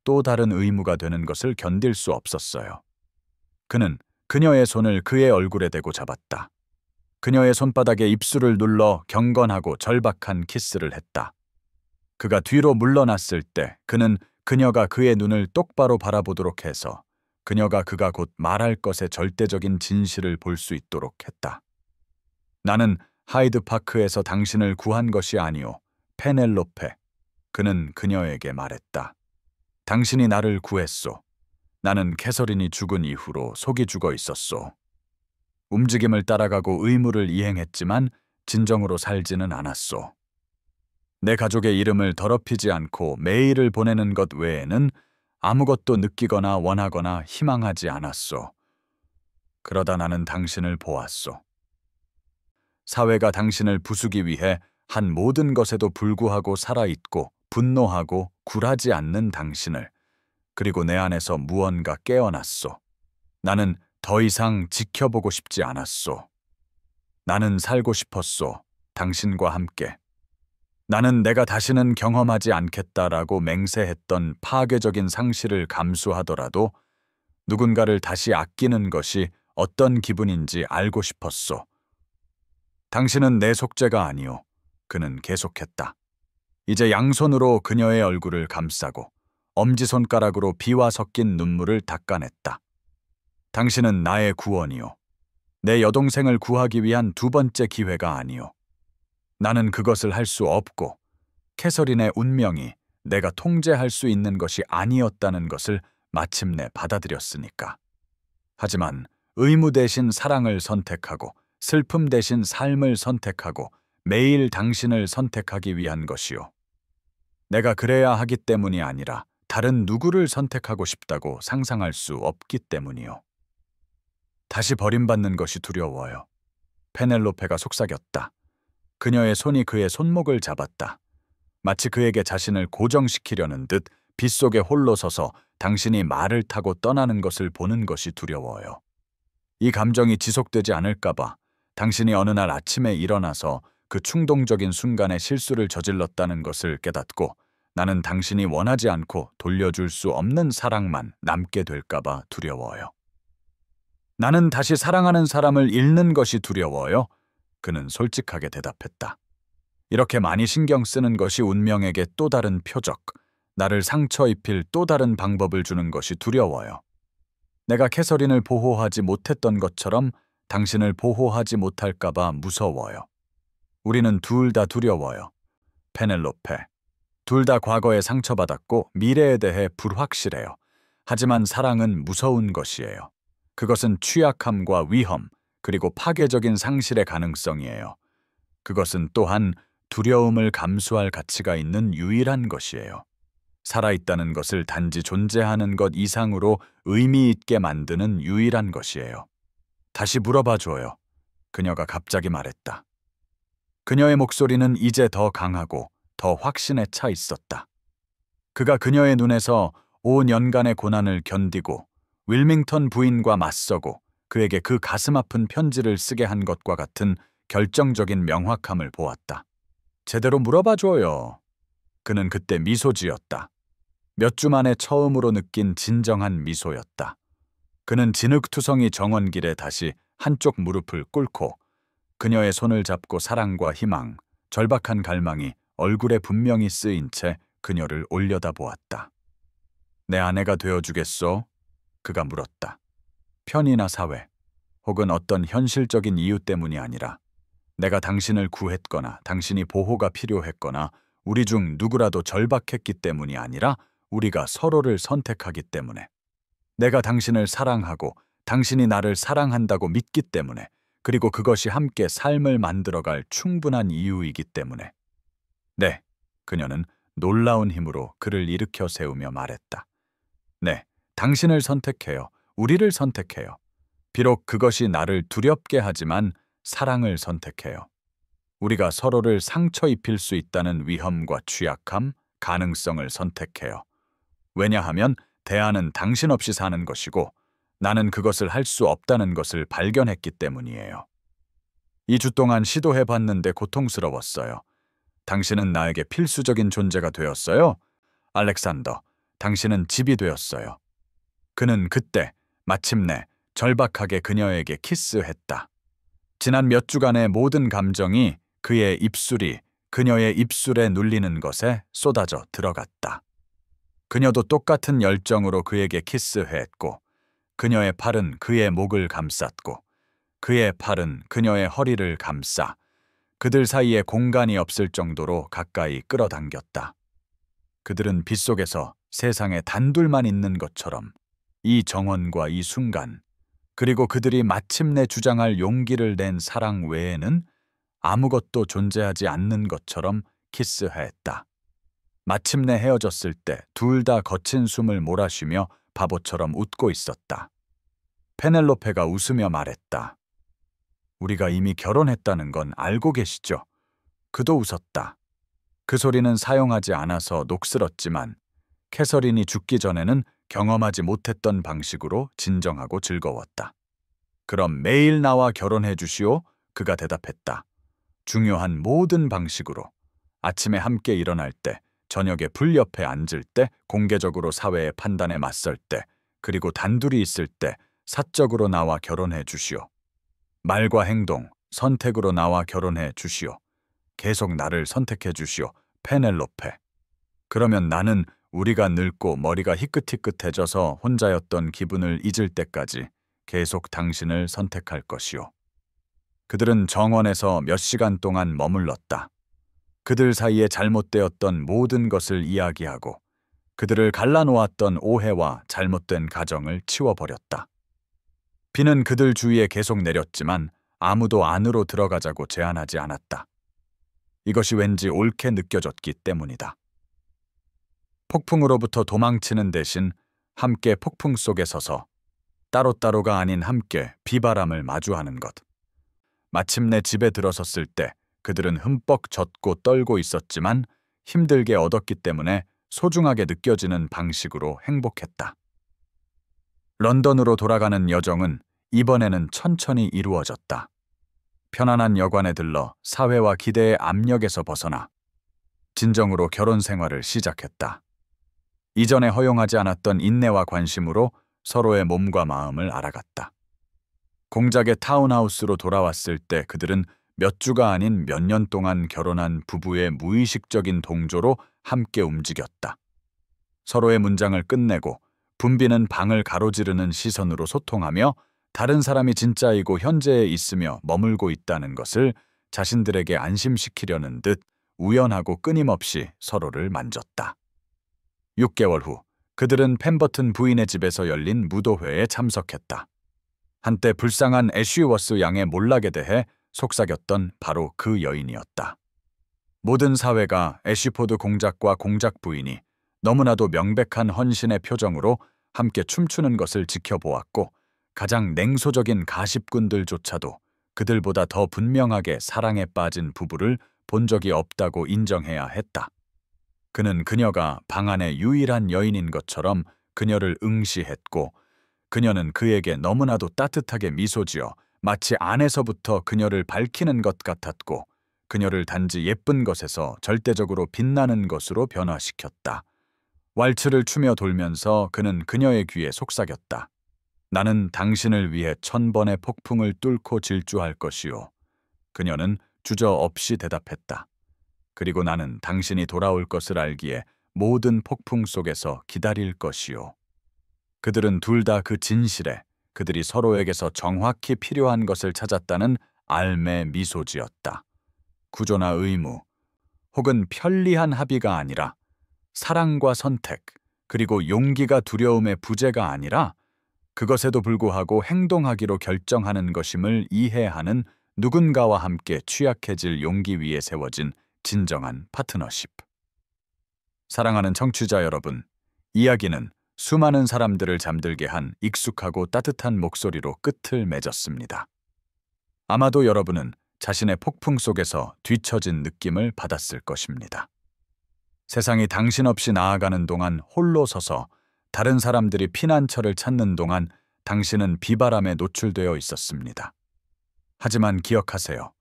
또 다른 의무가 되는 것을 견딜 수 없었어요. 그는 그녀의 손을 그의 얼굴에 대고 잡았다. 그녀의 손바닥에 입술을 눌러 경건하고 절박한 키스를 했다. 그가 뒤로 물러났을 때 그는 그녀가 그의 눈을 똑바로 바라보도록 해서 그가 곧 말할 것의 절대적인 진실을 볼 수 있도록 했다. 나는 하이드파크에서 당신을 구한 것이 아니오, 페넬로페. 그는 그녀에게 말했다. 당신이 나를 구했소. 나는 캐서린이 죽은 이후로 속이 죽어 있었소. 움직임을 따라가고 의무를 이행했지만 진정으로 살지는 않았소. 내 가족의 이름을 더럽히지 않고 매일을 보내는 것 외에는 아무것도 느끼거나 원하거나 희망하지 않았소. 그러다 나는 당신을 보았소. 사회가 당신을 부수기 위해 한 모든 것에도 불구하고 살아있고 분노하고 굴하지 않는 당신을, 그리고 내 안에서 무언가 깨어났소. 나는 더 이상 지켜보고 싶지 않았소. 나는 살고 싶었소. 당신과 함께. 나는 내가 다시는 경험하지 않겠다라고 맹세했던 파괴적인 상실을 감수하더라도 누군가를 다시 아끼는 것이 어떤 기분인지 알고 싶었소. 당신은 내 속죄가 아니오. 그는 계속했다. 이제 양손으로 그녀의 얼굴을 감싸고 엄지손가락으로 비와 섞인 눈물을 닦아냈다. 당신은 나의 구원이오. 내 여동생을 구하기 위한 두 번째 기회가 아니오. 나는 그것을 할 수 없고 캐서린의 운명이 내가 통제할 수 있는 것이 아니었다는 것을 마침내 받아들였으니까. 하지만 의무 대신 사랑을 선택하고 슬픔 대신 삶을 선택하고 매일 당신을 선택하기 위한 것이오. 내가 그래야 하기 때문이 아니라 다른 누구를 선택하고 싶다고 상상할 수 없기 때문이오. 다시 버림받는 것이 두려워요. 페넬로페가 속삭였다. 그녀의 손이 그의 손목을 잡았다. 마치 그에게 자신을 고정시키려는 듯 빗속에 홀로 서서 당신이 말을 타고 떠나는 것을 보는 것이 두려워요. 이 감정이 지속되지 않을까봐 당신이 어느 날 아침에 일어나서 그 충동적인 순간에 실수를 저질렀다는 것을 깨닫고 나는 당신이 원하지 않고 돌려줄 수 없는 사랑만 남게 될까봐 두려워요. 나는 다시 사랑하는 사람을 잃는 것이 두려워요. 그는 솔직하게 대답했다. 이렇게 많이 신경 쓰는 것이 운명에게 또 다른 표적, 나를 상처 입힐 또 다른 방법을 주는 것이 두려워요. 내가 캐서린을 보호하지 못했던 것처럼 당신을 보호하지 못할까봐 무서워요. 우리는 둘 다 두려워요. 페넬로페. 둘 다 과거에 상처받았고 미래에 대해 불확실해요. 하지만 사랑은 무서운 것이에요. 그것은 취약함과 위험, 그리고 파괴적인 상실의 가능성이에요. 그것은 또한 두려움을 감수할 가치가 있는 유일한 것이에요. 살아있다는 것을 단지 존재하는 것 이상으로 의미 있게 만드는 유일한 것이에요. 다시 물어봐줘요. 그녀가 갑자기 말했다. 그녀의 목소리는 이제 더 강하고 더 확신에 차 있었다. 그가 그녀의 눈에서 5년간의 고난을 견디고 윌밍턴 부인과 맞서고 그에게 그 가슴 아픈 편지를 쓰게 한 것과 같은 결정적인 명확함을 보았다. 제대로 물어봐 줘요. 그는 그때 미소 지었다. 몇 주 만에 처음으로 느낀 진정한 미소였다. 그는 진흙투성이 정원길에 다시 한쪽 무릎을 꿇고 그녀의 손을 잡고 사랑과 희망, 절박한 갈망이 얼굴에 분명히 쓰인 채 그녀를 올려다보았다. 내 아내가 되어주겠소? 그가 물었다. 편이나 사회, 혹은 어떤 현실적인 이유 때문이 아니라 내가 당신을 구했거나 당신이 보호가 필요했거나 우리 중 누구라도 절박했기 때문이 아니라 우리가 서로를 선택하기 때문에, 내가 당신을 사랑하고 당신이 나를 사랑한다고 믿기 때문에, 그리고 그것이 함께 삶을 만들어갈 충분한 이유이기 때문에. 네, 그녀는 놀라운 힘으로 그를 일으켜 세우며 말했다. 네, 당신을 선택해요. 우리를 선택해요. 비록 그것이 나를 두렵게 하지만 사랑을 선택해요. 우리가 서로를 상처 입힐 수 있다는 위험과 취약함, 가능성을 선택해요. 왜냐하면 대안은 당신 없이 사는 것이고 나는 그것을 할 수 없다는 것을 발견했기 때문이에요. 2주 동안 시도해봤는데 고통스러웠어요. 당신은 나에게 필수적인 존재가 되었어요. 알렉산더, 당신은 집이 되었어요. 그는 그때 마침내 절박하게 그녀에게 키스했다. 지난 몇 주간의 모든 감정이 그의 입술이 그녀의 입술에 눌리는 것에 쏟아져 들어갔다. 그녀도 똑같은 열정으로 그에게 키스했고 그녀의 팔은 그의 목을 감쌌고 그의 팔은 그녀의 허리를 감싸 그들 사이에 공간이 없을 정도로 가까이 끌어당겼다. 그들은 빗속에서 세상에 단둘만 있는 것처럼 이 정원과 이 순간, 그리고 그들이 마침내 주장할 용기를 낸 사랑 외에는 아무것도 존재하지 않는 것처럼 키스했다. 마침내 헤어졌을 때 둘 다 거친 숨을 몰아쉬며 바보처럼 웃고 있었다. 페넬로페가 웃으며 말했다. 우리가 이미 결혼했다는 건 알고 계시죠? 그도 웃었다. 그 소리는 사용하지 않아서 녹슬었지만 캐서린이 죽기 전에는 경험하지 못했던 방식으로 진정하고 즐거웠다. 그럼 매일 나와 결혼해 주시오? 그가 대답했다. 중요한 모든 방식으로. 아침에 함께 일어날 때, 저녁에 불 옆에 앉을 때, 공개적으로 사회의 판단에 맞설 때, 그리고 단둘이 있을 때 사적으로 나와 결혼해 주시오. 말과 행동, 선택으로 나와 결혼해 주시오. 계속 나를 선택해 주시오. 페넬로페. 그러면 나는 우리가 늙고 머리가 희끗희끗해져서 혼자였던 기분을 잊을 때까지 계속 당신을 선택할 것이오. 그들은 정원에서 몇 시간 동안 머물렀다. 그들 사이에 잘못되었던 모든 것을 이야기하고 그들을 갈라놓았던 오해와 잘못된 가정을 치워버렸다. 비는 그들 주위에 계속 내렸지만 아무도 안으로 들어가자고 제안하지 않았다. 이것이 왠지 옳게 느껴졌기 때문이다. 폭풍으로부터 도망치는 대신 함께 폭풍 속에 서서 따로따로가 아닌 함께 비바람을 마주하는 것. 마침내 집에 들어섰을 때 그들은 흠뻑 젖고 떨고 있었지만 힘들게 얻었기 때문에 소중하게 느껴지는 방식으로 행복했다. 런던으로 돌아가는 여정은 이번에는 천천히 이루어졌다. 편안한 여관에 들러 사회와 기대의 압력에서 벗어나 진정으로 결혼 생활을 시작했다. 이전에 허용하지 않았던 인내와 관심으로 서로의 몸과 마음을 알아갔다. 공작의 타운하우스로 돌아왔을 때 그들은 몇 주가 아닌 몇 년 동안 결혼한 부부의 무의식적인 동조로 함께 움직였다. 서로의 문장을 끝내고 붐비는 방을 가로지르는 시선으로 소통하며 다른 사람이 진짜이고 현재에 있으며 머물고 있다는 것을 자신들에게 안심시키려는 듯 우연하고 끊임없이 서로를 만졌다. 6개월 후 그들은 펜버튼 부인의 집에서 열린 무도회에 참석했다. 한때 불쌍한 애쉬워스 양의 몰락에 대해 속삭였던 바로 그 여인이었다. 모든 사회가 애쉬포드 공작과 공작 부인이 너무나도 명백한 헌신의 표정으로 함께 춤추는 것을 지켜보았고 가장 냉소적인 가십꾼들조차도 그들보다 더 분명하게 사랑에 빠진 부부를 본 적이 없다고 인정해야 했다. 그는 그녀가 방 안의 유일한 여인인 것처럼 그녀를 응시했고 그녀는 그에게 너무나도 따뜻하게 미소 지어 마치 안에서부터 그녀를 밝히는 것 같았고 그녀를 단지 예쁜 것에서 절대적으로 빛나는 것으로 변화시켰다. 왈츠를 추며 돌면서 그는 그녀의 귀에 속삭였다. 나는 당신을 위해 1000번의 폭풍을 뚫고 질주할 것이오. 그녀는 주저없이 대답했다. 그리고 나는 당신이 돌아올 것을 알기에 모든 폭풍 속에서 기다릴 것이오. 그들은 둘 다 그 진실에 그들이 서로에게서 정확히 필요한 것을 찾았다는 알매 미소 지었다. 구조나 의무, 혹은 편리한 합의가 아니라 사랑과 선택, 그리고 용기가 두려움의 부재가 아니라 그것에도 불구하고 행동하기로 결정하는 것임을 이해하는 누군가와 함께 취약해질 용기 위에 세워진 진정한 파트너십. 사랑하는 청취자 여러분, 이야기는 수많은 사람들을 잠들게 한 익숙하고 따뜻한 목소리로 끝을 맺었습니다. 아마도 여러분은 자신의 폭풍 속에서 뒤처진 느낌을 받았을 것입니다. 세상이 당신 없이 나아가는 동안 홀로 서서 다른 사람들이 피난처를 찾는 동안 당신은 비바람에 노출되어 있었습니다. 하지만 기억하세요.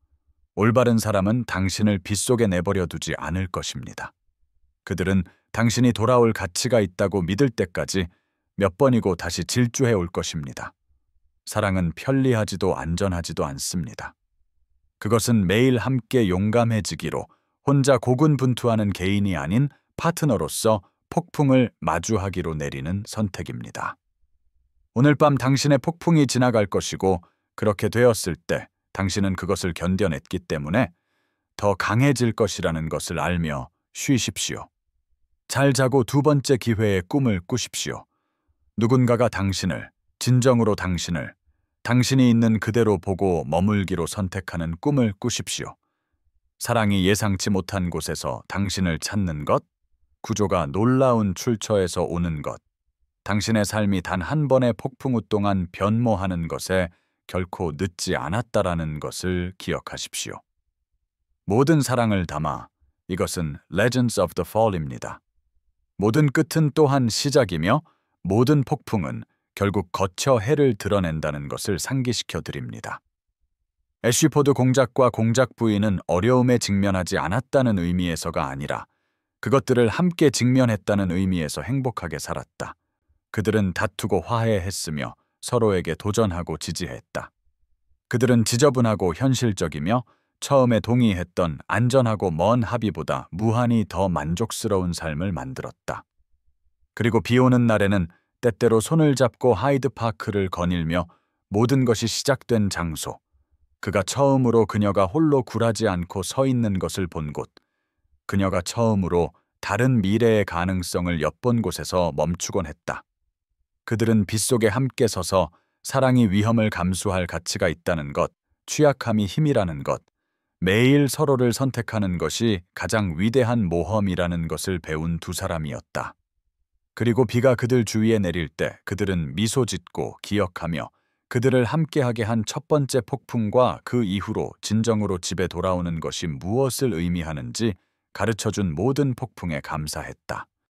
올바른 사람은 당신을 빗속에 내버려 두지 않을 것입니다. 그들은 당신이 돌아올 가치가 있다고 믿을 때까지 몇 번이고 다시 질주해 올 것입니다. 사랑은 편리하지도 안전하지도 않습니다. 그것은 매일 함께 용감해지기로 혼자 고군분투하는 개인이 아닌 파트너로서 폭풍을 마주하기로 내리는 선택입니다. 오늘 밤 당신의 폭풍이 지나갈 것이고 그렇게 되었을 때 당신은 그것을 견뎌냈기 때문에 더 강해질 것이라는 것을 알며 쉬십시오. 잘 자고 두 번째 기회의 꿈을 꾸십시오. 누군가가 당신을, 진정으로 당신을, 당신이 있는 그대로 보고 머물기로 선택하는 꿈을 꾸십시오. 사랑이 예상치 못한 곳에서 당신을 찾는 것, 구조가 놀라운 출처에서 오는 것, 당신의 삶이 단 한 번의 폭풍우 동안 변모하는 것에 결코 늦지 않았다라는 것을 기억하십시오. 모든 사랑을 담아 이것은 Legends of the Fall입니다. 모든 끝은 또한 시작이며 모든 폭풍은 결국 거쳐 해를 드러낸다는 것을 상기시켜 드립니다. 애쉬포드 공작과 공작 부인은 어려움에 직면하지 않았다는 의미에서가 아니라 그것들을 함께 직면했다는 의미에서 행복하게 살았다. 그들은 다투고 화해했으며 서로에게 도전하고 지지했다. 그들은 지저분하고 현실적이며 처음에 동의했던 안전하고 먼 합의보다 무한히 더 만족스러운 삶을 만들었다. 그리고 비 오는 날에는 때때로 손을 잡고 하이드파크를 거닐며 모든 것이 시작된 장소, 그가 처음으로 그녀가 홀로 굴하지 않고 서 있는 것을 본 곳, 그녀가 처음으로 다른 미래의 가능성을 엿본 곳에서 멈추곤 했다. 그들은 빗속에 함께 서서 사랑이 위험을 감수할 가치가 있다는 것, 취약함이 힘이라는 것, 매일 서로를 선택하는 것이 가장 위대한 모험이라는 것을 배운 두 사람이었다. 그리고 비가 그들 주위에 내릴 때 그들은 미소 짓고 기억하며 그들을 함께하게 한 첫 번째 폭풍과 그 이후로 진정으로 집에 돌아오는 것이 무엇을 의미하는지 가르쳐준 모든 폭풍에 감사했다.